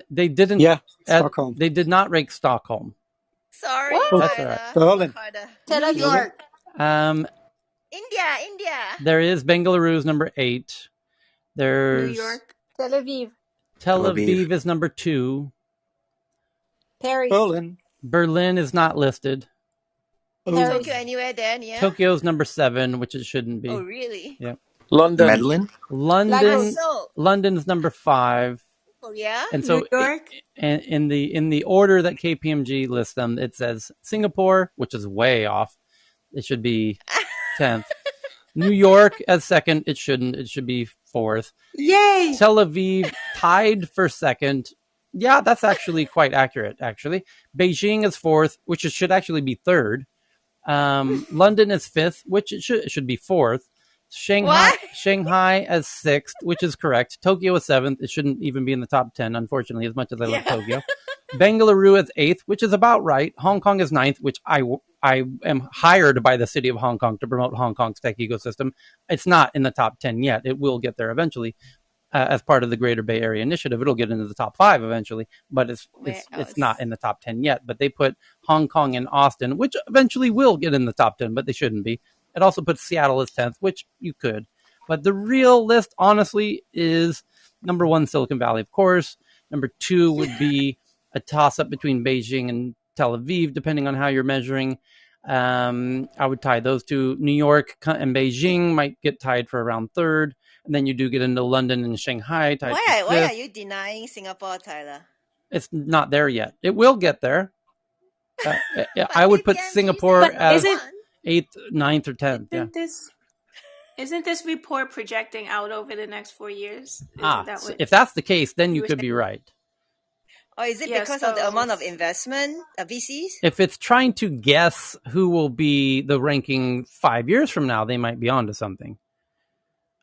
They didn't. Yeah, Stockholm. They did not rank Stockholm. Sorry, That's all right. Berlin. New York. India. There is Bengaluru is number 8. There's New York. Tel Aviv. Tel Aviv is number 2. Paris. Berlin is not listed. Tokyo anywhere then, yeah? Tokyo's number 7, which it shouldn't be. Oh, really? Yeah. London. London's number 5. Korea. And so New York. And in the order that KPMG lists them, it says Singapore, which is way off. It should be 10th. New York as 2nd. It shouldn't. It should be 4th. Yay! Tel Aviv tied for 2nd. Yeah, that's actually quite accurate, actually. Beijing is 4th, which should actually be 3rd. London is 5th, which it should be 4th. Shanghai as 6th, which is correct. Tokyo is 7th. It shouldn't even be in the top 10, unfortunately, as much as I love Tokyo. Bengaluru is 8th, which is about right. Hong Kong is 9th, which I am hired by the city of Hong Kong to promote Hong Kong's tech ecosystem. It's not in the top 10 yet. It will get there eventually. As part of the Greater Bay Area Initiative, it'll get into the top 5 eventually, but it's not in the top 10 yet. But they put Hong Kong and Austin, which eventually will get in the top 10, but they shouldn't be. It also puts Seattle as 10th, which you could. But the real list, honestly, is number 1, Silicon Valley, of course. Number 2 would be a toss-up between Beijing and Tel Aviv, depending on how you're measuring. I would tie those two. New York and Beijing might get tied for around 3rd. And then you do get into London and Shanghai. Why are you denying Singapore, Tyler? It's not there yet. It will get there. I would put Singapore as 8th, 9th, or 10th. Isn't this report projecting out over the next 4 years? If that's the case, then you could be right. Or is it because of the amount of investment of VCs? If it's trying to guess who will be the ranking 5 years from now, they might be onto something.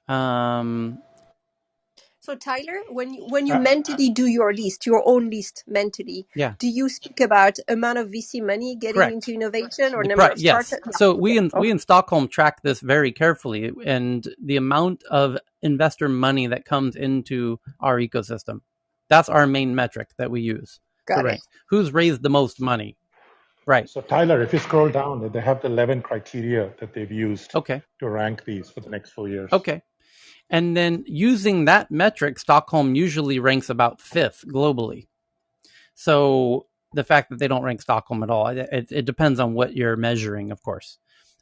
So Tyler, when you mentally do your list, your own list mentally, do you speak about amount of VC money getting into innovation or number of startups? Yes. So we in Stockholm track this very carefully, and the amount of investor money that comes into our ecosystem. That's our main metric that we use. Got it. Who's raised the most money? Right. So Tyler, if you scroll down, they have the 11 criteria that they've used to rank these for the next 4 years. Okay. And then using that metric, Stockholm usually ranks about 5th globally. So the fact that they don't rank Stockholm at all, it depends on what you're measuring, of course.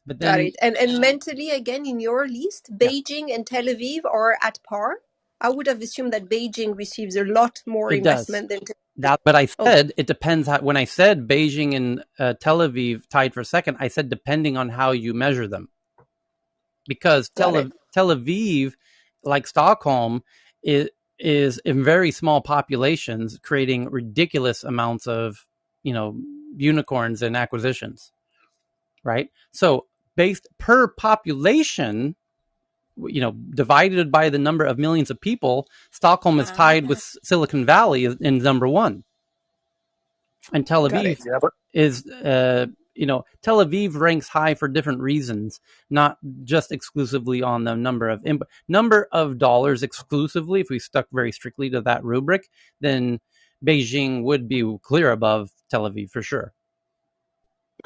But then, got it. And mentally, again, in your list, Beijing and Tel Aviv are at par. I would have assumed that Beijing receives a lot more investment than Tel Aviv. But I said it depends. When I said Beijing and Tel Aviv tied for 2nd, I said depending on how you measure them. Because Tel Aviv like Stockholm, is in very small populations creating ridiculous amounts of, unicorns and acquisitions, right? So based per population, divided by the number of millions of people, Stockholm is tied with Silicon Valley in number one. And Tel Aviv is, Tel Aviv ranks high for different reasons, not just exclusively on the number of dollars exclusively. If we stuck very strictly to that rubric, then Beijing would be clear above Tel Aviv for sure.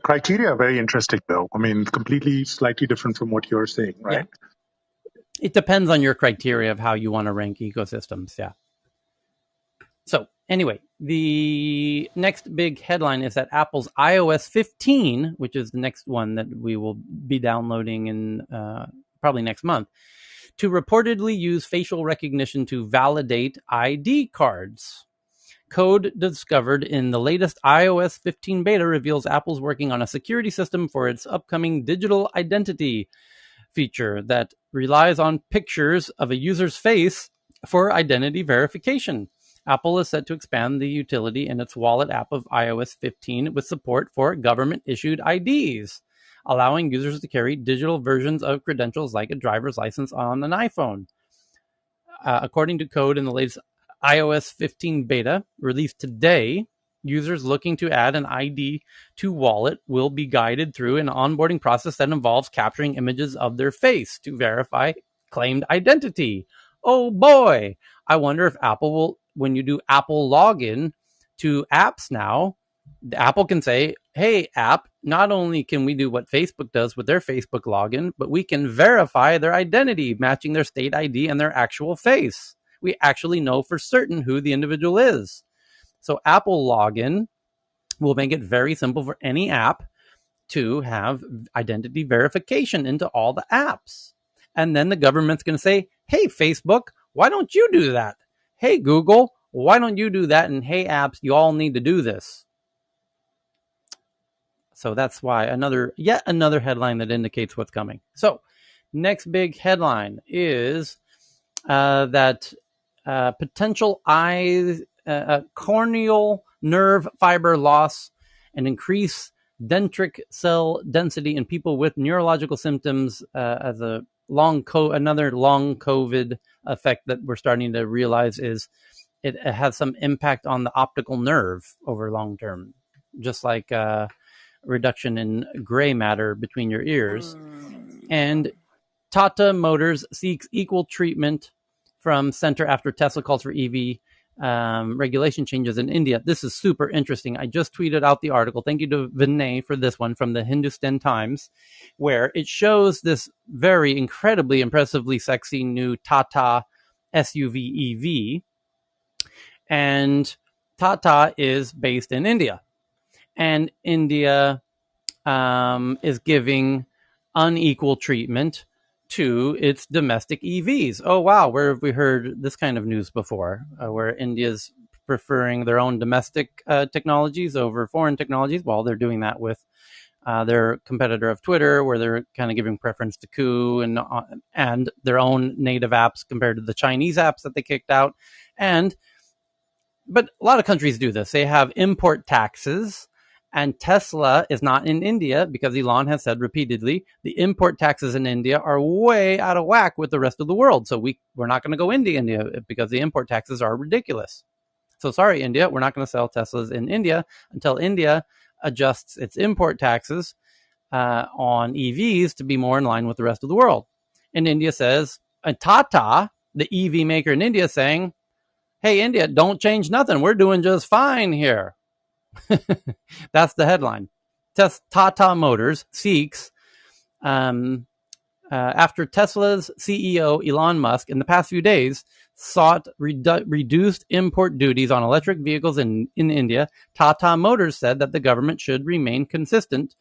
Criteria are very interesting, though. I mean, completely slightly different from what you're saying, right? Yeah. It depends on your criteria of how you want to rank ecosystems. Yeah. So anyway, the next big headline is that Apple's iOS 15, which is the next one that we will be downloading in probably next month, to reportedly use facial recognition to validate ID cards. Code discovered in the latest iOS 15 beta reveals Apple's working on a security system for its upcoming digital identity feature that relies on pictures of a user's face for identity verification. Apple is set to expand the utility in its wallet app of iOS 15 with support for government-issued IDs, allowing users to carry digital versions of credentials like a driver's license on an iPhone. According to code in the latest iOS 15 beta released today, users looking to add an ID to wallet will be guided through an onboarding process that involves capturing images of their face to verify claimed identity. Oh boy! I wonder if Apple will, when you do Apple login to apps now, Apple can say, hey, app, not only can we do what Facebook does with their Facebook login, but we can verify their identity, matching their state ID and their actual face. We actually know for certain who the individual is. So Apple login will make it very simple for any app to have identity verification into all the apps. And then the government's going to say, hey, Facebook, why don't you do that? Hey, Google, why don't you do that? And hey, apps, you all need to do this. So that's why yet another headline that indicates what's coming. So next big headline is that potential corneal nerve fiber loss and increase dendritic cell density in people with neurological symptoms as another long COVID effect that we're starting to realize is it has some impact on the optical nerve over long term, just like reduction in gray matter between your ears. And Tata Motors seeks equal treatment from center after Tesla calls for EV regulation changes in India. This is super interesting. I just tweeted out the article. Thank you to Vinay for this one from the Hindustan Times, where it shows this very incredibly impressively sexy new Tata SUV EV. And Tata is based in India. And India is giving unequal treatment to its domestic EVs. Oh, wow. Where have we heard this kind of news before? Where India's preferring their own domestic technologies over foreign technologies? Well, they're doing that with their competitor of Twitter, where they're kind of giving preference to Coup and their own native apps compared to the Chinese apps that they kicked out. But a lot of countries do this. They have import taxes, and Tesla is not in India because Elon has said repeatedly the import taxes in India are way out of whack with the rest of the world. So we're not going to go into India because the import taxes are ridiculous. So sorry, India, we're not going to sell Teslas in India until India adjusts its import taxes on EVs to be more in line with the rest of the world. And India says, and Tata, the EV maker in India, saying, hey, India, don't change nothing. We're doing just fine here. That's the headline. Tata Motors seeks, after Tesla's CEO Elon Musk in the past few days sought reduced import duties on electric vehicles in India, Tata Motors said that the government should remain consistent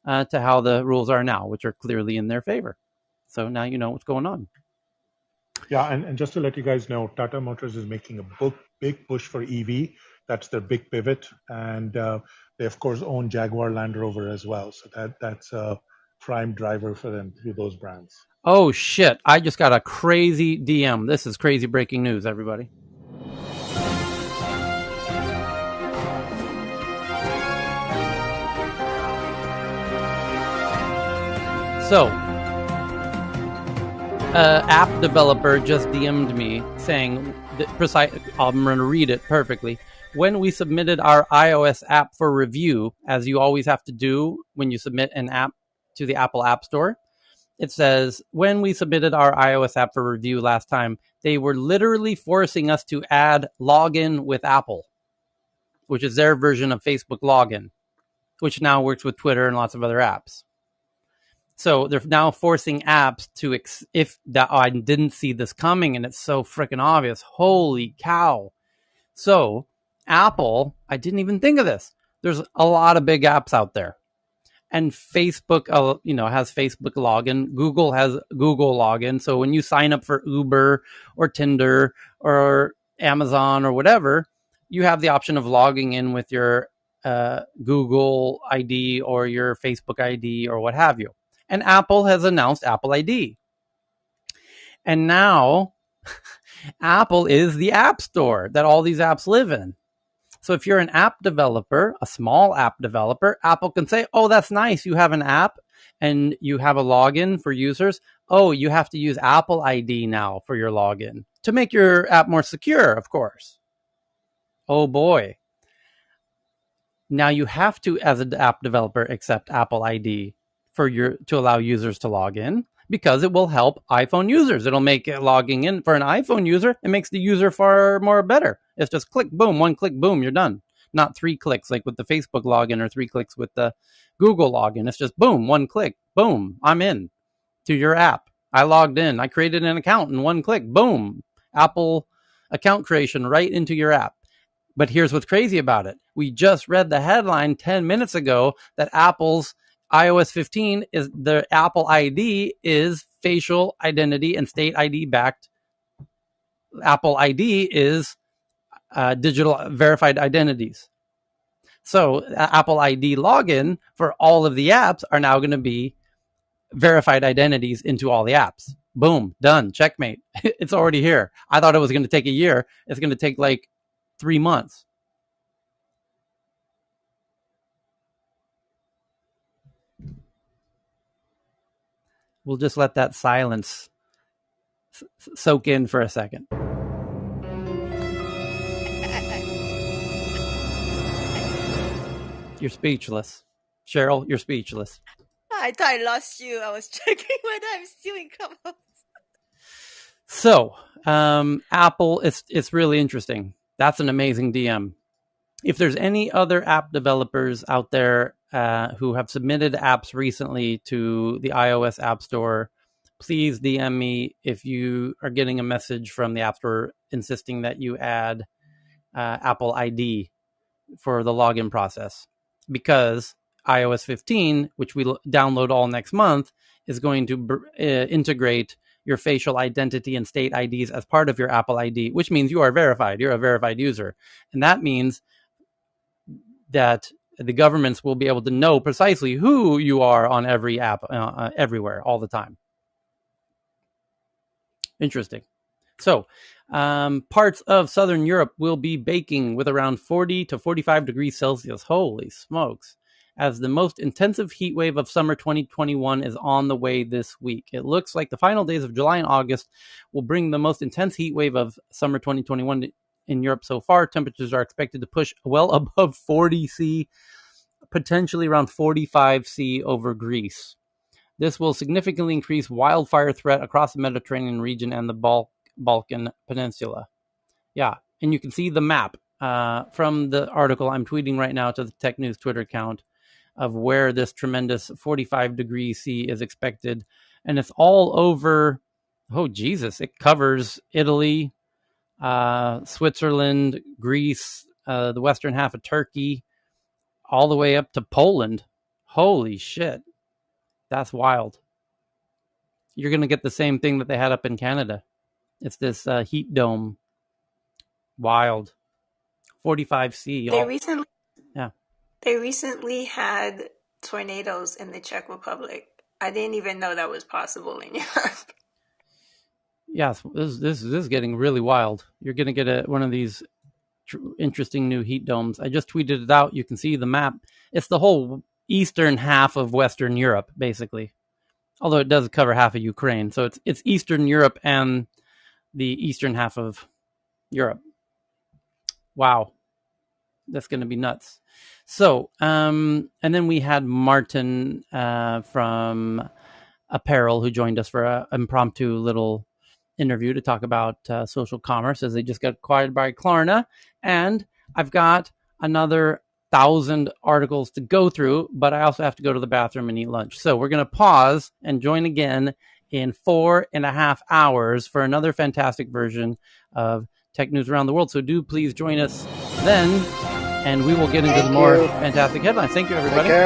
to how the rules are now, which are clearly in their favor. So now you know what's going on. Yeah, and just to let you guys know, Tata Motors is making a big push for EV. That's their big pivot. And they, of course, own Jaguar Land Rover as well. So that's a prime driver for them through those brands. Oh shit, I just got a crazy DM. This is crazy breaking news, everybody. So, app developer just DM'd me saying, I'm going to read it perfectly. When we submitted our iOS app for review, as you always have to do when you submit an app to the Apple App Store, it says, when we submitted our iOS app for review last time, they were literally forcing us to add login with Apple, which is their version of Facebook login, which now works with Twitter and lots of other apps. So they're now forcing apps to, I didn't see this coming, and it's so freaking obvious. Holy cow. So Apple, I didn't even think of this. There's a lot of big apps out there. And Facebook, has Facebook login. Google has Google login. So when you sign up for Uber or Tinder or Amazon or whatever, you have the option of logging in with your Google ID or your Facebook ID or what have you. And Apple has announced Apple ID. And now Apple is the app store that all these apps live in. So if you're an app developer, a small app developer, Apple can say, oh, that's nice. You have an app and you have a login for users. Oh, you have to use Apple ID now for your login to make your app more secure, of course. Oh, boy. Now you have to, as an app developer, accept Apple ID to allow users to log in, because it will help iPhone users. It'll make logging in for an iPhone user. It makes the user far more better. It's just click, boom, one click, boom, you're done. Not 3 clicks like with the Facebook login or 3 clicks with the Google login. It's just boom, one click, boom, I'm in to your app. I logged in. I created an account in 1 click, boom, Apple account creation right into your app. But here's what's crazy about it. We just read the headline 10 minutes ago that Apple's iOS 15 is the Apple ID is facial identity and state ID backed. Apple ID is digital verified identities. So Apple ID login for all of the apps are now going to be verified identities into all the apps. Boom, done, checkmate. It's already here. I thought it was going to take a year. It's going to take like 3 months. We'll just let that silence soak in for a second. You're speechless. Cheryl, you're speechless. I thought I lost you. I was checking whether I'm still in Clubhouse. So, Apple, it's really interesting. That's an amazing DM. If there's any other app developers out there who have submitted apps recently to the iOS App Store, please DM me if you are getting a message from the App Store insisting that you add Apple ID for the login process. Because iOS 15, which we download all next month, is going to integrate your facial identity and state IDs as part of your Apple ID, which means you are verified. You're a verified user. And that means that the governments will be able to know precisely who you are on every app, everywhere, all the time. Interesting. So, parts of Southern Europe will be baking with around 40 to 45 degrees Celsius. Holy smokes. As the most intensive heat wave of summer 2021 is on the way this week. It looks like the final days of July and August will bring the most intense heat wave of summer 2021 in Europe so far. Temperatures are expected to push well above 40 C, potentially around 45 C over Greece. This will significantly increase wildfire threat across the Mediterranean region and the Balkan Peninsula. Yeah, and you can see the map from the article I'm tweeting right now to the Tech News Twitter account of where this tremendous 45 degrees C is expected. And it's all over, oh, Jesus, it covers Italy, Switzerland, Greece, the western half of Turkey, all the way up to Poland. Holy shit. That's wild. You're going to get the same thing that they had up in Canada. It's this heat dome. Wild. 45 C. They recently had tornadoes in the Czech Republic. I didn't even know that was possible in Europe. Yes, this is getting really wild. You're going to get one of these interesting new heat domes. I just tweeted it out. You can see the map. It's the whole eastern half of Western Europe, basically. Although it does cover half of Ukraine. So it's Eastern Europe and the eastern half of Europe. Wow. That's going to be nuts. So, and then we had Martin from Apparel who joined us for an impromptu little interview to talk about social commerce as they just got acquired by Klarna. And I've got another 1,000 articles to go through, but I also have to go to the bathroom and eat lunch. So we're going to pause and join again in 4.5 hours for another fantastic version of Tech News Around the World. So do please join us then, and we will get into the more fantastic headlines. Thank you, everybody. Take care.